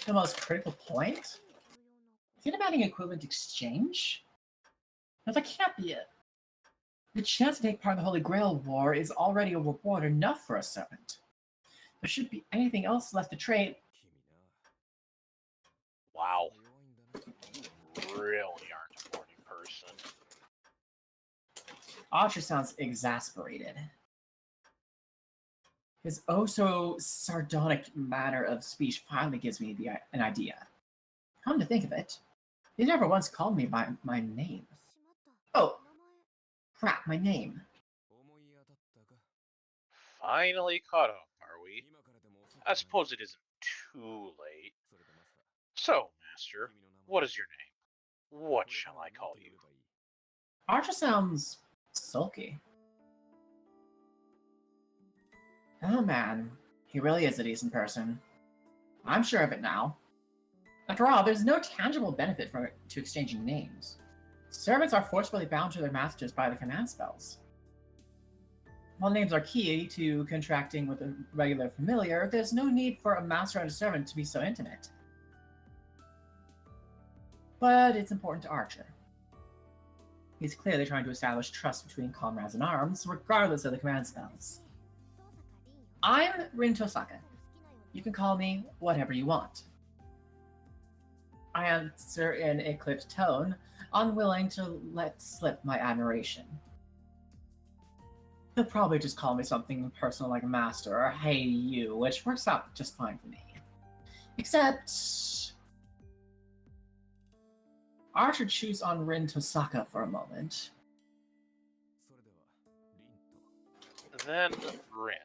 The most critical point? Think about an equivalent exchange? No, that can't be it. The chance to take part in the Holy Grail War is already a reward enough for a servant. There shouldn't be anything else left to trade. Wow. You really aren't a morning person. Archer sounds exasperated. His oh so sardonic manner of speech finally gives me an idea. Come to think of it, he never once called me by my name. Oh, crap, my name. Finally caught up, are we? I suppose it isn't too late. So, Master, what is your name? What shall I call you? Archer sounds sulky. Oh man, he really is a decent person. I'm sure of it now. After all, there's no tangible benefit to exchanging names. Servants are forcefully bound to their masters by the command spells. While names are key to contracting with a regular familiar, there's no need for a master and a servant to be so intimate. But it's important to Archer. He's clearly trying to establish trust between comrades in arms, regardless of the command spells. I'm Rin Tosaka. You can call me whatever you want. I answer in eclipsed tone, unwilling to let slip my admiration. He'll probably just call me something personal like master or hey you, which works out just fine for me. Except... Archer chews on Rin Tosaka for a moment. Then Rin.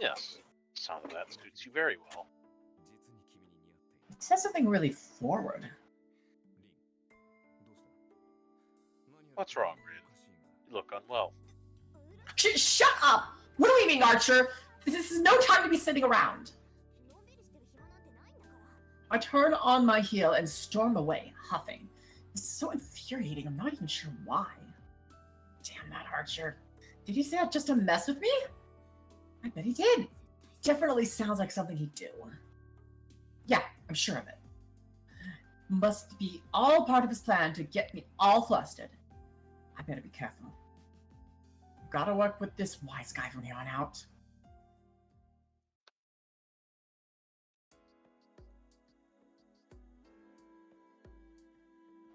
Yes, sound of that suits you very well. It says something really forward. What's wrong, Rin? You look unwell. Shut up! What are we doing, Archer? This is no time to be sitting around. I turn on my heel and storm away, huffing. This is so infuriating, I'm not even sure why. Damn that Archer. Did he say that just to mess with me? I bet he did. Definitely sounds like something he'd do. Yeah, I'm sure of it. Must be all part of his plan to get me all flustered. I better be careful. Gotta work with this wise guy from here on out.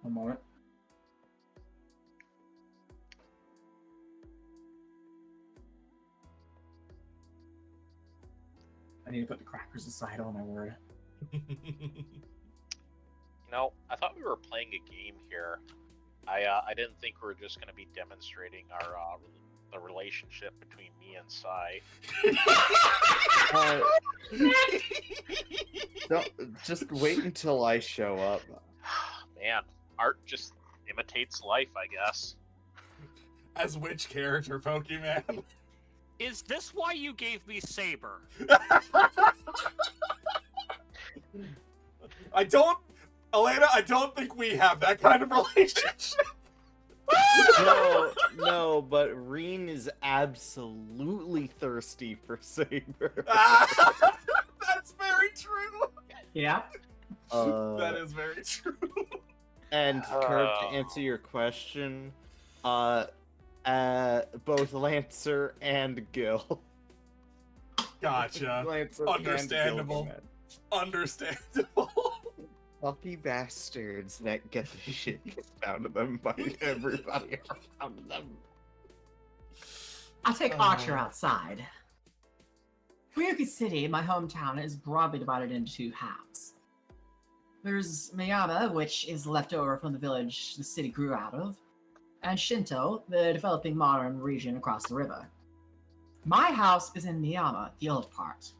One moment. I need to put the crackers aside, oh my word. You know, I thought we were playing a game here. I didn't think we were just going to be demonstrating our the relationship between me and Sai. Just wait until I show up. Man, art just imitates life, I guess. As which character, Pokemon? Is this why you gave me Saber? Elena, I don't think we have that kind of relationship. No, but Reen is absolutely thirsty for Saber. That's very true. Yeah. That is very true. And Kurt, to answer your question, both Lancer and Gil. Gotcha. Lancer Understandable. And Understandable. Lucky bastards that get the shit kicked out of them by everybody around them. I'll take Archer outside. Fuyuki City, my hometown, is broadly divided into two halves. There's Miyama, which is left over from the village the city grew out of, and Shinto, the developing modern region across the river. My house is in Miyama, the old part.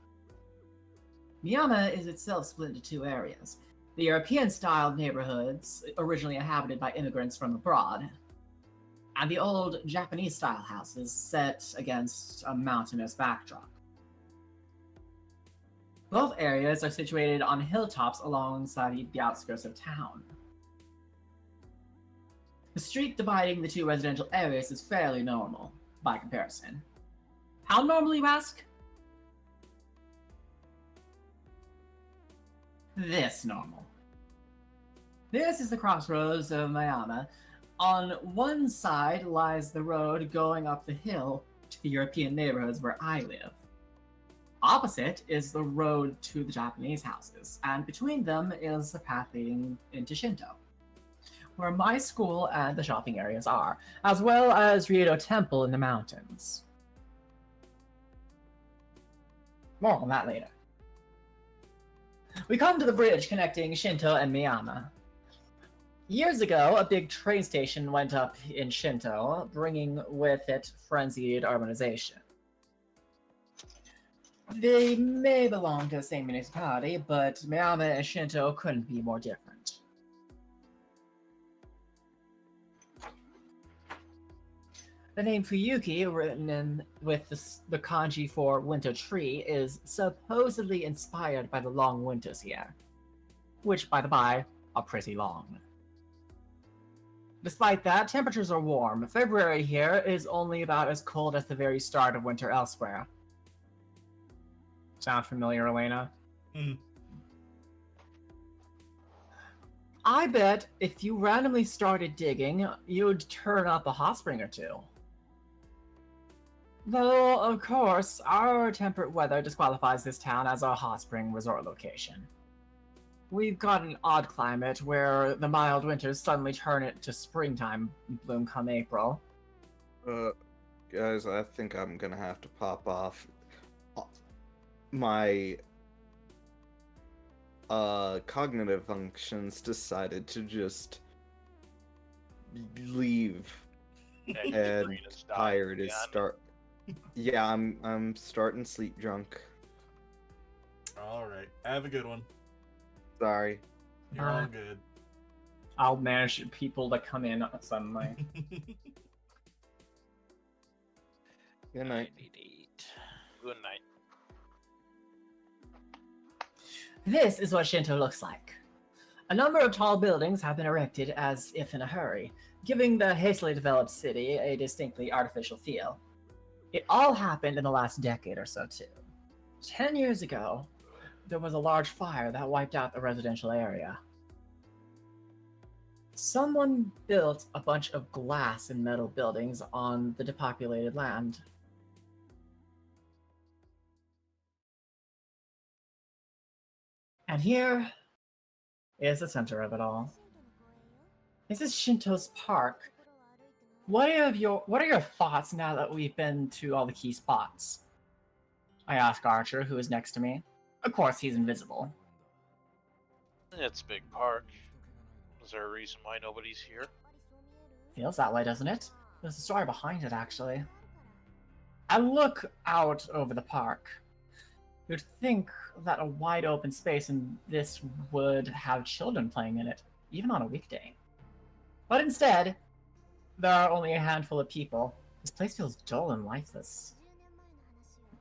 Miyama is itself split into two areas. The European-styled neighborhoods, originally inhabited by immigrants from abroad, and the old Japanese-style houses set against a mountainous backdrop. Both areas are situated on hilltops alongside the outskirts of town. The street dividing the two residential areas is fairly normal, by comparison. How normal, you ask? This normal. This is the crossroads of Miyama. On one side lies the road going up the hill to the European neighborhoods where I live. Opposite is the road to the Japanese houses, and between them is the path leading into Shinto, where my school and the shopping areas are, as well as Riedo Temple in the mountains. More on that later. We come to the bridge connecting Shinto and Miyama. Years ago, a big train station went up in Shinto, bringing with it frenzied urbanization. They may belong to the same municipality, but Miyama and Shinto couldn't be more different. The name Fuyuki, written in with the kanji for winter tree, is supposedly inspired by the long winters here, which, by the by, are pretty long. Despite that, temperatures are warm. February here is only about as cold as the very start of winter elsewhere. Sound familiar, Elena? I bet if you randomly started digging, you'd turn up a hot spring or two. Though, of course, our temperate weather disqualifies this town as a hot spring resort location. We've got an odd climate where the mild winters suddenly turn it to springtime bloom come April. Guys, I think I'm gonna have to pop off. My cognitive functions decided to just leave, and tired is start. Yeah, I'm starting sleep drunk. All right, have a good one. Sorry. You're all good. I'll manage people to come in suddenly. Good night. Good night. This is what Shinto looks like. A number of tall buildings have been erected as if in a hurry, giving the hastily developed city a distinctly artificial feel. It all happened in the last decade or so, too. 10 years ago, there was a large fire that wiped out the residential area. Someone built a bunch of glass and metal buildings on the depopulated land. And here is the center of it all. This is Shinto's park. What are your thoughts now that we've been to all the key spots? I ask Archer, who is next to me. Of course, he's invisible. It's a big park. Is there a reason why nobody's here? Feels that way, doesn't it? There's a story behind it, actually. I look out over the park. You'd think that a wide open space in this would have children playing in it, even on a weekday. But instead, there are only a handful of people. This place feels dull and lifeless.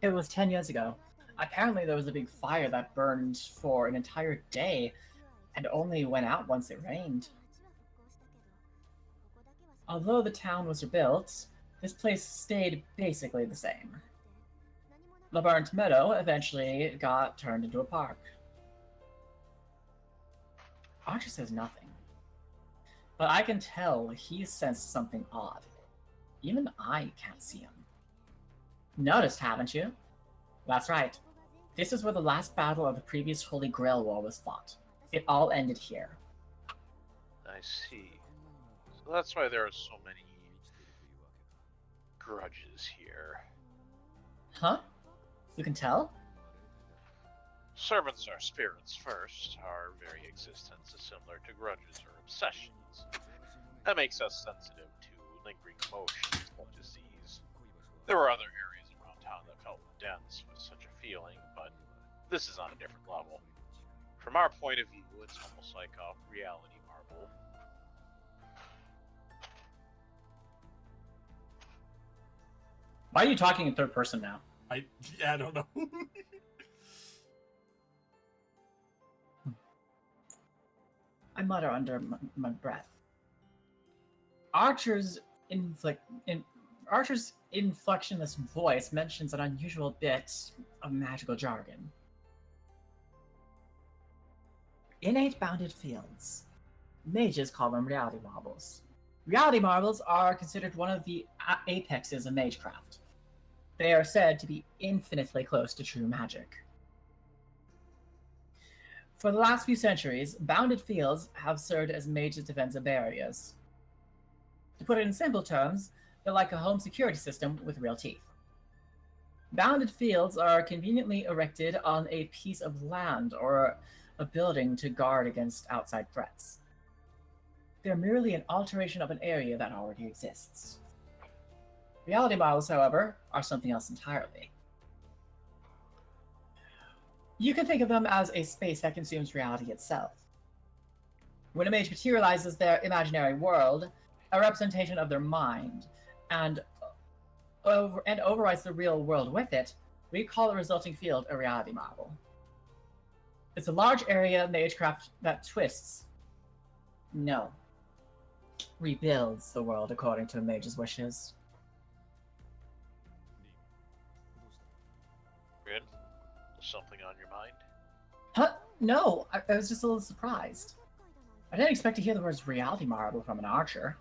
It was 10 years ago. Apparently, there was a big fire that burned for an entire day and only went out once it rained. Although the town was rebuilt, this place stayed basically the same. The burnt meadow eventually got turned into a park. Archer says nothing, but I can tell he sensed something odd. Even I can't see him. Noticed, haven't you? That's right. This is where the last battle of the previous Holy Grail War was fought. It all ended here. I see. So that's why there are so many grudges here. Huh? You can tell? Servants are spirits first. Our very existence is similar to grudges or obsessions. That makes us sensitive to lingering emotions such as these. There were other areas around town that felt dense with such a feeling, but this is on a different level. From our point of view, it's almost like a reality marble. Why are you talking in third person now? I don't know. I mutter under my breath. Archer's inflectionless voice mentions an unusual bit of magical jargon. Innate bounded fields. Mages call them reality marbles. Reality marbles are considered one of the apexes of magecraft. They are said to be infinitely close to true magic. For the last few centuries, bounded fields have served as mages' defensive barriers. To put it in simple terms, they're like a home security system with real teeth. Bounded fields are conveniently erected on a piece of land or a building to guard against outside threats. They're merely an alteration of an area that already exists. Reality marbles, however, are something else entirely. You can think of them as a space that consumes reality itself. When a mage materializes their imaginary world, a representation of their mind, and overrides the real world with it, we call the resulting field a reality marble. It's a large area of magecraft that twists, no, rebuilds the world according to a mage's wishes. Rin, something on your mind? Huh? No, I was just a little surprised. I didn't expect to hear the words reality marble from an archer.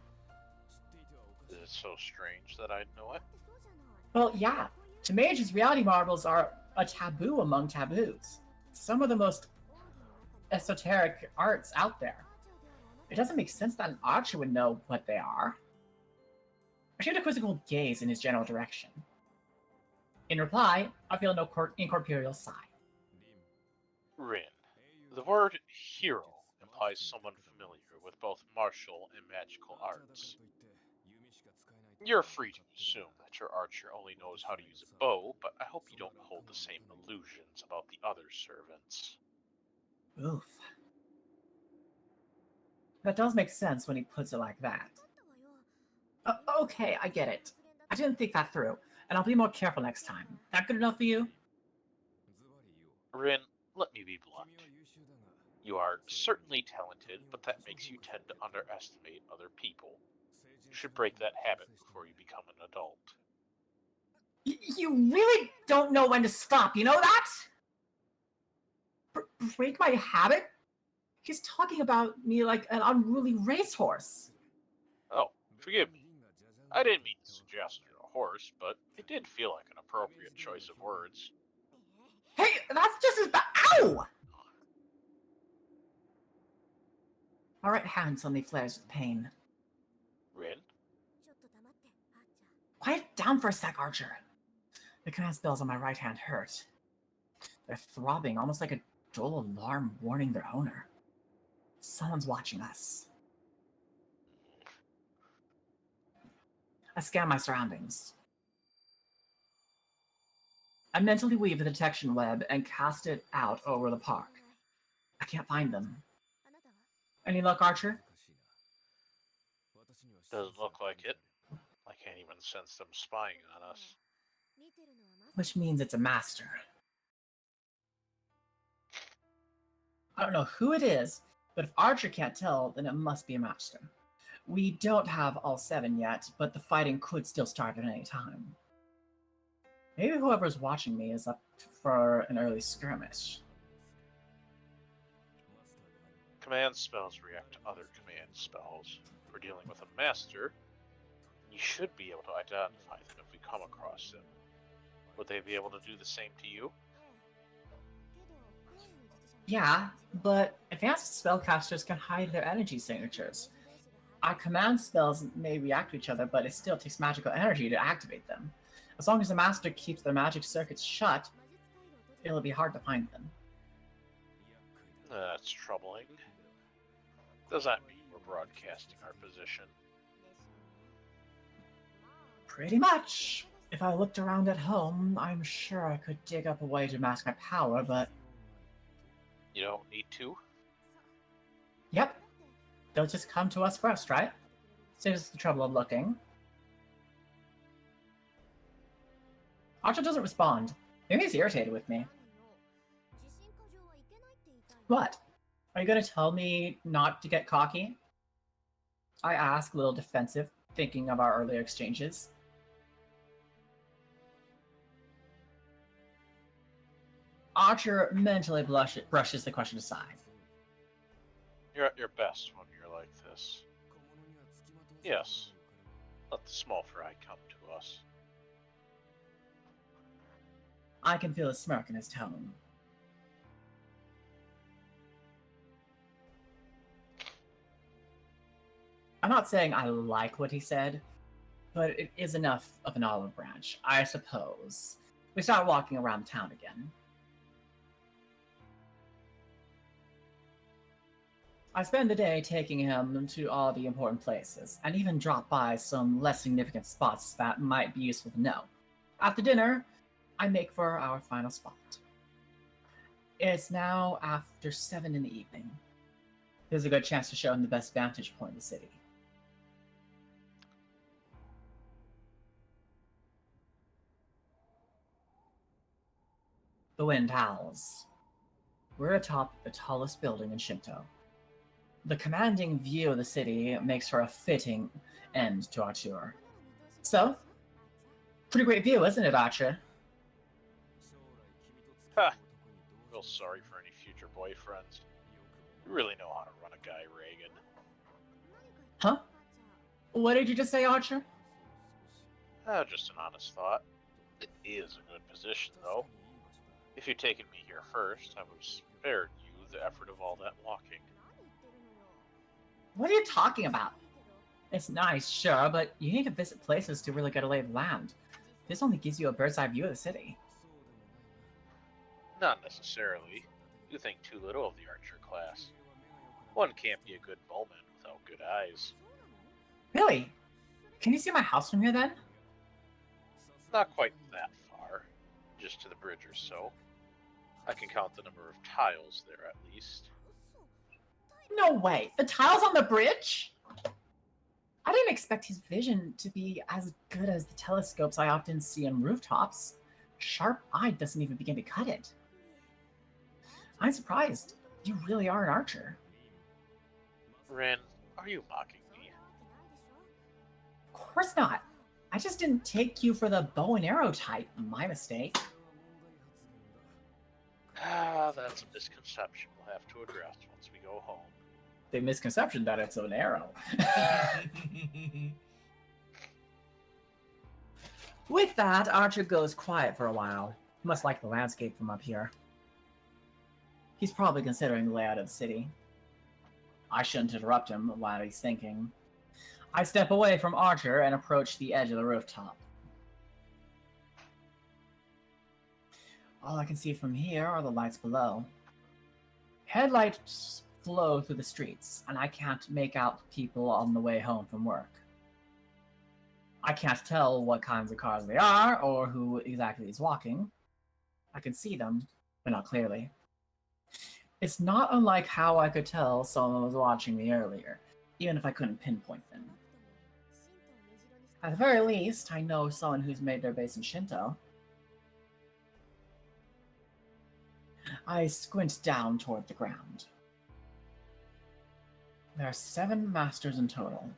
Is it so strange that I'd know it? Well, yeah. To mages, reality marbles are a taboo among taboos. Some of the most esoteric arts out there. It doesn't make sense that an archer would know what they are. I shoot a quizzical gaze in his general direction. In reply, I feel no incorporeal sigh. Rin, the word hero implies someone familiar with both martial and magical arts. You're free to assume that your archer only knows how to use a bow, but I hope you don't hold the same illusions about the other servants. Oof. That does make sense when he puts it like that. Okay, I get it. I didn't think that through, and I'll be more careful next time. That good enough for you? Rin, let me be blunt. You are certainly talented, but that makes you tend to underestimate other people. You should break that habit before you become an adult. You really don't know when to stop, you know that? Break my habit? He's talking about me like an unruly racehorse. Oh, forgive me. I didn't mean to suggest you're a horse, but it did feel like an appropriate choice of words. Hey, that's just as bad. Ow! My right hand suddenly flares with pain. Rin? Quiet down for a sec, Archer. The command spells on my right hand hurt. They're throbbing, almost like a dull alarm warning their owner. Someone's watching us. I scan my surroundings. I mentally weave a detection web and cast it out over the park. I can't find them. Any luck, Archer? Doesn't look like it. I can't even sense them spying on us. Which means it's a master. I don't know who it is, but if Archer can't tell, then it must be a master. We don't have all 7 yet, but the fighting could still start at any time. Maybe whoever's watching me is up for an early skirmish. Command spells react to other command spells. If we're dealing with a master, you should be able to identify them if we come across them. Would they be able to do the same to you? Yeah, but advanced spellcasters can hide their energy signatures. Our command spells may react to each other, but it still takes magical energy to activate them. As long as the master keeps their magic circuits shut, it'll be hard to find them. That's troubling. Does that mean we're broadcasting our position? Pretty much. If I looked around at home, I'm sure I could dig up a way to mask my power, but... You don't need to? Yep. They'll just come to us first, right? Saves us the trouble of looking. Archer doesn't respond. Maybe he's irritated with me. What? Are you going to tell me not to get cocky? I ask, a little defensive, thinking of our earlier exchanges. Archer mentally brushes the question aside. You're at your best when you're like this. Yes. Let the small fry come to us. I can feel a smirk in his tone. I'm not saying I like what he said, but it is enough of an olive branch, I suppose. We start walking around town again. I spend the day taking him to all the important places, and even drop by some less significant spots that might be useful to know. After dinner, I make for our final spot. It's now after 7 in the evening. There's a good chance to show him the best vantage point in the city. The wind howls. We're atop the tallest building in Shinto. The commanding view of the city makes for a fitting end to our tour. So, pretty great view, isn't it, Archer? Ha! Feel sorry for any future boyfriends. You really know how to run a guy, Reagan. Huh? What did you just say, Archer? Just an honest thought. It is a good position, though. If you'd taken me here first, I would have spared you the effort of all that walking. What are you talking about? It's nice, sure, but you need to visit places to really get a lay of the land. This only gives you a bird's eye view of the city. Not necessarily. You think too little of the archer class. One can't be a good bowman without good eyes. Really? Can you see my house from here then? Not quite that far. Just to the bridge or so. I can count the number of tiles there at least. No way! The tiles on the bridge? I didn't expect his vision to be as good as the telescopes I often see on rooftops. Sharp-eyed doesn't even begin to cut it. I'm surprised. You really are an archer. Ren, are you mocking me? Of course not. I just didn't take you for the bow and arrow type. My mistake. That's a misconception we'll have to address once we go home. The misconception that it's an arrow. With that, Archer goes quiet for a while. He must like the landscape from up here. He's probably considering the layout of the city. I shouldn't interrupt him while he's thinking. I step away from Archer and approach the edge of the rooftop. All I can see from here are the lights below. Headlights flow through the streets, and I can't make out people on the way home from work. I can't tell what kinds of cars they are, or who exactly is walking. I can see them, but not clearly. It's not unlike how I could tell someone was watching me earlier, even if I couldn't pinpoint them. At the very least, I know someone who's made their base in Shinto. I squint down toward the ground. There are 7 masters in total.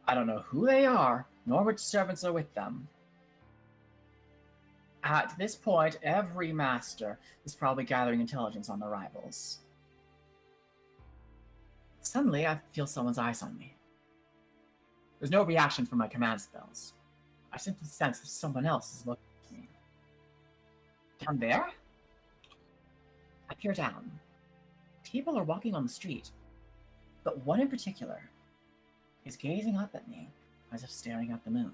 I don't know who they are, nor which servants are with them. At this point, every master is probably gathering intelligence on their rivals. Suddenly, I feel someone's eyes on me. There's no reaction from my command spells. I simply sense that someone else is looking at me. Down there? I peer down. People are walking on the street, but one in particular is gazing up at me as if staring at the moon.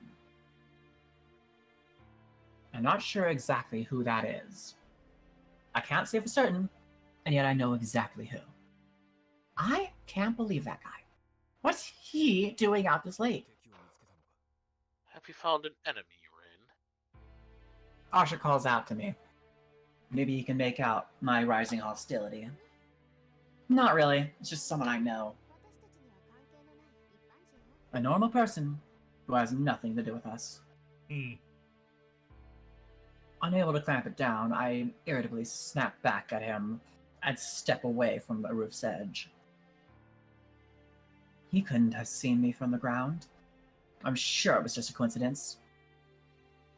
I'm not sure exactly who that is. I can't say for certain, and yet I know exactly who. I can't believe that guy. What's he doing out this late? Have you found an enemy, Rin? Asha calls out to me. Maybe he can make out my rising hostility. Not really, it's just someone I know. A normal person who has nothing to do with us. Unable to clamp it down, I irritably snap back at him and step away from the roof's edge. He couldn't have seen me from the ground. I'm sure it was just a coincidence.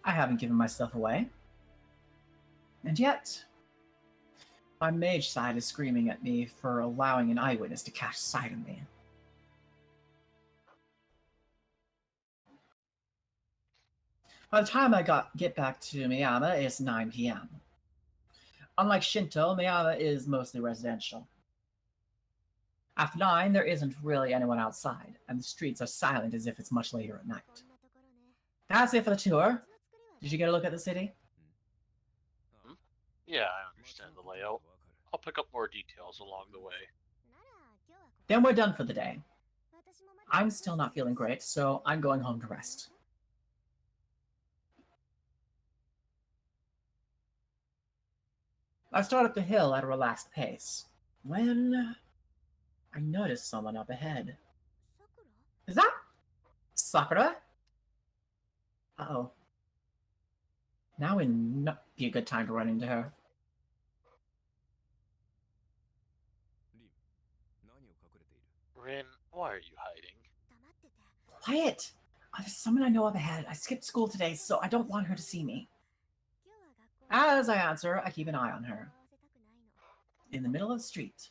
I haven't given myself away. And yet, my mage side is screaming at me for allowing an eyewitness to catch sight of me. By the time I get back to Miyama, it's 9 p.m. Unlike Shinto, Miyama is mostly residential. After 9, there isn't really anyone outside, and the streets are silent as if it's much later at night. That's it for the tour. Did you get a look at the city? Yeah, I understand the layout. I'll pick up more details along the way. Then we're done for the day. I'm still not feeling great, so I'm going home to rest. I start up the hill at a relaxed pace, when I notice someone up ahead. Is that Sakura? Uh-oh. Now would not be a good time to run into her. Rin, why are you hiding? Quiet! There's someone I know up ahead. I skipped school today, so I don't want her to see me. As I answer, I keep an eye on her. In the middle of the street,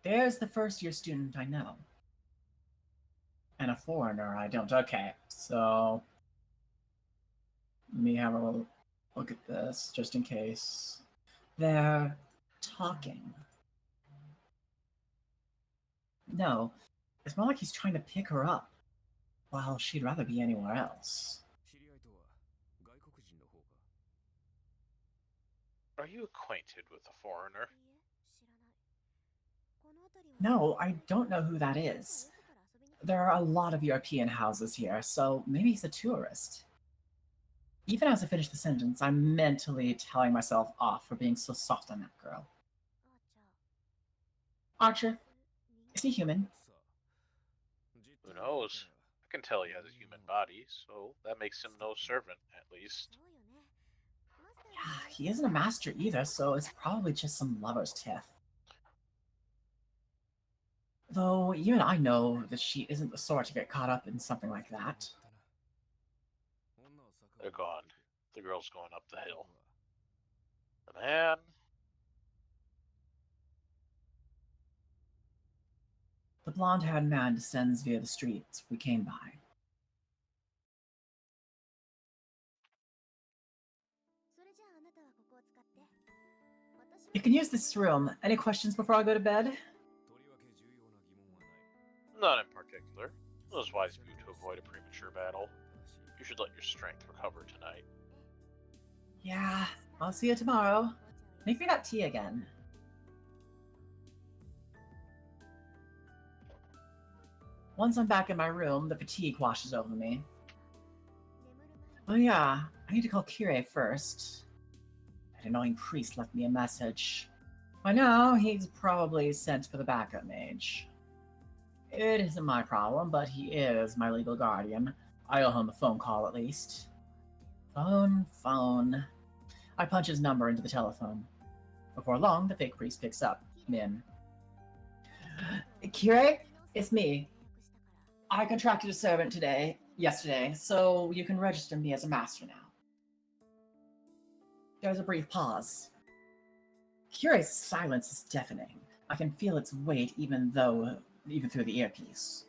there's the first-year student I know. And a foreigner I don't. Okay, so let me have a look at this, just in case. They're talking. No, it's more like he's trying to pick her up, while she'd rather be anywhere else. Are you acquainted with the foreigner? No, I don't know who that is. There are a lot of European houses here, so maybe he's a tourist. Even as I finish the sentence, I'm mentally telling myself off for being so soft on that girl. Archer, is he human? Who knows? I can tell he has a human body, so that makes him no servant, at least. Yeah, he isn't a master either, so it's probably just some lover's tiff. Though even I know that she isn't the sort to get caught up in something like that. They're gone. The girl's going up the hill. The man... The blonde-haired man descends via the streets we came by. You can use this room. Any questions before I go to bed? None in particular. It was wise of you to avoid a premature battle. You should let your strength recover tonight. Yeah, I'll see you tomorrow. Make me that tea again. Once I'm back in my room, the fatigue washes over me. Oh yeah, I need to call Kirei first. That annoying priest left me a message. By now, he's probably sent for the backup mage. It isn't my problem, but he is my legal guardian. I owe him a phone call at least. Phone. I punch his number into the telephone. Before long, the fake priest picks up. Min. Kirei, it's me. I contracted a servant yesterday, so you can register me as a master now. There's a brief pause. Kirei's silence is deafening. I can feel its weight even through the earpiece.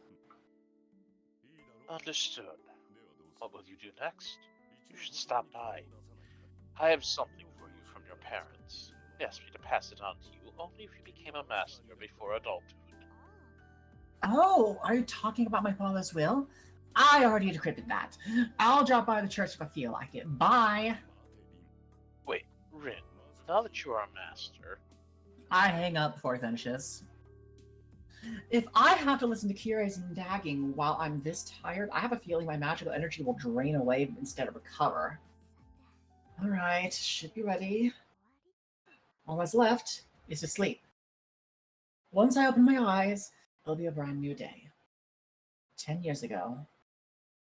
Understood. What will you do next? You should stop by. I have something for you from your parents. They asked me to pass it on to you only if you became a master before adulthood. Oh, are you talking about my father's will? I already decrypted that. I'll drop by the church if I feel like it. Bye! Wait, Rin, now that you are a master... I hang up before he finishes. If I have to listen to Kirei's nagging while I'm this tired, I have a feeling my magical energy will drain away instead of recover. Alright, should be ready. All that's left is to sleep. Once I open my eyes, it'll be a brand new day. 10 years ago,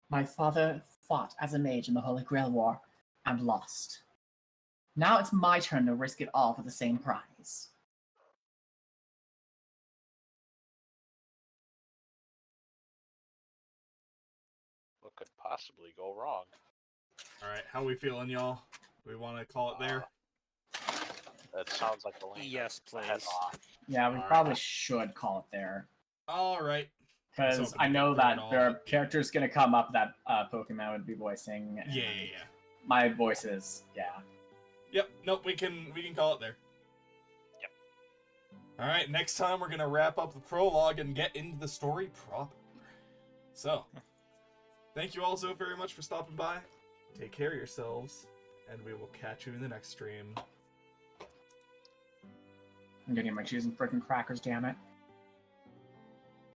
my father fought as a mage in the Holy Grail War and lost. Now it's my turn to risk it all for the same prize. What could possibly go wrong? Alright, how we feeling, y'all? Do we want to call it there? That sounds like the lane. Yes, to head please. off. Yeah, we Alright. probably should call it there. Alright. Because I know that there are characters going to come up that Pokemon would be voicing. And Yeah. my voice is, yeah. Yep, nope, we can call it there. Yep. Alright, next time we're gonna wrap up the prologue and get into the story proper. So, thank you all so very much for stopping by. Take care of yourselves, and we will catch you in the next stream. I'm getting my cheese and frickin' crackers, damn it.